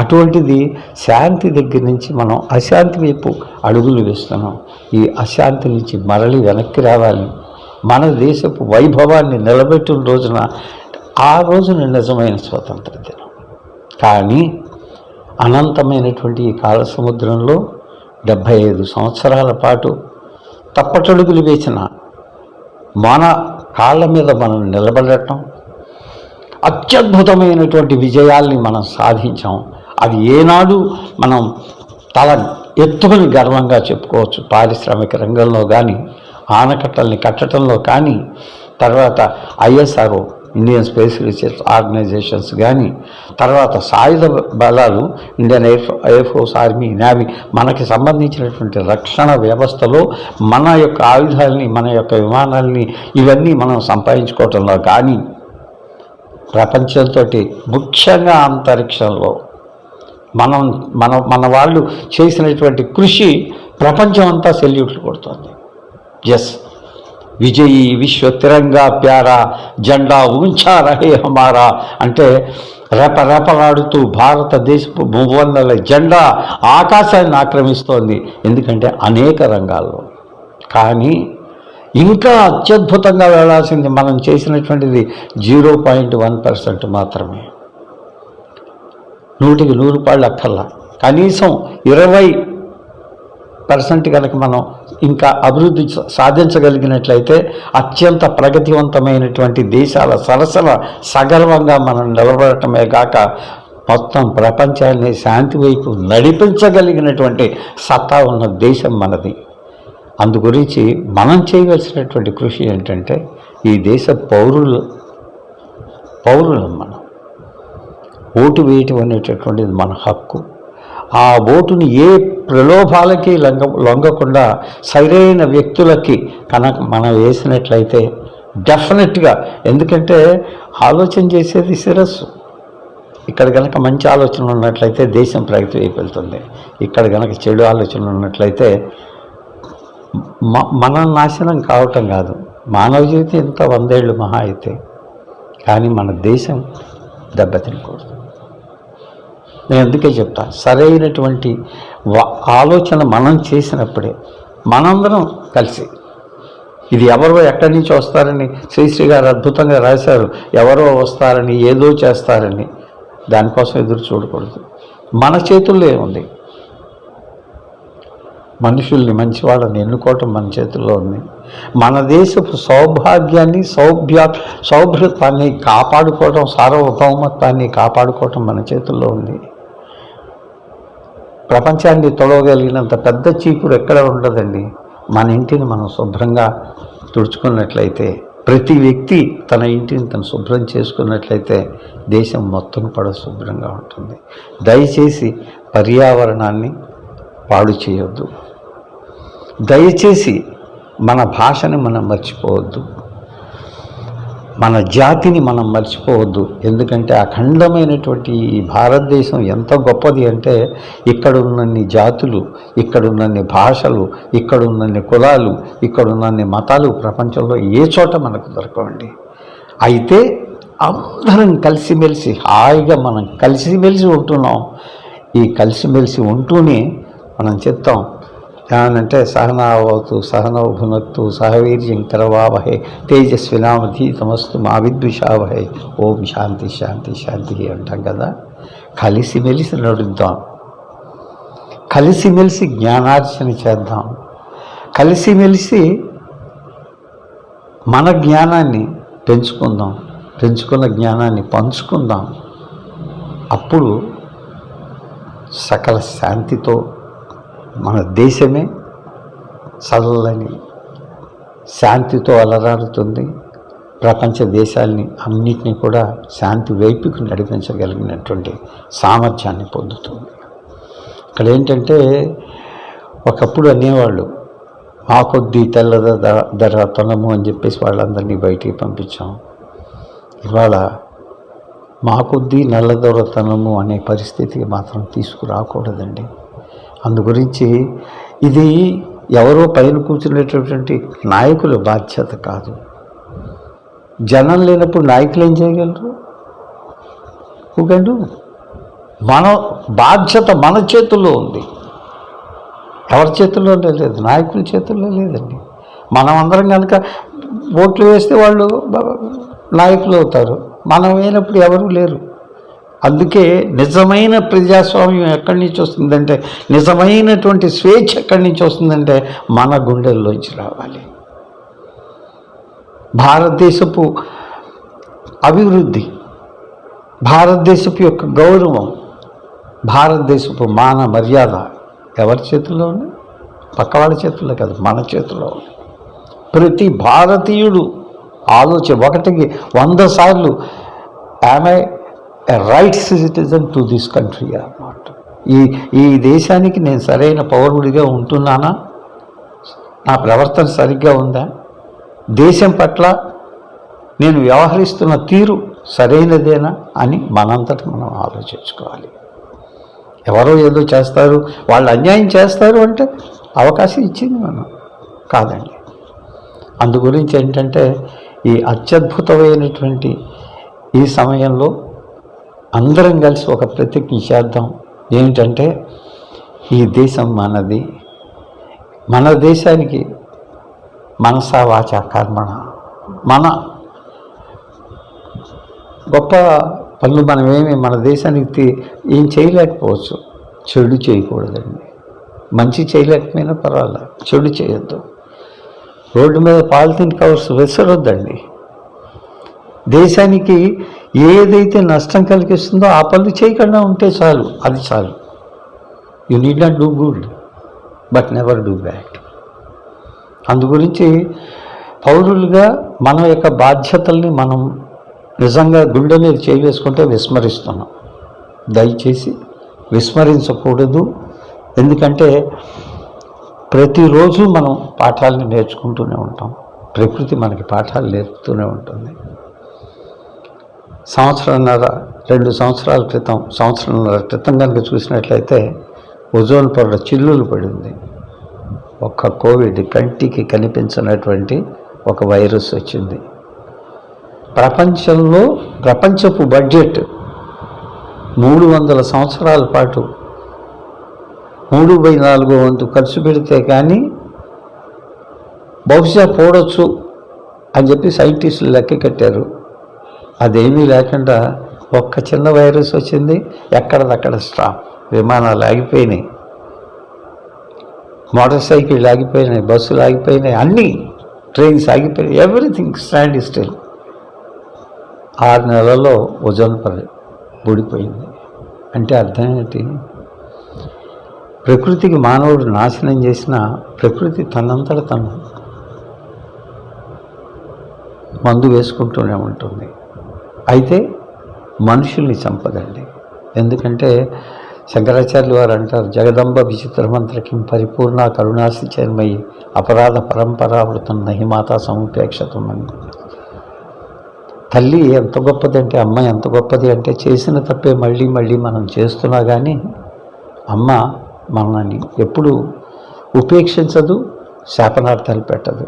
అటువంటిది శాంతి దగ్గర నుంచి మనం అశాంతి వైపు అడుగులు వేస్తున్నాం. ఈ అశాంతి నుంచి మరలి వెనక్కి రావాలి. మన దేశపు వైభవాన్ని నిలబెట్టిన రోజున ఆ రోజున నిజమైన స్వతంత్ర దినం. కానీ అనంతమైనటువంటి ఈ కాల సముద్రంలో 75 సంవత్సరాల పాటు తప్పటడుగులు వేసిన మన కాళ్ళ మీద మనం నిలబడటం, అత్యద్భుతమైనటువంటి విజయాల్ని మనం సాధించాం. అది ఏనాడు మనం తల ఎత్తుకుని గర్వంగా చెప్పుకోవచ్చు. పారిశ్రామిక రంగంలో కానీ, ఆనకట్టల్ని కట్టడంలో కానీ, తర్వాత ISRO Indian space research organisations కానీ, తర్వాత సాయుధ బలాలు Indian air force, army, navy, మనకి సంబంధించినటువంటి రక్షణ వ్యవస్థలో మన యొక్క ఆయుధాలని, మన యొక్క విమానాలని, ఇవన్నీ మనం సంపాదించుకోవటంలో కానీ, ప్రపంచంతో ముఖ్యంగా అంతరిక్షంలో మన వాళ్ళు చేసినటువంటి కృషి ప్రపంచం అంతా సెల్యూట్లు కొడుతుంది. ఎస్, విజయీ విశ్వ తిరంగా ప్యారా జెండా ఊంచా రహే హమారా అంటే రెపరెపలాడుతూ భారతదేశపు మువ్వన్నెల జెండా ఆకాశాన్ని ఆక్రమిస్తోంది. ఎందుకంటే అనేక రంగాల్లో. కానీ ఇంకా అత్యద్భుతంగా వెళ్ళాల్సింది మనం చేసినటువంటిది 0.1% మాత్రమే. 100కి 100 రూపాయలు అక్కర్లా, కనీసం 20% కనుక మనం ఇంకా అభివృద్ధి సాధించగలిగినట్లయితే అత్యంత ప్రగతివంతమైనటువంటి దేశాల సరసన సగర్వంగా మనం నిలబడటమే కాక మొత్తం ప్రపంచాన్ని శాంతి వైపు నడిపించగలిగినటువంటి సత్తా ఉన్న దేశం మనది. అందు గురించి మనం చేయవలసినటువంటి కృషి ఏంటంటే, ఈ దేశ పౌరులం మనం. ఓటు వేయటం అనేటటువంటిది మన హక్కు. ఆ ఓటుని ఏ ప్రలోభాలకి లొంగకుండా సరైన వ్యక్తులకి కనుక మనం వేసినట్లయితే డెఫినెట్గా, ఎందుకంటే ఆలోచన చేసేది శిరస్సు. ఇక్కడ కనుక మంచి ఆలోచన ఉన్నట్లయితే దేశం ప్రగతి వైపు వెళ్తుంది. ఇక్కడ కనుక చెడు ఆలోచన ఉన్నట్లయితే మనం నాశనం కావటం కాదు. మానవ జీవితం ఎంత 100 ఏళ్ళు మహా అయితే, కానీ మన దేశం దెబ్బతినకూడదు. నేను అందుకే చెప్తా, సరైనటువంటి ఆలోచన మనం చేసినప్పుడే మనందరం కలిసి, ఇది ఎవరో ఎక్కడి నుంచి వస్తారని శ్రీశ్రీ గారు అద్భుతంగా రాశారు, ఎవరో వస్తారని ఏదో చేస్తారని, దానికోసం ఎదురు చూడకూడదు. మన చేతుల్లో ఏముంది? మనుషుల్ని, మంచివాళ్ళని ఎన్నుకోవటం మన చేతుల్లో ఉంది. మన దేశపు సౌభాగ్యాన్ని, సౌభృత్వాన్ని కాపాడుకోవటం, సార్వభౌమత్వాన్ని కాపాడుకోవటం మన చేతుల్లో ఉంది. ప్రపంచాన్ని తొలగలిగినంత పెద్ద చీపురు ఎక్కడ ఉండదండి. మన ఇంటిని మనం శుభ్రంగా తుడుచుకున్నట్లయితే, ప్రతి వ్యక్తి తన ఇంటిని తను శుభ్రం చేసుకున్నట్లయితే దేశం మొత్తం కూడా శుభ్రంగా ఉంటుంది. దయచేసి పర్యావరణాన్ని పాడు చేయొద్దు. దయచేసి మన భాషని మనం మర్చిపోవద్దు. మన జాతిని మనం మర్చిపోవద్దు. ఎందుకంటే అఖండమైనటువంటి ఈ భారతదేశం ఎంత గొప్పది అంటే ఇక్కడున్నన్ని జాతులు, ఇక్కడున్నన్ని భాషలు, ఇక్కడున్నన్ని కులాలు, ఇక్కడున్నన్ని మతాలు ప్రపంచంలో ఏ చోట మనకు దొరకవండి. అయితే అందరం కలిసిమెలిసి హాయిగా మనం కలిసిమెలిసి ఉంటున్నాం. ఈ కలిసిమెలిసి ఉంటూనే మనం చెప్తాం ఏమనంటే సహనావతు సహనౌ భునక్తు సహవీర్యం కరవావహే తేజస్వినామధీతమస్తు మా విద్విషావహే ఓం శాంతి శాంతి శాంతి అంటాం కదా. కలిసిమెలిసి నడుద్దాం, కలిసిమెలిసి జ్ఞానార్జన చేద్దాం, కలిసిమెలిసి మన జ్ఞానాన్ని పెంచుకుందాం, పెంచుకున్న జ్ఞానాన్ని పంచుకుందాం. అప్పుడు సకల శాంతితో మన దేశమే చల్లని శాంతితో అలరాడుతుంది. ప్రపంచ దేశాల్ని అన్నిటినీ కూడా శాంతి వైపుకు నడిపించగలిగినటువంటి సామర్థ్యాన్ని పొందుతుంది. ఇక్కడ ఏంటంటే ఒకప్పుడు అనేవాళ్ళు మా కొద్దీ తెల్లదర తొనము అని చెప్పేసి వాళ్ళందరినీ బయటికి పంపించాం. ఇవాళ మా కొద్దీ నల్లదొరతనము అనే పరిస్థితికి మాత్రం తీసుకురాకూడదండి. అందుగురించి ఇది ఎవరో పైన కూర్చునేటటువంటి నాయకుల బాధ్యత కాదు. జనం లేనప్పుడు నాయకులు ఏం చేయగలరు? ఊగండు మన బాధ్యత మన చేతుల్లో ఉంది. ఎవరి చేతుల్లో లేదు, నాయకుల చేతుల్లో లేదండి. మనం అందరం కనుక ఓట్లు వేస్తే వాళ్ళు నాయకులు అవుతారు, మనం అయినప్పుడు ఎవరూ లేరు. అందుకే నిజమైన ప్రజాస్వామ్యం ఎక్కడి నుంచి వస్తుందంటే, నిజమైనటువంటి స్వేచ్ఛ ఎక్కడి నుంచి వస్తుందంటే మన గుండెల్లోంచి రావాలి. భారతదేశపు అభివృద్ధి, భారతదేశపు యొక్క గౌరవం, భారతదేశపు మాన మర్యాద ఎవరి చేతుల్లో ఉంది? పక్క వాళ్ళ చేతుల్లో కాదు, మన చేతుల్లో ఉంది. ప్రతి భారతీయుడు ఒకటికి 100 సార్లు ఆమె right citizen to this country అన్నమాట. ఈ దేశానికి నేను సరైన పౌరుడిగా ఉంటున్నానా? నా ప్రవర్తన సరిగ్గా ఉందా? దేశం పట్ల నేను వ్యవహరిస్తున్న తీరు సరైనదేనా అని మనంతటి మనం ఆలోచించుకోవాలి. ఎవరో ఏదో చేస్తారు, వాళ్ళు అన్యాయం చేస్తారు అంటే అవకాశం ఇచ్చింది మనం కాదండి. అందుగురించి ఏంటంటే ఈ అత్యద్భుతమైనటువంటి ఈ సమయంలో అందరం కలిసి ఒక ప్రతిజ్ఞ చేద్దాం. ఏమిటంటే ఈ దేశం మనది, మన దేశానికి మనసా వాచా కర్మణ, మన గొప్ప పనులు మనమేమి మన దేశానికి ఏం చేయలేకపోవచ్చు, చెడు చేయకూడదండి. మంచి చేయలేకపోయినా పర్వాలేదు, చెడు చేయొద్దు. రోడ్డు మీద పాలిథిన్ కవర్స్ విసరొద్దండి. దేశానికి ఏదైతే నష్టం కలిగిస్తుందో ఆ పనులు చేయకుండా ఉంటే చాలు, అది చాలు. You need not do good but never do bad. అందుగురించి పౌరులుగా మన యొక్క బాధ్యతల్ని మనం నిజంగా గుండె మీద చేసుకుంటే విస్మరిస్తున్నాం. దయచేసి విస్మరించకూడదు. ఎందుకంటే ప్రతిరోజు మనం పాఠాలను నేర్చుకుంటూనే ఉంటాం. ప్రకృతి మనకి పాఠాలు నేర్పుతూనే ఉంటుంది. సంవత్సరంన్నర 2 సంవత్సరాల క్రితం, సంవత్సరంన్నర క్రితం కనుక చూసినట్లయితే ఓజోన్ పొర చిల్లులు పడింది. ఒక్క కోవిడ్, కంటికి కనిపించినటువంటి ఒక వైరస్ వచ్చింది. ప్రపంచపు బడ్జెట్ 300 సంవత్సరాల పాటు 3/4 వంతు ఖర్చు పెడితే కానీ బహుశా పోడొచ్చు అని చెప్పి సైంటిస్టులు లెక్క కట్టారు. అదేమీ లేకుండా ఒక్క చిన్న వైరస్ వచ్చింది, ఎక్కడదక్కడ స్టాప్. విమానాలు ఆగిపోయినాయి, మోటార్ సైకిళ్ళు ఆగిపోయినాయి, బస్సులు ఆగిపోయినాయి, అన్నీ ట్రైన్స్ ఆగిపోయినాయి, ఎవ్రీథింగ్ స్టాండ్ స్టిల్. 6 నెలల్లో ఓజోన్ పొర ఊడిపోయింది. అంటే అర్థం ఏంటి? ప్రకృతికి మానవుడు నాశనం చేసిన ప్రకృతి తనంతట తను మందు వేసుకుంటూనే ఉంటుంది. అయితే మనుషుల్ని చంపదండి. ఎందుకంటే శంకరాచార్యులు వారు అంటారు, జగదంబ విచిత్రమంత్రకిం పరిపూర్ణ కరుణాసిచన్మయి అపరాధ పరంపరావృతం నహిమాత సముపేక్షతం అని. తల్లి ఎంత గొప్పది అంటే, అమ్మ ఎంత గొప్పది అంటే, చేసిన తప్పే మళ్ళీ మళ్ళీ మనం చేస్తున్నా కానీ అమ్మ మనల్ని ఎప్పుడు ఉపేక్షించదు, శాపనార్థాలు పెట్టదు,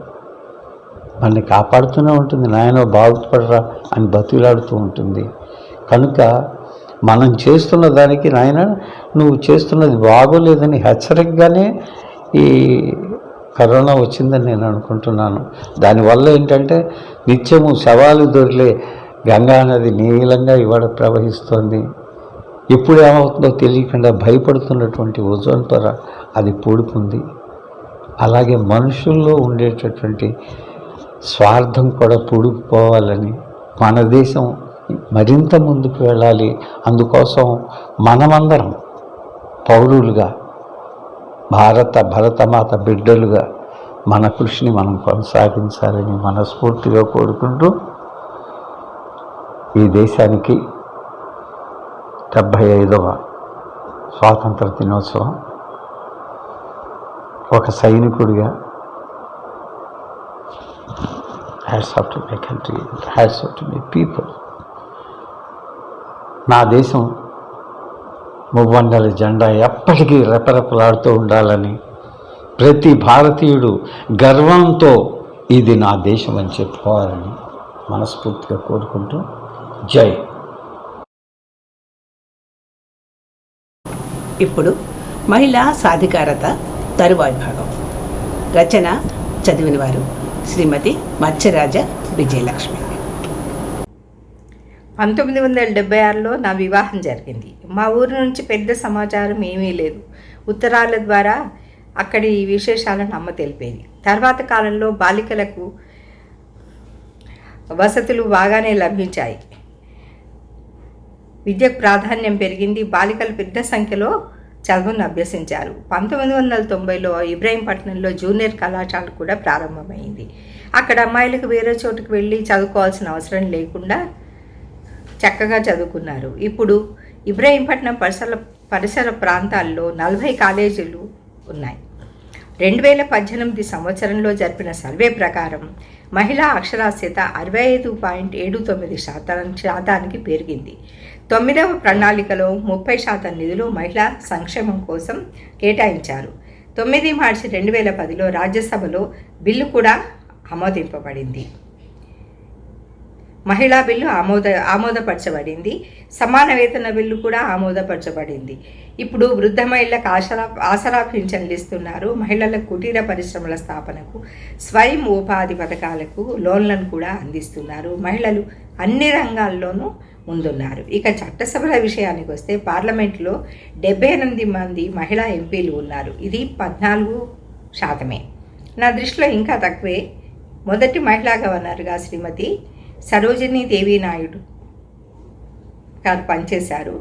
మనల్ని కాపాడుతూనే ఉంటుంది. నాయన బాగుపడరా అని బతిలాడుతూ ఉంటుంది. కనుక మనం చేస్తున్న దానికి నాయన నువ్వు చేస్తున్నది బాగోలేదని హెచ్చరికగానే ఈ కరోనా వచ్చిందని నేను అనుకుంటున్నాను. దానివల్ల ఏంటంటే నిత్యము శవాలు దొరిలే గంగా నది నీలంగా ఇవాళ ప్రవహిస్తోంది. ఎప్పుడు ఏమవుతుందో తెలియకుండా భయపడుతున్నటువంటి ఓజోన్ పొర అది పూడుకుంది. అలాగే మనుషుల్లో ఉండేటటువంటి స్వార్థం కూడా పూడుకుపోవాలని, మన దేశం మరింత ముందుకు వెళ్ళాలి. అందుకోసం మనమందరం పౌరులుగా, భరతమాత బిడ్డలుగా మన కృషిని మనం కొనసాగించాలని మనస్ఫూర్తిగా కోరుకుంటూ, ఈ దేశానికి 75వ స్వాతంత్ర దినోత్సవం ఒక సైనికుడిగా hats off to my country, hats off to my people. నా దేశం మువ్వందల జెండా ఎప్పటికీ రెపరెపలాడుతూ ఉండాలని, ప్రతి భారతీయుడు గర్వంతో ఇది నా దేశం అని చెప్పుకోవాలని మనస్ఫూర్తిగా కోరుకుంటూ జై. ఇప్పుడు మహిళా సాధికారత తరువాయి భాగం. రచన చదివిన వారు శ్రీమతి మత్స్యరాజ విజయలక్ష్మి. 1976లో నా వివాహం జరిగింది. మా ఊరు నుంచి పెద్ద సమాచారం ఏమీ లేదు. ఉత్తరాల ద్వారా అక్కడి విశేషాలను అమ్మ తెలిపేది. తర్వాత కాలంలో బాలికలకు వసతులు బాగానే లభించాయి. విద్యకు ప్రాధాన్యం పెరిగింది. బాలికలు పెద్ద సంఖ్యలో చదువును అభ్యసించారు. 1990లో ఇబ్రాహీంపట్నంలో జూనియర్ కళాశాల కూడా ప్రారంభమైంది. అక్కడ అమ్మాయిలకు వేరే చోటుకు వెళ్ళి చదువుకోవాల్సిన అవసరం లేకుండా చక్కగా చదువుకున్నారు. ఇప్పుడు ఇబ్రాహీంపట్నం పరిసర ప్రాంతాల్లో 40 కాలేజీలు ఉన్నాయి. 2018 సంవత్సరంలో జరిపిన సర్వే ప్రకారం మహిళా అక్షరాస్యత 65.79% పెరిగింది. 9వ ప్రణాళికలో 30% నిధులు మహిళా సంక్షేమం కోసం కేటాయించారు. 9 మార్చి 2010లో రాజ్యసభలో బిల్లు కూడా ఆమోదింపబడింది. మహిళా బిల్లు ఆమోదపరచబడింది. సమాన వేతన బిల్లు కూడా ఆమోదపరచబడింది. ఇప్పుడు వృద్ధ మహిళలకు ఆసరా పింఛన్లు ఇస్తున్నారు. మహిళలకు కుటీర పరిశ్రమల స్థాపనకు, స్వయం ఉపాధి పథకాలకు లోన్లను కూడా అందిస్తున్నారు. మహిళలు అన్ని రంగాల్లోనూ ముందున్నారు. ఇక చట్టసభల విషయానికి వస్తే పార్లమెంట్లో 78 మంది మహిళా ఎంపీలు ఉన్నారు. ఇది 14%. నా దృష్టిలో ఇంకా తక్కువే. మొదటి మహిళా గవర్నర్గా శ్రీమతి సరోజినీ దేవి నాయుడు గారు పనిచేశారు.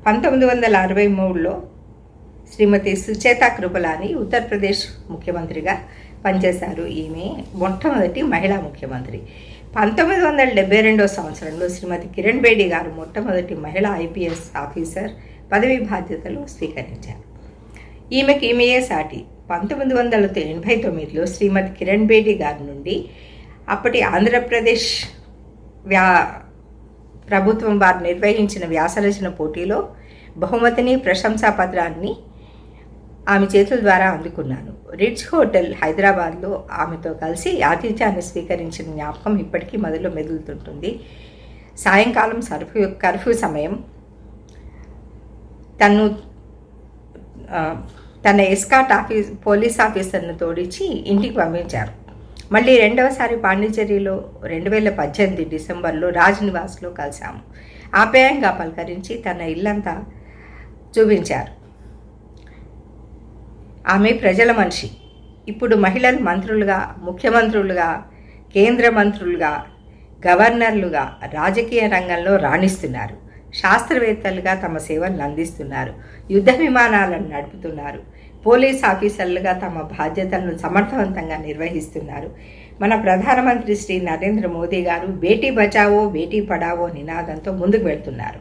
1963లో శ్రీమతి సుచేత కృపలాని ఉత్తరప్రదేశ్ ముఖ్యమంత్రిగా పనిచేశారు. ఈమె మొట్టమొదటి మహిళా ముఖ్యమంత్రి. 1972 సంవత్సరంలో శ్రీమతి కిరణ్ బేడి గారు మొట్టమొదటి మహిళా IPS ఆఫీసర్ పదవి బాధ్యతలు స్వీకరించారు. ఈమెయే సాటి. 1989లో శ్రీమతి కిరణ్ బేడి గారి నుండి అప్పటి ఆంధ్రప్రదేశ్ ప్రభుత్వం వారు నిర్వహించిన వ్యాసరచన పోటీలో బహుమతిని, ప్రశంసా పత్రాన్ని ఆమె చేతుల ద్వారా అందుకున్నాను. రిచ్ హోటల్ హైదరాబాద్లో ఆమెతో కలిసి ఆతిథ్యాన్ని స్వీకరించిన జ్ఞాపకం ఇప్పటికీ మొదలు మెదులుతుంటుంది. సాయంకాలం కర్ఫ్యూ సమయం తన ఎస్కాట్ పోలీస్ ఆఫీసర్ను తోడించి ఇంటికి పంపించారు. మళ్ళీ రెండవసారి పాండిచేరిలో 2018 డిసెంబర్లో రాజ్ నివాస్లో కలిశాము. ఆప్యాయంగా పలకరించి తన ఇల్లంతా చూపించారు. ఆమె ప్రజల మనిషి. ఇప్పుడు మహిళలు మంత్రులుగా, ముఖ్యమంత్రులుగా, కేంద్ర మంత్రులుగా, గవర్నర్లుగా రాజకీయ రంగంలో రాణిస్తున్నారు. శాస్త్రవేత్తలుగా తమ సేవలను అందిస్తున్నారు. యుద్ధ విమానాలను నడుపుతున్నారు. పోలీస్ ఆఫీసర్లుగా తమ బాధ్యతలను సమర్థవంతంగా నిర్వహిస్తున్నారు. మన ప్రధానమంత్రి శ్రీ నరేంద్ర మోదీ గారు బేటీ బచావో బేటీ పడావో నినాదంతో ముందుకు వెళ్తున్నారు.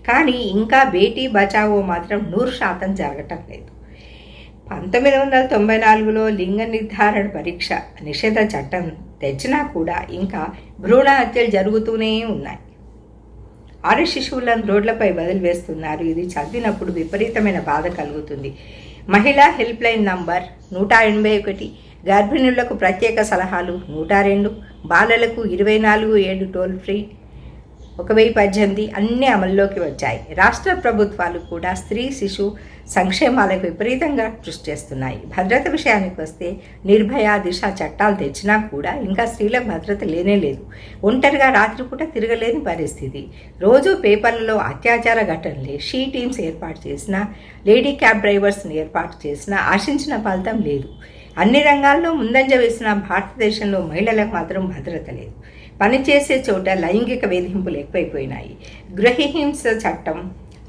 కానీ ఇంకా బేటీ బచావో మాత్రం 100% జరగటం లేదు. 1994లో లింగ నిర్ధారణ పరీక్ష నిషేధ చట్టం తెచ్చినా కూడా ఇంకా భ్రూణ హత్యలు జరుగుతూనే ఉన్నాయి. ఆడ శిశువులను రోడ్లపై వదిలివేస్తున్నారు. ఇది చదివినప్పుడు విపరీతమైన బాధ కలుగుతుంది. మహిళా హెల్ప్ లైన్ నంబర్ 181, గర్భిణులకు ప్రత్యేక సలహాలు 102, బాలలకు 24/7 టోల్ ఫ్రీ 1018 అన్నీ అమల్లోకి వచ్చాయి. రాష్ట్ర ప్రభుత్వాలు కూడా స్త్రీ శిశు సంక్షేమాలకు విపరీతంగా కృషి చేస్తున్నాయి. భద్రత విషయానికి వస్తే నిర్భయ, దిశ చట్టాలు తెచ్చినా కూడా ఇంకా స్త్రీలకు భద్రత లేనే లేదు. ఒంటరిగా రాత్రిపూట తిరగలేని పరిస్థితి. రోజు పేపర్లలో అత్యాచార ఘటనలే. షీ టీమ్స్ ఏర్పాటు చేసినా, లేడీ క్యాబ్ డ్రైవర్స్ని ఏర్పాటు చేసినా ఆశించిన ఫలితం లేదు. అన్ని రంగాల్లో ముందంజ వేసిన భారతదేశంలో మహిళలకు మాత్రం భద్రత లేదు. పనిచేసే చోట లైంగిక వేధింపులు ఎక్కువైపోయినాయి. గృహహింస చట్టం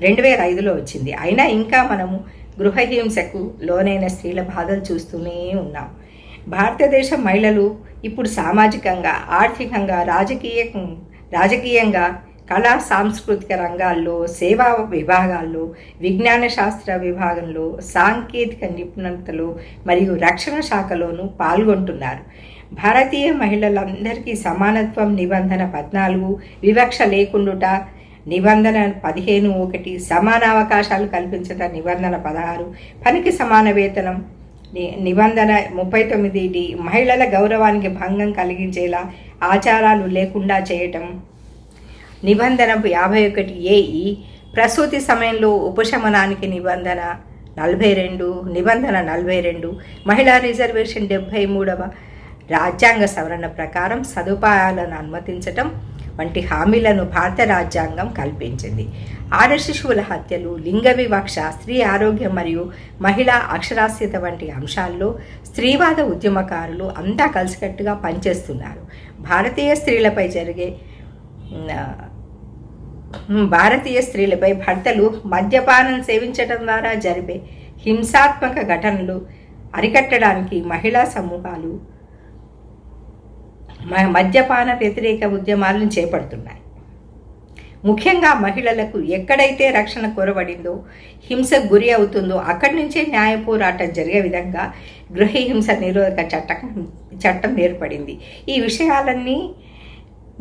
2005లో వచ్చింది. అయినా ఇంకా మనము గృహహింసకు లోనైన స్త్రీల బాధలు చూస్తూనే ఉన్నాం. భారతదేశ మహిళలు ఇప్పుడు సామాజికంగా, ఆర్థికంగా, రాజకీయంగా, కళా సాంస్కృతిక రంగాల్లో, సేవా విభాగాల్లో, విజ్ఞాన శాస్త్ర విభాగంలో, సాంకేతిక నిపుణతలు మరియు రక్షణ శాఖలోనూ పాల్గొంటున్నారు. భారతీయ మహిళలందరికీ సమానత్వం నిబంధన 14, వివక్ష లేకుండుట నిబంధన 15(1), సమాన అవకాశాలు కల్పించట నిబంధన 16, పనికి సమాన వేతనం నిబంధన 39D, మహిళల గౌరవానికి భంగం కలిగించేలా ఆచారాలు లేకుండా చేయటం నిబంధన 51AE, ప్రసూతి సమయంలో ఉపశమనానికి నిబంధన 42, నిబంధన 42, మహిళా రిజర్వేషన్ 73వ రాజ్యాంగ సవరణ ప్రకారం సదుపాయాలను అనుమతించటం వంటి హామీలను భారత రాజ్యాంగం కల్పించింది. ఆడ శిశువుల హత్యలు, లింగ వివక్ష, స్త్రీ ఆరోగ్యం మరియు మహిళా అక్షరాస్యత వంటి అంశాల్లో స్త్రీవాద ఉద్యమకారులు అంతా కలిసికట్టుగా పనిచేస్తున్నారు. భారతీయ స్త్రీలపై భర్తలు మద్యపానం సేవించడం ద్వారా జరిపే హింసాత్మక ఘటనలు అరికట్టడానికి మహిళా సమూహాలు మద్యపాన వ్యతిరేక ఉద్యమాలను చేపడుతున్నాయి. ముఖ్యంగా మహిళలకు ఎక్కడైతే రక్షణ కోరబడిందో, హింసకు గురి అవుతుందో అక్కడి నుంచే న్యాయ పోరాటం జరిగే విధంగా గృహహింస నిరోధక చట్టం ఏర్పడింది. ఈ విషయాలన్నీ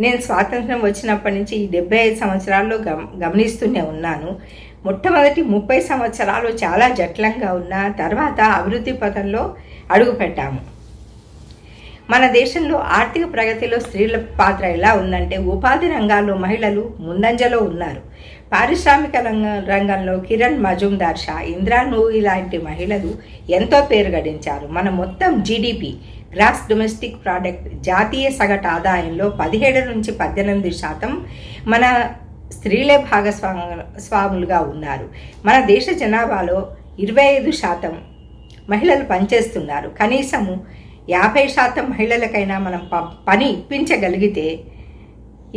నేను స్వాతంత్రం వచ్చినప్పటి నుంచి ఈ 75 సంవత్సరాల్లో గమనిస్తూనే ఉన్నాను. మొట్టమొదటి 30 సంవత్సరాలు చాలా జటిలంగా ఉన్న తర్వాత అభివృద్ధి పథంలో అడుగుపెట్టాము. మన దేశంలో ఆర్థిక ప్రగతిలో స్త్రీల పాత్ర ఎలా ఉందంటే, ఉపాధి రంగాల్లో మహిళలు ముందంజలో ఉన్నారు. పారిశ్రామిక రంగంలో కిరణ్ మజుందార్ షా, ఇందిరా నూయి లాంటి మహిళలు ఎంతో పేరు గడించారు. మన మొత్తం జీడిపి, గ్రాస్ డొమెస్టిక్ ప్రోడక్ట్, జాతీయ సగటు ఆదాయంలో 17 నుంచి 18% మన స్త్రీలే భాగస్వాములుగా ఉన్నారు. మన దేశ జనాభాలో 25% మహిళలు పనిచేస్తున్నారు. కనీసము 50% మహిళలకైనా మనం పని ఇప్పించగలిగితే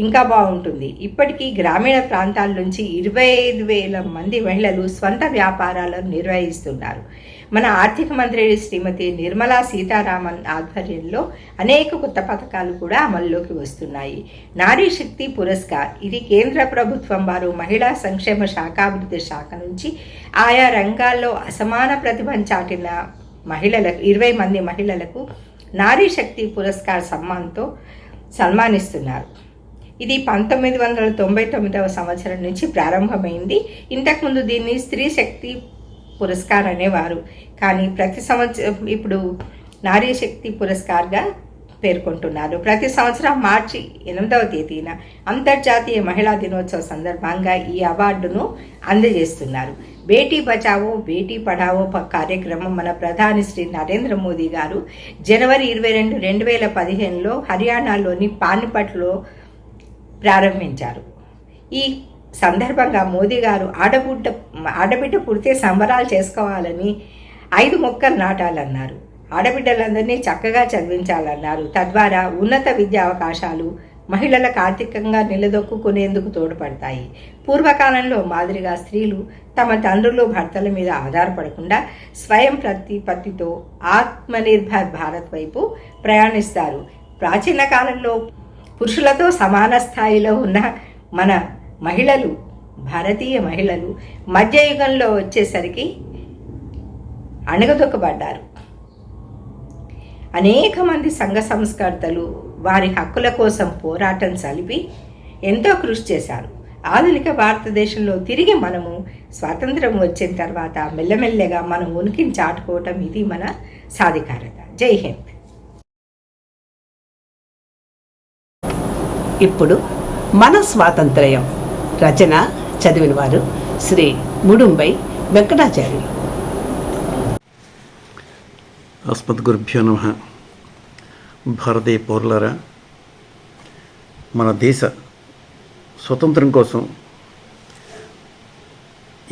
ఇంకా బాగుంటుంది. ఇప్పటికీ గ్రామీణ ప్రాంతాల నుంచి 25,000 మంది మహిళలు స్వంత వ్యాపారాలను నిర్వహిస్తున్నారు. మన ఆర్థిక మంత్రి శ్రీమతి నిర్మలా సీతారామన్ ఆధ్వర్యంలో అనేక కొత్త పథకాలు కూడా అమల్లోకి వస్తున్నాయి. నారీ శక్తి పురస్కార్, ఇది కేంద్ర ప్రభుత్వం వారు మహిళా సంక్షేమ శాఖాభివృద్ధి శాఖ నుంచి ఆయా రంగాల్లో అసమాన ప్రతిభను చాటిన 20 మంది మహిళలకు నారీ శక్తి పురస్కార్ సమ్మాన్తో సన్మానిస్తున్నారు. ఇది 1999వ సంవత్సరం నుంచి ప్రారంభమైంది. ఇంతకుముందు దీన్ని స్త్రీ శక్తి పురస్కార్ అనేవారు, కానీ ప్రతి సంవత్సరం ఇప్పుడు నారీ శక్తి పురస్కార్గా పేర్కొంటున్నారు. ప్రతి సంవత్సరం మార్చి 8వ తేదీన అంతర్జాతీయ మహిళా దినోత్సవ సందర్భంగా ఈ అవార్డును అందజేస్తున్నారు. బేటీ బచావో బేటీ పఢావో కార్యక్రమం మన ప్రధాని శ్రీ నరేంద్ర మోదీ గారు జనవరి 22, 2015లో హర్యానాలోని పానిపట్లో ప్రారంభించారు. ఈ సందర్భంగా మోదీ గారు ఆడబిడ్డ పుడితే సంబరాలు చేసుకోవాలని 5 మొక్కలు నాటాలన్నారు. ఆడబిడ్డలందరినీ చక్కగా చదివించాలన్నారు. తద్వారా ఉన్నత విద్యా అవకాశాలు మహిళలకు ఆర్థికంగా నిలదొక్కునేందుకు తోడ్పడతాయి. పూర్వకాలంలో మాదిరిగా స్త్రీలు తమ తండ్రులు, భర్తల మీద ఆధారపడకుండా స్వయం ప్రతిపత్తితో ఆత్మనిర్భర్ భారత్ వైపు ప్రయాణిస్తారు. ప్రాచీన కాలంలో పురుషులతో సమాన స్థాయిలో ఉన్న మన మహిళలు, భారతీయ మహిళలు మధ్యయుగంలో వచ్చేసరికి అణగదొక్కబడ్డారు. అనేక మంది సంఘ సంస్కర్తలు వారి హక్కుల కోసం పోరాటం సలిపి ఎంతో కృషి చేశారు. ఆధునిక భారతదేశంలో తిరిగి మనము స్వాతంత్రం వచ్చిన తర్వాత మెల్లమెల్లగా మనం ఉనికిని చాటుకోవటం ఇది మన సాధికారత. జై హింద్. ఇప్పుడు మన స్వాతంత్ర్యం రచన చదివిన వారు శ్రీ ముడుంబై వెంకటాచార్యులు. అస్మద్గురుభ్యో నమః. భారతీయ పౌరులారా, మన దేశ స్వతంత్రం కోసం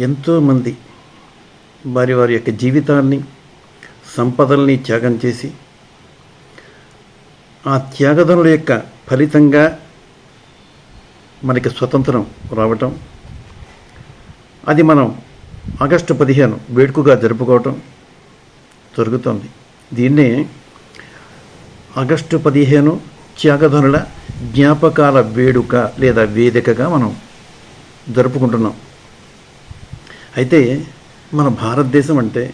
ఎంతోమంది వారి వారి యొక్క జీవితాన్ని, సంపదల్ని త్యాగం చేసి ఆ త్యాగదనుల యొక్క ఫలితంగా మనకి స్వతంత్రం రావటం, అది మనం ఆగస్టు 15 వేడుకగా జరుపుకోవటం జరుగుతుంది. దీన్నే ఆగస్టు 15 త్యాగధనుల జ్ఞాపకాల వేడుక లేదా వేదికగా మనం జరుపుకుంటున్నాం. అయితే మన భారతదేశం అంటే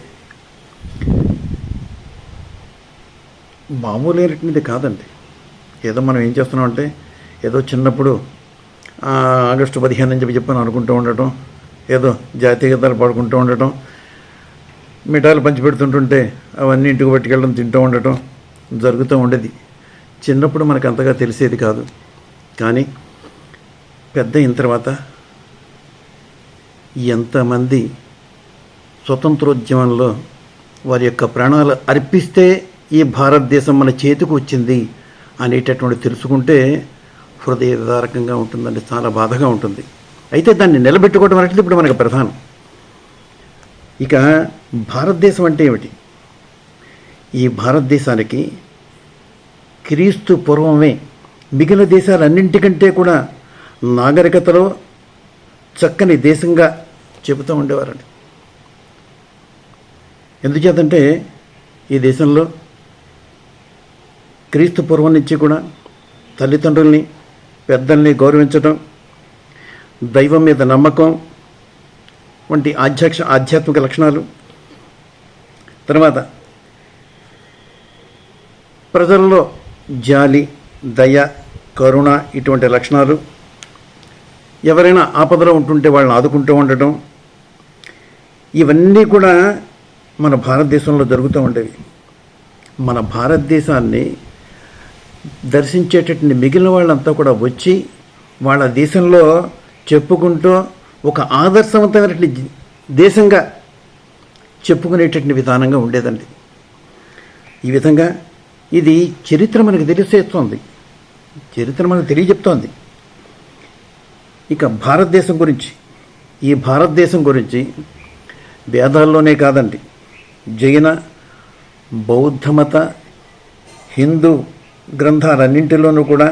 మామూలైనటువంటిది కాదండి. ఏదో మనం ఏం చేస్తున్నామంటే ఏదో చిన్నప్పుడు ఆగస్టు 15 అని చెప్పని అనుకుంటూ ఉండటం, ఏదో జాతీయ గీతాలు పాడుకుంటూ ఉండటం, మిఠాయిలు పంచిపెడుతుంటుంటే అవన్నీ ఇంటికి పట్టుకెళ్ళడం, తింటూ ఉండటం జరుగుతూ ఉండేది. చిన్నప్పుడు మనకు అంతగా తెలిసేది కాదు. కానీ పెద్ద అయిన తర్వాత ఎంతమంది స్వతంత్రోద్యమంలో వారి యొక్క ప్రాణాలు అర్పిస్తే ఈ భారతదేశం మన చేతికి వచ్చింది అనేటటువంటి తెలుసుకుంటే హృదయ విదారకంగా ఉంటుందండి, చాలా బాధగా ఉంటుంది. అయితే దాన్ని నిలబెట్టుకోవడం అనేది ఇప్పుడు మనకు ప్రధానం. ఇక భారతదేశం అంటే ఏమిటి? ఈ భారతదేశానికి క్రీస్తు పూర్వమే మిగిలిన దేశాలన్నింటికంటే కూడా నాగరికతలో చక్కని దేశంగా చెబుతూ ఉండేవారండి. ఎందుచేతంటే ఈ దేశంలో క్రీస్తు పూర్వం నుంచి కూడా తల్లిదండ్రుల్ని, పెద్దల్ని గౌరవించడం, దైవం మీద నమ్మకం వంటి ఆధ్యాత్మిక లక్షణాలు, తర్వాత ప్రజల్లో జాలి, దయ, కరుణ ఇటువంటి లక్షణాలు, ఎవరైనా ఆపదలో ఉంటుంటే వాళ్ళని ఆదుకుంటూ ఉండటం, ఇవన్నీ కూడా మన భారతదేశంలో జరుగుతూ ఉండేవి. మన భారతదేశాన్ని దర్శించేటటువంటి మిగిలిన వాళ్ళంతా కూడా వచ్చి వాళ్ళ దేశంలో చెప్పుకుంటూ ఒక ఆదర్శవంతమైనటువంటి దేశంగా చెప్పుకునేటటువంటి విధానంగా ఉండేదండి. ఈ విధంగా ఇది చరిత్ర మనకు తెలియజేస్తోంది, చరిత్ర మనకు తెలియజెప్తోంది. ఇక భారతదేశం గురించి, ఈ భారతదేశం గురించి వేదాల్లోనే కాదండి, జైన, బౌద్ధమత, హిందూ గ్రంథాలన్నింటిలోనూ కూడా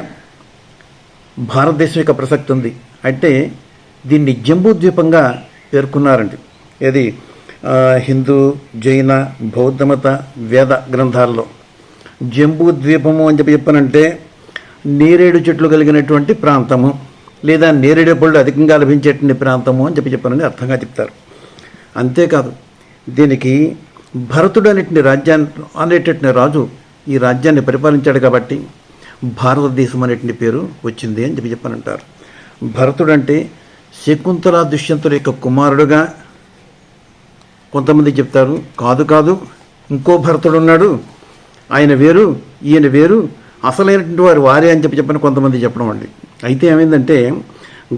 భారతదేశం యొక్క ప్రసక్తి ఉంది. అంటే దీన్ని జంబూద్వీపంగా పేర్కొన్నారండి. ఇది హిందూ, జైన, బౌద్ధమత వేద గ్రంథాల్లో జంబూద్వీపము అని చెప్పానంటే నేరేడు చెట్లు కలిగినటువంటి ప్రాంతము, లేదా నేరేడు పళ్ళు అధికంగా లభించేటువంటి ప్రాంతము అని చెప్పానని అర్థంగా చెప్తారు. అంతేకాదు దీనికి భరతుడు అనేటటువంటి రాజు ఈ రాజ్యాన్ని పరిపాలించాడు కాబట్టి భారతదేశం అనేటువంటి పేరు వచ్చింది అని చెప్పానంటారు. భరతుడు అంటే శకుంతల దుష్యంతుల యొక్క కుమారుడుగా కొంతమంది చెప్తారు. కాదు, ఇంకో భరతుడు ఉన్నాడు, ఆయన వేరు, ఈయన వేరు, అసలైనటువంటి వారు వారే అని చెప్పని కొంతమంది చెప్పడం అండి. అయితే ఏమైందంటే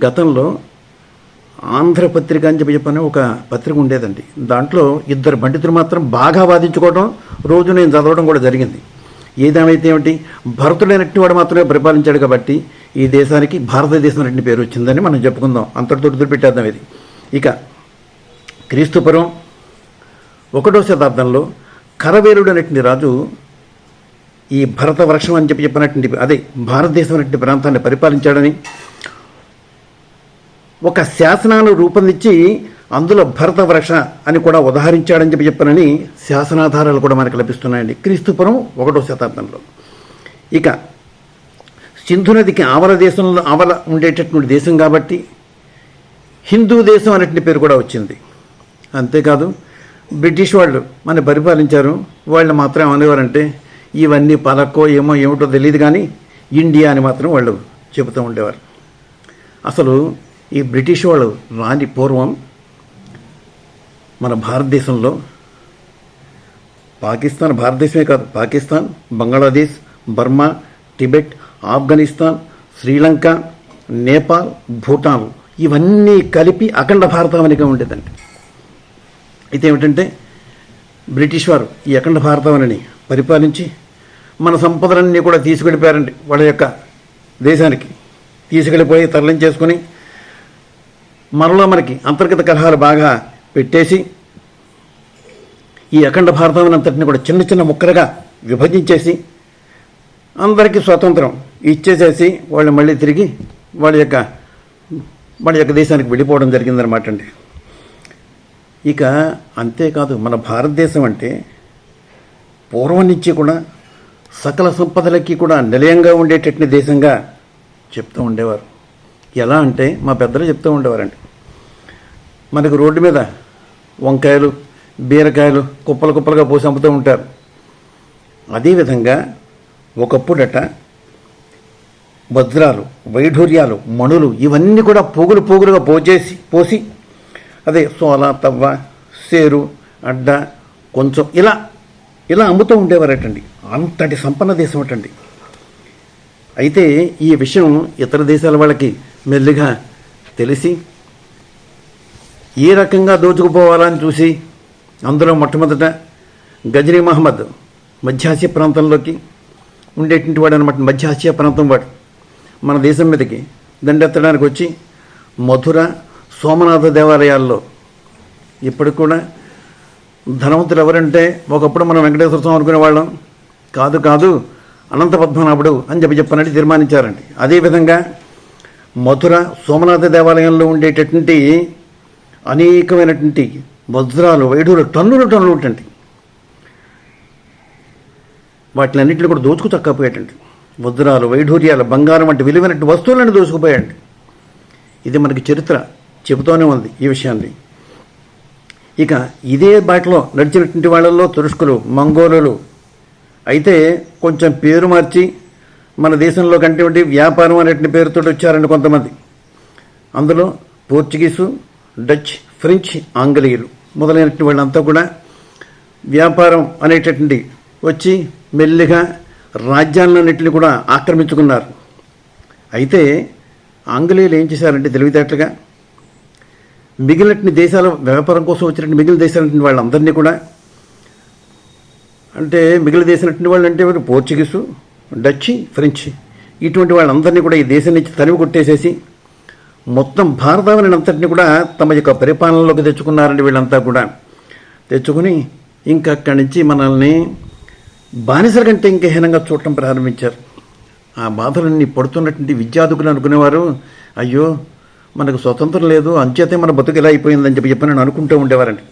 గతంలో ఆంధ్రపత్రిక అని చెప్పని ఒక పత్రిక ఉండేదండి. దాంట్లో ఇద్దరు పండితులు మాత్రం బాగా వాదించుకోవడం రోజు నేను చదవడం కూడా జరిగింది. ఏదేమైతే ఏమిటి, భరతుడైనటువంటి వాడు మాత్రమే పరిపాలించాడు కాబట్టి ఈ దేశానికి భారతదేశం అనే పేరు వచ్చిందని మనం చెప్పుకుందాం. అంతటితో వదిలిపెట్టేద్దాం ఇది. ఇక క్రీస్తుపురం 1వ శతాబ్దంలో కరవేలుడు అనేటువంటి రాజు ఈ భరత వృక్షం అని చెప్పినటువంటి అదే భారతదేశం అనేటువంటి ప్రాంతాన్ని పరిపాలించాడని ఒక శాసనాన్ని రూపొందించి అందులో భరత వృక్ష అని కూడా ఉదాహరించాడని చెప్పానని శాసనాధారాలు కూడా మనకు లభిస్తున్నాయండి. క్రీస్తుపురం 1వ శతాబ్దంలో. ఇక సింధు నదికి ఆవల ఉండేటటువంటి దేశం కాబట్టి హిందూ దేశం అనేటువంటి పేరు కూడా వచ్చింది. అంతేకాదు బ్రిటిష్ వాళ్ళు మన పరిపాలించారు. వాళ్ళు మాత్రం అనేవారంటే ఇవన్నీ పలకో ఏమిటో తెలియదు, కానీ ఇండియా అని మాత్రం వాళ్ళు చెబుతూ ఉండేవారు. అసలు ఈ బ్రిటిష్ వాళ్ళు రాని పూర్వం మన భారతదేశంలో భారతదేశమే కాదు, పాకిస్తాన్, బంగ్లాదేశ్, బర్మా, టిబెట్, ఆఫ్ఘనిస్తాన్, శ్రీలంక, నేపాల్, భూటాన్ ఇవన్నీ కలిపి అఖండ భారతావనిగా ఉండేదండి. అయితే ఏమిటంటే బ్రిటిష్ వారు ఈ అఖండ భారతావనిని పరిపాలించి మన సంపదలన్నీ కూడా తీసుకెళ్ళిపోయారండి. వాళ్ళ యొక్క దేశానికి తీసుకెళ్ళిపోయి తరలించేసుకుని మరలా మనకి అంతర్గత కలహాలు బాగా పెట్టేసి ఈ అఖండ భారతావని అంతటిని కూడా చిన్న చిన్న ముక్కలుగా విభజించేసి అందరికీ స్వాతంత్రం ఇచ్చేసేసి వాళ్ళు మళ్ళీ తిరిగి వాళ్ళ యొక్క దేశానికి వెళ్ళిపోవడం జరిగిందనమాట అండి. ఇక అంతేకాదు, మన భారతదేశం అంటే పూర్వం నుంచి కూడా సకల సంపదలకి కూడా నిలయంగా ఉండేటటువంటి దేశంగా చెప్తూ ఉండేవారు. ఎలా అంటే మా పెద్దలు చెప్తూ ఉండేవారండి, మనకు రోడ్డు మీద వంకాయలు, బీరకాయలు కుప్పలు కుప్పలుగా పోసి అమ్ముతూ ఉంటారు. అదేవిధంగా ఒకప్పుడట వజ్రాలు, వైఢూర్యాలు, మణులు ఇవన్నీ కూడా పోగులు పోగులుగా పోసి అదే సోల, తవ్వ, సేరు, అడ్డ, కొంచెం ఇలా అమ్ముతూ ఉండేవారటండి. అంతటి సంపన్న దేశం అటండి. అయితే ఈ విషయం ఇతర దేశాల వాళ్ళకి మెల్లిగా తెలిసి ఏ రకంగా దోచుకుపోవాలని చూసి అందులో మొట్టమొదట గజనీ మహమ్మద్ మధ్యాసియా ప్రాంతంలోకి ఉండేటువంటి వాడు అనమాట. మధ్యాసియా ప్రాంతం వాడు మన దేశం మీదకి దండెత్తడానికి వచ్చి మధుర, సోమనాథ దేవాలయాల్లో ఇప్పటికి కూడా ధనవంతులు ఎవరంటే ఒకప్పుడు మనం వెంకటేశ్వర స్వామి అనుకునేవాళ్ళం, కాదు అనంత పద్మనాభుడు అని చెప్పనట్టు తీర్మానించారండి. అదేవిధంగా మధుర, సోమనాథ దేవాలయంలో ఉండేటటువంటి అనేకమైనటువంటి వజ్రాలు, వైఢూలు టన్నులు ఉంటుంది. వాటిని అన్నింటిని కూడా దోచుకు తక్కపోయాటండి. వజ్రాలు, వైఢూర్యాలు, బంగారం వంటి విలువైనటువంటి వస్తువులను దోచుకుపోయాయండి. ఇది మనకి చరిత్ర చెబుతూనే ఉంది ఈ విషయాన్ని. ఇక ఇదే బాటలో నడిచినటువంటి వాళ్ళల్లో తురుష్కులు, మంగోలులు అయితే కొంచెం పేరు మార్చి మన దేశంలో కంటే వ్యాపారం అనేటువంటి పేరుతో వచ్చారండి కొంతమంది. అందులో పోర్చుగీసు, డచ్, ఫ్రెంచ్, ఆంగ్లేయులు మొదలైనటువంటి వాళ్ళంతా కూడా వ్యాపారం అనేటటువంటి వచ్చి మెల్లిగా రాజ్యాలన్నింటినీ కూడా ఆక్రమించుకున్నారు. అయితే ఆంగ్లేయులు ఏం చేశారంటే తెలివితేటలుగా మిగిలిన దేశాల వ్యాపారం కోసం వచ్చినట్టు మిగిలిన దేశాలన్నింటి వాళ్ళందరినీ కూడా, అంటే మిగిలిన దేశం వాళ్ళు అంటే పోర్చుగీసు, డచ్, ఫ్రెంచ్ ఇటువంటి వాళ్ళందరినీ కూడా ఈ దేశం నుంచి తరిమి కొట్టేసేసి మొత్తం భారతావనిని అంతటిని కూడా తమ యొక్క పరిపాలనలోకి తెచ్చుకున్నారండి. వీళ్ళంతా కూడా తెచ్చుకుని ఇంకా అక్కడి నుంచి మనల్ని బానిసల కంటే ఇంకా హీనంగా చూడటం ప్రారంభించారు. ఆ బాధలన్నీ పడుతున్నటువంటి విద్యార్థులు అనుకునేవారు, అయ్యో మనకు స్వతంత్రం లేదు, అంచేతే మన బతుకు ఎలా అయిపోయిందని చెప్పి నేను అనుకుంటూ ఉండేవారండి.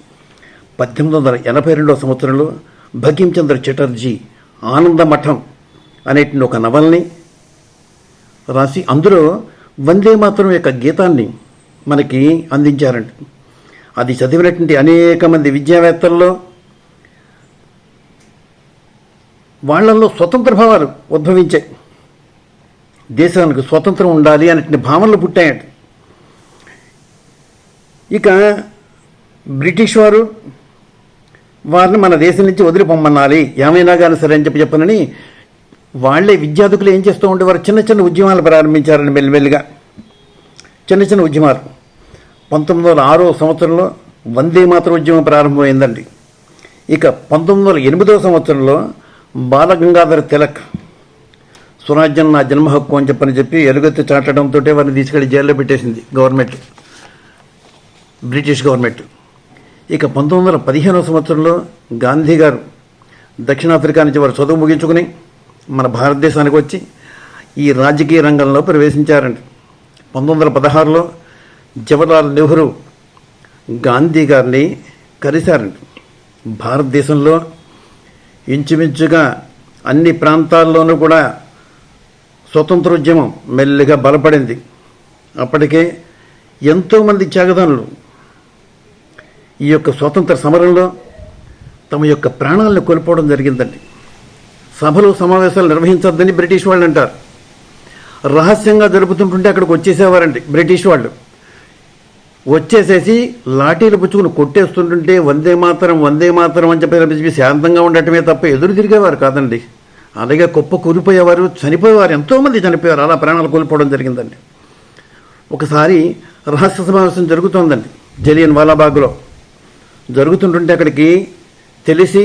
1882 సంవత్సరంలో బంకించంద్ర చటర్జీ ఆనంద మఠం అనేటువంటి ఒక నవల్ని రాసి అందులో వందే మాతరం యొక్క గీతాన్ని మనకి అందించారండి. అది చదివినటువంటి అనేక మంది విద్యావేత్తల్లో వాళ్ళల్లో స్వతంత్ర భావాలు ఉద్భవించాయి. దేశానికి స్వతంత్రం ఉండాలి అనేటువంటి భావనలు పుట్టాయండి. ఇక బ్రిటిష్ వారిని మన దేశం నుంచి వదిలిపోమ్మనాలి, ఏమైనా కానీ సరే అని చెప్పనని వాళ్లే విద్యార్థులు ఏం చేస్తూ ఉండేవారు, చిన్న చిన్న ఉద్యమాలు ప్రారంభించారండి. మెల్లిమెల్లిగా చిన్న చిన్న ఉద్యమాలు. 1906 సంవత్సరంలో వందే మాతరం ఉద్యమం ప్రారంభమైందండి. ఇక 1908 సంవత్సరంలో బాలగంగాధర తిలక్ స్వరాజ్యం నా జన్మ హక్కు అని చెప్పి ఎలుగెత్తి చాటడంతో వారిని తీసుకెళ్లి జైల్లో పెట్టేసింది గవర్నమెంట్, బ్రిటిష్ గవర్నమెంట్. ఇక 1915 సంవత్సరంలో గాంధీ గారు దక్షిణాఫ్రికా నుంచి వారు చదువు ముగించుకుని మన భారతదేశానికి వచ్చి ఈ రాజకీయ రంగంలో ప్రవేశించారండి. 1916లో జవహర్లాల్ నెహ్రూ గాంధీ గారిని కలిశారండి. భారతదేశంలో ఇంచుమించుగా అన్ని ప్రాంతాల్లోనూ కూడా స్వతంత్రోద్యమం మెల్లిగా బలపడింది. అప్పటికే ఎంతోమంది త్యాగదానులు ఈ యొక్క స్వాతంత్ర సమరంలో తమ యొక్క ప్రాణాలను కోల్పోవడం జరిగిందండి. సభలు సమావేశాలు నిర్వహించొద్దని బ్రిటిష్ వాళ్ళు అంటారు. రహస్యంగా జరుపుతుంటుంటే అక్కడికి వచ్చేసేవారండి బ్రిటిష్ వాళ్ళు. వచ్చేసేసి లాఠీలు పుచ్చుకుని కొట్టేస్తుంటుంటే వందే మాతరం అని చెప్పి శాంతంగా ఉండటమే తప్ప ఎదురు తిరిగేవారు కాదండి. అలాగే కుప్ప కూలిపోయేవారు, చనిపోయేవారు, ఎంతోమంది చనిపోయారు. అలా ప్రాణాలు కోల్పోవడం జరిగిందండి. ఒకసారి రహస్య సమావేశం జరుగుతోందండి జలియన్ వాలాబాగ్లో. జరుగుతుంటుంటే అక్కడికి తెలిసి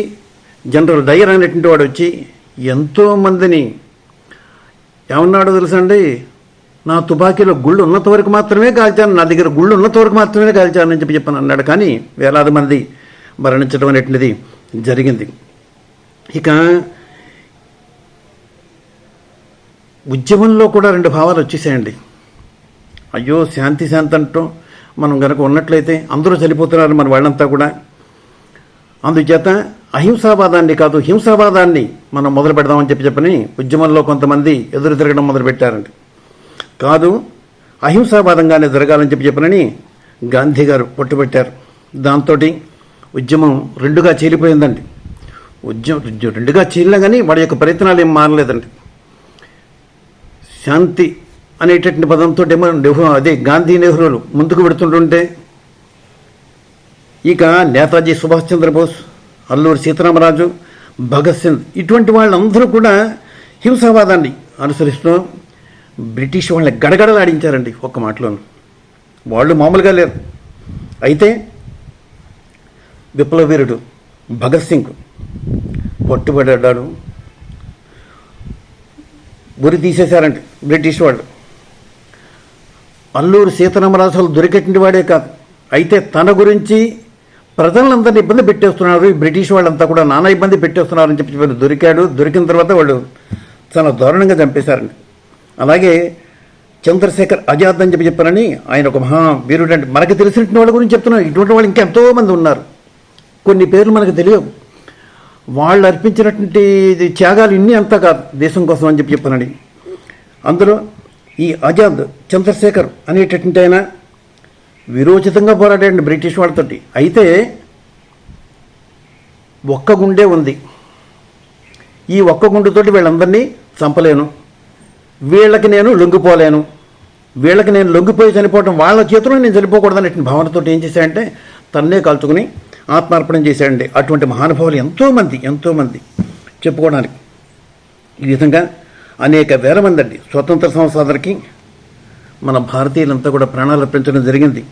జనరల్ డయర్ అనేటువంటి వాడు వచ్చి ఎంతోమందిని ఏమన్నాడో తెలుసండి, నా తుపాకీలో గుళ్ళు ఉన్నంత వరకు మాత్రమే కాల్చాను, నా దగ్గర గుళ్ళు ఉన్నంత వరకు మాత్రమే కాల్చాను అని చెప్పని అన్నాడు. కానీ వేలాది మంది మరణించడం అనేటువంటిది జరిగింది. ఇక ఉద్యమంలో కూడా రెండు భావాలు వచ్చేసాయండి. అయ్యో శాంతి అంటూ మనం కనుక ఉన్నట్లయితే అందరూ చనిపోతున్నారు మన వాళ్ళంతా కూడా. అందుచేత అహింసావాదాన్ని కాదు హింసావాదాన్ని మనం మొదలు పెడదామని చెప్పని ఉద్యమంలో కొంతమంది ఎదురు తిరగడం మొదలుపెట్టారండి. కాదు అహింసావాదంగానే జరగాలని చెప్పనని గాంధీ గారు పట్టుబట్టారు. దాంతో ఉద్యమం రెండుగా చీలిపోయిందండి. ఉద్యమం రెండుగా చీలినా కానీ వాడి యొక్క ప్రయత్నాలు ఏం మారలేదండి. శాంతి అనేటటువంటి పదంతో అదే గాంధీ నెహ్రూలు ముందుకు పెడుతుంటుంటే ఇక నేతాజీ సుభాష్ చంద్రబోస్, అల్లూరి సీతారామరాజు, భగత్ సింగ్ ఇటువంటి వాళ్ళందరూ కూడా హింసావాదాన్ని అనుసరిస్తూ బ్రిటిష్ వాళ్ళని గడగడలాడించారండి ఒక్క మాటలోను. వాళ్ళు మామూలుగా లేరు. అయితే విప్లవ వీరుడు భగత్ సింగ్ పట్టుబడ్డాడు. ఉరి తీసేశారండి బ్రిటిష్ వాళ్ళు. అల్లూరి సీతారామరాజు దొరికేటువంటి వాడే కాదు, అయితే తన గురించి ప్రజలందరినీ ఇబ్బంది పెట్టేస్తున్నారు, ఈ బ్రిటిష్ వాళ్ళంతా కూడా నానా ఇబ్బంది పెట్టేస్తున్నారని చెప్పి దొరికాడు. దొరికిన తర్వాత వాళ్ళు చాలా దారుణంగా చంపేశారండి. అలాగే చంద్రశేఖర్ ఆజాద్ అని చెప్పారని ఆయన ఒక మహా వీరుడు అంటే మనకు తెలిసినటువంటి వాళ్ళ గురించి చెప్తున్నాను. ఇటువంటి వాళ్ళు ఇంకా ఎంతోమంది ఉన్నారు. కొన్ని పేర్లు మనకు తెలియవు. వాళ్ళు అర్పించినటువంటి త్యాగాలు ఇన్ని అంతా కాదు దేశం కోసం అని చెప్పానని. అందులో ఈ ఆజాద్ చంద్రశేఖర్ అనేటటువంటి ఆయన విరోచితంగా పోరాడాడు బ్రిటిష్ వాళ్ళతోటి. అయితే ఒక్క గుండె ఉంది. ఈ ఒక్క గుండెతోటి వీళ్ళందరినీ చంపలేను, వీళ్ళకి నేను లొంగిపోలేను, వీళ్ళకి నేను లొంగిపోయి చనిపోవడం వాళ్ళ చేతిలో నేను చనిపోకూడదు అనేటువంటి భావనతో ఏం చేశాడంటే తన్నే కాల్చుకుని ఆత్మార్పణం చేశాడండి. అటువంటి మహానుభావులు ఎంతోమంది చెప్పుకోవడానికి. ఈ విధంగా అనేక వేల మంది అండి స్వతంత్ర సంస్థకి మన భారతీయులంతా కూడా ప్రాణాలు అర్పించడం జరిగింది.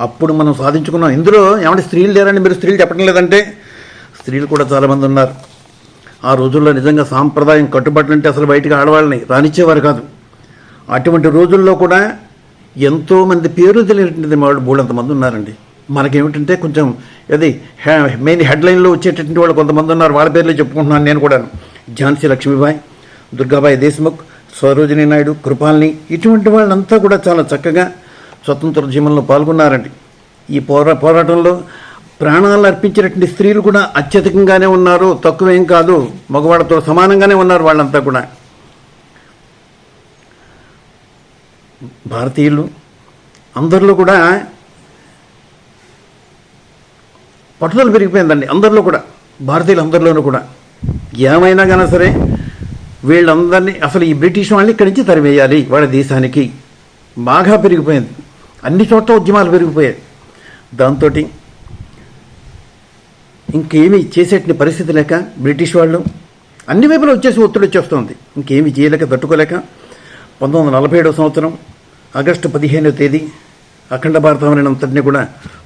అప్పుడు మనం సాధించుకున్నాం. ఇందులో ఏమంటే స్త్రీలు లేరని మీరు స్త్రీలు చెప్పడం లేదంటే స్త్రీలు కూడా చాలామంది ఉన్నారు. ఆ రోజుల్లో నిజంగా సాంప్రదాయం కట్టుబాట్లంటే అసలు బయటకు ఆడవాళ్ళని రానిచ్చేవారు కాదు. అటువంటి రోజుల్లో కూడా ఎంతోమంది పేరు తెలియనటువంటి వాళ్ళు బోళ్ళంతమంది ఉన్నారండి. మనకేమిటంటే కొంచెం అది మెయిన్ హెడ్లైన్లో వచ్చేటటువంటి వాళ్ళు కొంతమంది ఉన్నారు. వాళ్ళ పేర్లే చెప్పుకుంటున్నాను నేను కూడా. ఝాన్సీ లక్ష్మీబాయి, దుర్గాబాయి దేశ్ముఖ్, సరోజినీ నాయుడు, కృపాల్ని ఇటువంటి వాళ్ళంతా కూడా చాలా చక్కగా స్వతంత్ర ఉద్యమంలో పాల్గొన్నారండి. ఈ పోరాటంలో ప్రాణాలు అర్పించినటువంటి స్త్రీలు కూడా అత్యధికంగానే ఉన్నారు, తక్కువేం కాదు, మగవాళ్ళతో సమానంగానే ఉన్నారు వాళ్ళంతా కూడా. భారతీయులు అందరిలో కూడా పట్టుదల పెరిగిపోయిందండి. అందరిలో కూడా భారతీయులు అందరిలోనూ కూడా ఏమైనా కానీ సరే వీళ్ళందరినీ అసలు ఈ బ్రిటిష్ వాళ్ళని ఇక్కడి నుంచి తరివేయాలి, వాళ్ళ దేశానికి బాగా పెరిగిపోయింది. అన్ని చోట్ల ఉద్యమాలు పెరిగిపోయాయి. దాంతో ఇంకేమీ చేసేటువంటి పరిస్థితి లేక బ్రిటిష్ వాళ్ళు అన్ని వైపులు ఒత్తిడి వచ్చేస్తుంది. ఇంకేమీ చేయలేక తట్టుకోలేక 1947 సంవత్సరం ఆగస్టు 15వ తేదీ అఖండ భారతావని అంతటినీ కూడా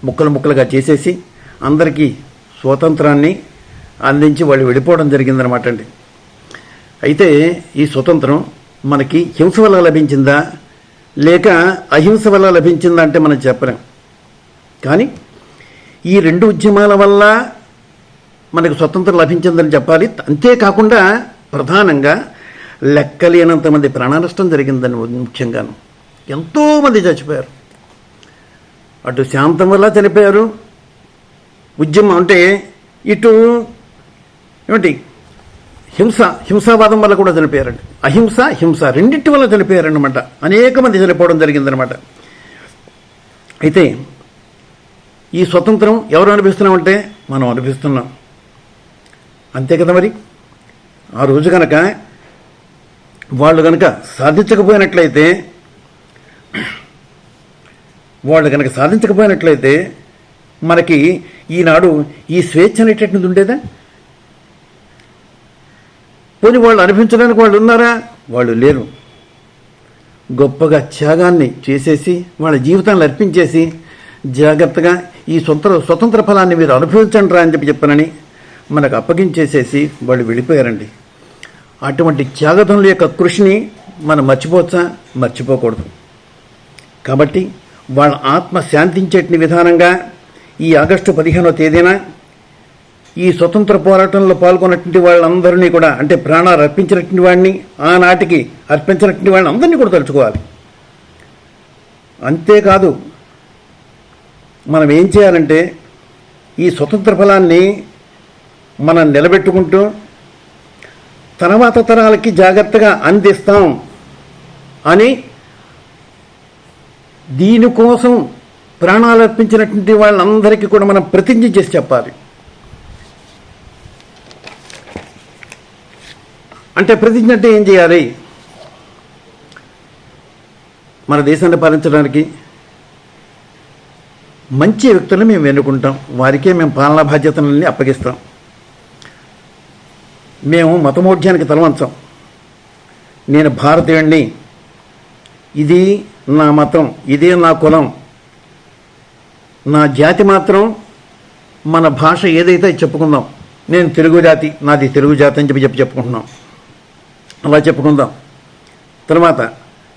ముక్కలుగా చేసేసి అందరికీ స్వాతంత్రాన్ని అందించి వాళ్ళు వెళ్ళిపోవడం జరిగిందనమాట అండి. అయితే ఈ స్వతంత్రం మనకి హింస వల్ల లభించిందా లేక అహింస వల్ల లభించిందా అంటే మనం చెప్పలేం. కానీ ఈ రెండు ఉద్యమాల వల్ల మనకు స్వతంత్రం లభించిందని చెప్పాలి. అంతేకాకుండా ప్రధానంగా లెక్కలేనంతమంది ప్రాణనష్టం జరిగిందని ముఖ్యంగాను ఎంతోమంది చచ్చిపోయారు. అటు శాంతం వల్ల చనిపోయారు, ఉద్యమం అంటే ఇటు ఏమిటి హింసావాదం వల్ల కూడా చనిపోయారండి. హింస రెండింటి వల్ల చనిపోయారన్నమాట. అనేక మంది చనిపోవడం జరిగిందనమాట. అయితే ఈ స్వతంత్రం ఎవరు అనుభవిస్తున్నామంటే మనం అనుభవిస్తున్నాం, అంతే కదా మరి. ఆ రోజు కనుక వాళ్ళు కనుక సాధించకపోయినట్లయితే మనకి ఈనాడు ఈ స్వేచ్ఛ అనేటటువంటిది ఉండేదా? పోనీ వాళ్ళు అనిపించడానికి వాళ్ళు ఉన్నారా? వాళ్ళు లేరు. గొప్పగా త్యాగాన్ని చేసేసి వాళ్ళ జీవితాన్ని అర్పించేసి జాగ్రత్తగా ఈ స్వతంత్ర ఫలాన్ని మీరు అనుభవించండి రా అని చెప్పానని మనకు అప్పగించేసేసి వాళ్ళు వెళ్ళిపోయారండి. అటువంటి త్యాగతనుల యొక్క కృషిని మనం మర్చిపోకూడదు. కాబట్టి వాళ్ళ ఆత్మ శాంతించేటి విధానంగా ఈ ఆగస్టు 15వ తేదీన ఈ స్వతంత్ర పోరాటంలో పాల్గొన్నటువంటి వాళ్ళందరినీ కూడా, అంటే ప్రాణాలు అర్పించినటువంటి వాడిని, ఆనాటికి అర్పించినటువంటి వాళ్ళని అందరినీ కూడా తలుచుకోవాలి. అంతేకాదు మనం ఏం చేయాలంటే ఈ స్వతంత్ర ఫలాన్ని మనం నిలబెట్టుకుంటూ తర్వాత తరాలకి జాగ్రత్తగా అందిస్తాం అని దీనికోసం ప్రాణాలు అర్పించినటువంటి వాళ్ళందరికీ కూడా మనం ప్రతిజ్ఞ చేసి చెప్పాలి. అంటే ప్రతిజ్ఞ అంటే ఏం చేయాలి? మన దేశాన్ని పాలించడానికి మంచి వ్యక్తులను మేము ఎన్నుకుంటాం, వారికే మేము పాలనా బాధ్యతలన్నీ అప్పగిస్తాం. మేము మతమోఢ్యానికి తలవంచం. నేను భారతీయుడిని, ఇది నా మతం, ఇదే నా కులం, నా జాతి మాత్రం మన భాష ఏదైతే చెప్పుకుందాం. నేను తెలుగు జాతి, నాది తెలుగు జాతి అని చెప్పుకుంటున్నాం. అలా చెప్పుకుందాం. తర్వాత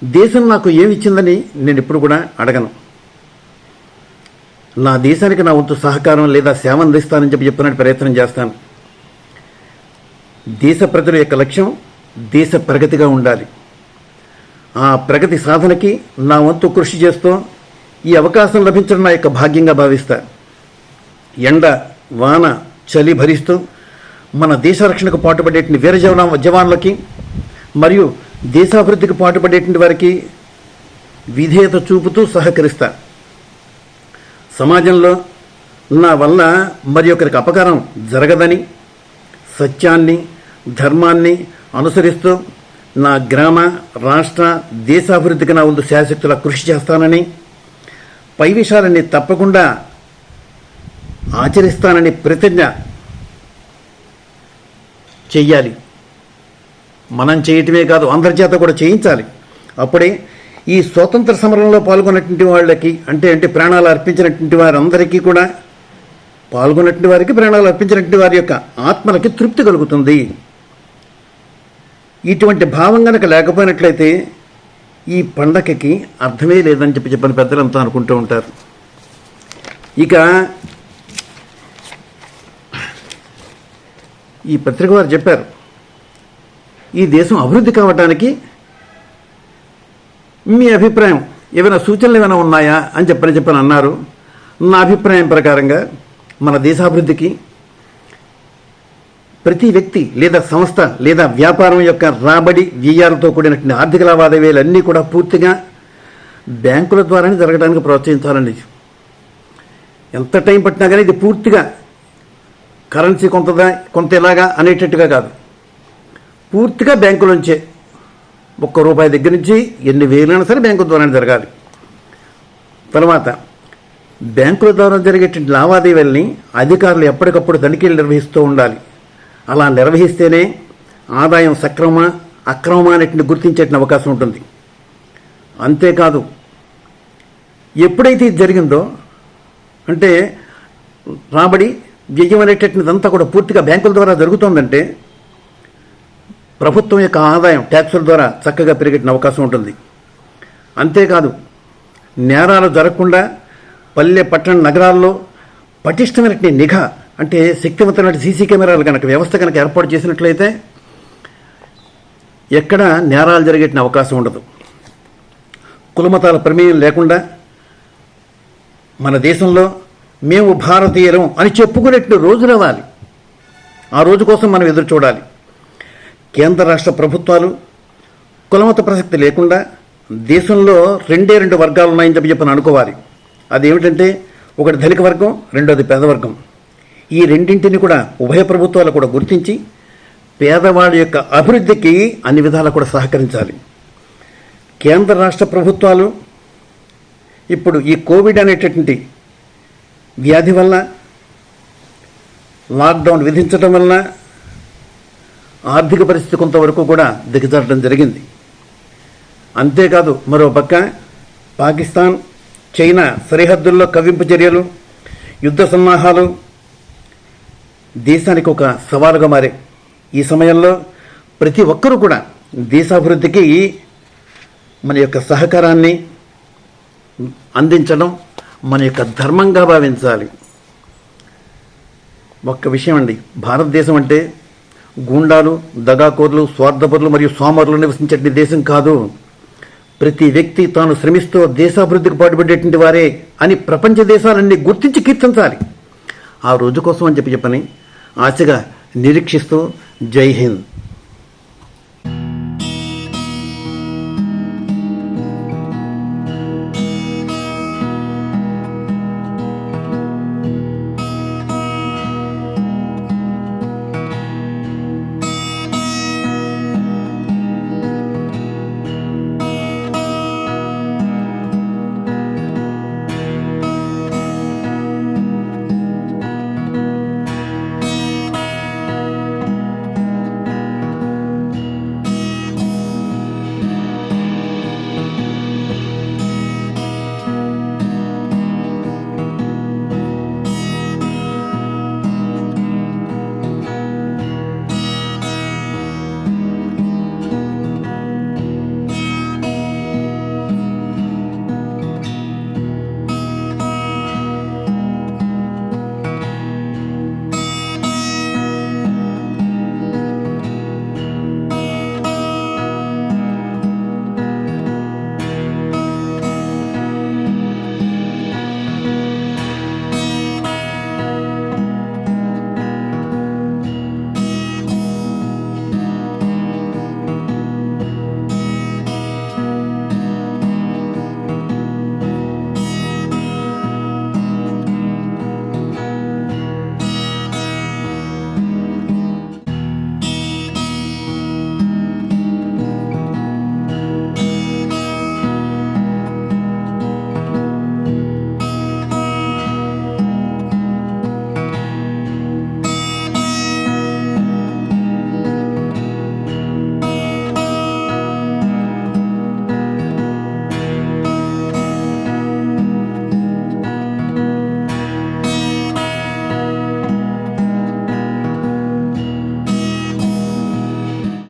దేశం నాకు ఏమి ఇచ్చిందని నేను ఎప్పుడు కూడా అడగను. నా దేశానికి నా వంతు సహకారం లేదా సేవ అందిస్తానని చెప్పినట్టు ప్రయత్నం చేస్తాను. దేశ ప్రజల యొక్క లక్ష్యం దేశ ప్రగతిగా ఉండాలి. ఆ ప్రగతి సాధనకి నా వంతు కృషి చేస్తూ ఈ అవకాశం లభించడం నా యొక్క భాగ్యంగా భావిస్తా. ఎండ వాన చలి భరిస్తూ మన దేశ రక్షణకు పాటుపడేటువంటి వీర జవాన్లకి మరియు దేశాభివృద్ధికి పాటుపడేటువంటి వారికి విధేయత చూపుతూ సహకరిస్తా. సమాజంలో నా వల్ల మరి ఒకరికి అపకారం జరగదని, సత్యాన్ని ధర్మాన్ని అనుసరిస్తూ నా గ్రామ రాష్ట్ర దేశాభివృద్ధికి నా వంతు శాయశక్తులా కృషి చేస్తానని, పై విషయాలన్నీ తప్పకుండా ఆచరిస్తానని ప్రతిజ్ఞ చెయ్యాలి. మనం చేయటమే కాదు, అందరి చేత కూడా చేయించాలి. అప్పుడే ఈ స్వాతంత్ర సమరంలో పాల్గొన్నటువంటి వాళ్ళకి, అంటే ప్రాణాలు అర్పించినటువంటి వారందరికీ కూడా, పాల్గొన్నటువంటి వారికి, ప్రాణాలు అర్పించినటువంటి వారి యొక్క ఆత్మలకి తృప్తి కలుగుతుంది. ఇటువంటి భావం కనుక లేకపోయినట్లయితే ఈ పండగకి అర్థమే లేదని చెప్పిన పెద్దలంతా అనుకుంటూ ఉంటారు. ఇక ఈ పత్రిక వారు చెప్పారు, ఈ దేశం అభివృద్ధి కావటానికి మీ అభిప్రాయం, ఏమైనా సూచనలు ఏమైనా ఉన్నాయా అని చెప్పని అన్నారు. నా అభిప్రాయం ప్రకారంగా మన దేశాభివృద్ధికి ప్రతి వ్యక్తి లేదా సంస్థ లేదా వ్యాపారం యొక్క రాబడి వ్యయాలతో కూడినటువంటి ఆర్థిక లావాదేవీలన్నీ కూడా పూర్తిగా బ్యాంకుల ద్వారానే జరగడానికి ప్రోత్సహించాలండి. ఎంత టైం పట్టినా కానీ ఇది పూర్తిగా కరెన్సీ కొంత ఎలాగా అనేటట్టుగా కాదు, పూర్తిగా బ్యాంకులోంచే ₹1 దగ్గర నుంచి ఎన్ని వేలైనా సరే బ్యాంకు ద్వారానే జరగాలి. తర్వాత బ్యాంకుల ద్వారా జరిగేటువంటి లావాదేవీలని అధికారులు ఎప్పటికప్పుడు తనిఖీలు నిర్వహిస్తూ ఉండాలి. అలా నిర్వహిస్తేనే ఆదాయం సక్రమమా అక్రమమా అనేటువంటి గుర్తించేట అవకాశం ఉంటుంది. అంతేకాదు, ఎప్పుడైతే ఇది జరిగిందో, అంటే రాబడి వ్యయం అనేటటువంటిదంతా కూడా పూర్తిగా బ్యాంకుల ద్వారా జరుగుతోందంటే ప్రభుత్వం యొక్క ఆదాయం ట్యాక్సుల ద్వారా చక్కగా పెరిగే అవకాశం ఉంటుంది. అంతేకాదు, నేరాలు జరగకుండా పల్లె పట్టణ నగరాల్లో పటిష్టమైనటువంటి నిఘా, అంటే శక్తివంతమైన సీసీ కెమెరాలు కనుక వ్యవస్థ కనుక ఏర్పాటు చేసినట్లయితే ఎక్కడ నేరాలు జరిగే అవకాశం ఉండదు. కులమతాల ప్రమేయం లేకుండా మన దేశంలో మేము భారతీయులం అని చెప్పుకునేట్టు రోజు రావాలి. ఆ రోజు కోసం మనం ఎదురు చూడాలి. కేంద్ర రాష్ట్ర ప్రభుత్వాలు కులమత ప్రసక్తి లేకుండా దేశంలో 2 వర్గాలు ఉన్నాయని చెప్పని అనుకోవాలి. అదేమిటంటే, ఒకటి ధనిక వర్గం, రెండోది పేదవర్గం. ఈ రెండింటిని కూడా ఉభయ ప్రభుత్వాలు కూడా గుర్తించి పేదవాడి యొక్క అభివృద్ధికి అన్ని విధాలా కూడా సహకరించాలి. కేంద్ర రాష్ట్ర ప్రభుత్వాలు ఇప్పుడు ఈ కోవిడ్ అనేటటువంటి వ్యాధి వల్ల లాక్డౌన్ విధించడం వల్ల ఆర్థిక పరిస్థితి కొంతవరకు కూడా దిగజారడం జరిగింది. అంతేకాదు మరో పక్క పాకిస్తాన్, చైనా సరిహద్దుల్లో కవ్వింపు చర్యలు, యుద్ధ సన్నాహాలు దేశానికి ఒక సవాలుగా మారాయి. ఈ సమయంలో ప్రతి ఒక్కరూ కూడా దేశాభివృద్ధికి మన యొక్క సహకారాన్ని అందించడం మన యొక్క ధర్మంగా భావించాలి. ఒక్క విషయం అండి, భారతదేశం అంటే గూండాలు, దగాకోర్లు, స్వార్థపరులు మరియు సోమరులు నివసించే దేశం కాదు. ప్రతి వ్యక్తి తాను శ్రమిస్తూ దేశాభివృద్ధికి పాటుపడేటువంటి వారే అని ప్రపంచ దేశాలన్నీ గుర్తించి కీర్తించాలి. ఆ రోజు కోసం అని చెప్పని ఆశగా నిరీక్షిస్తూ జై హింద్.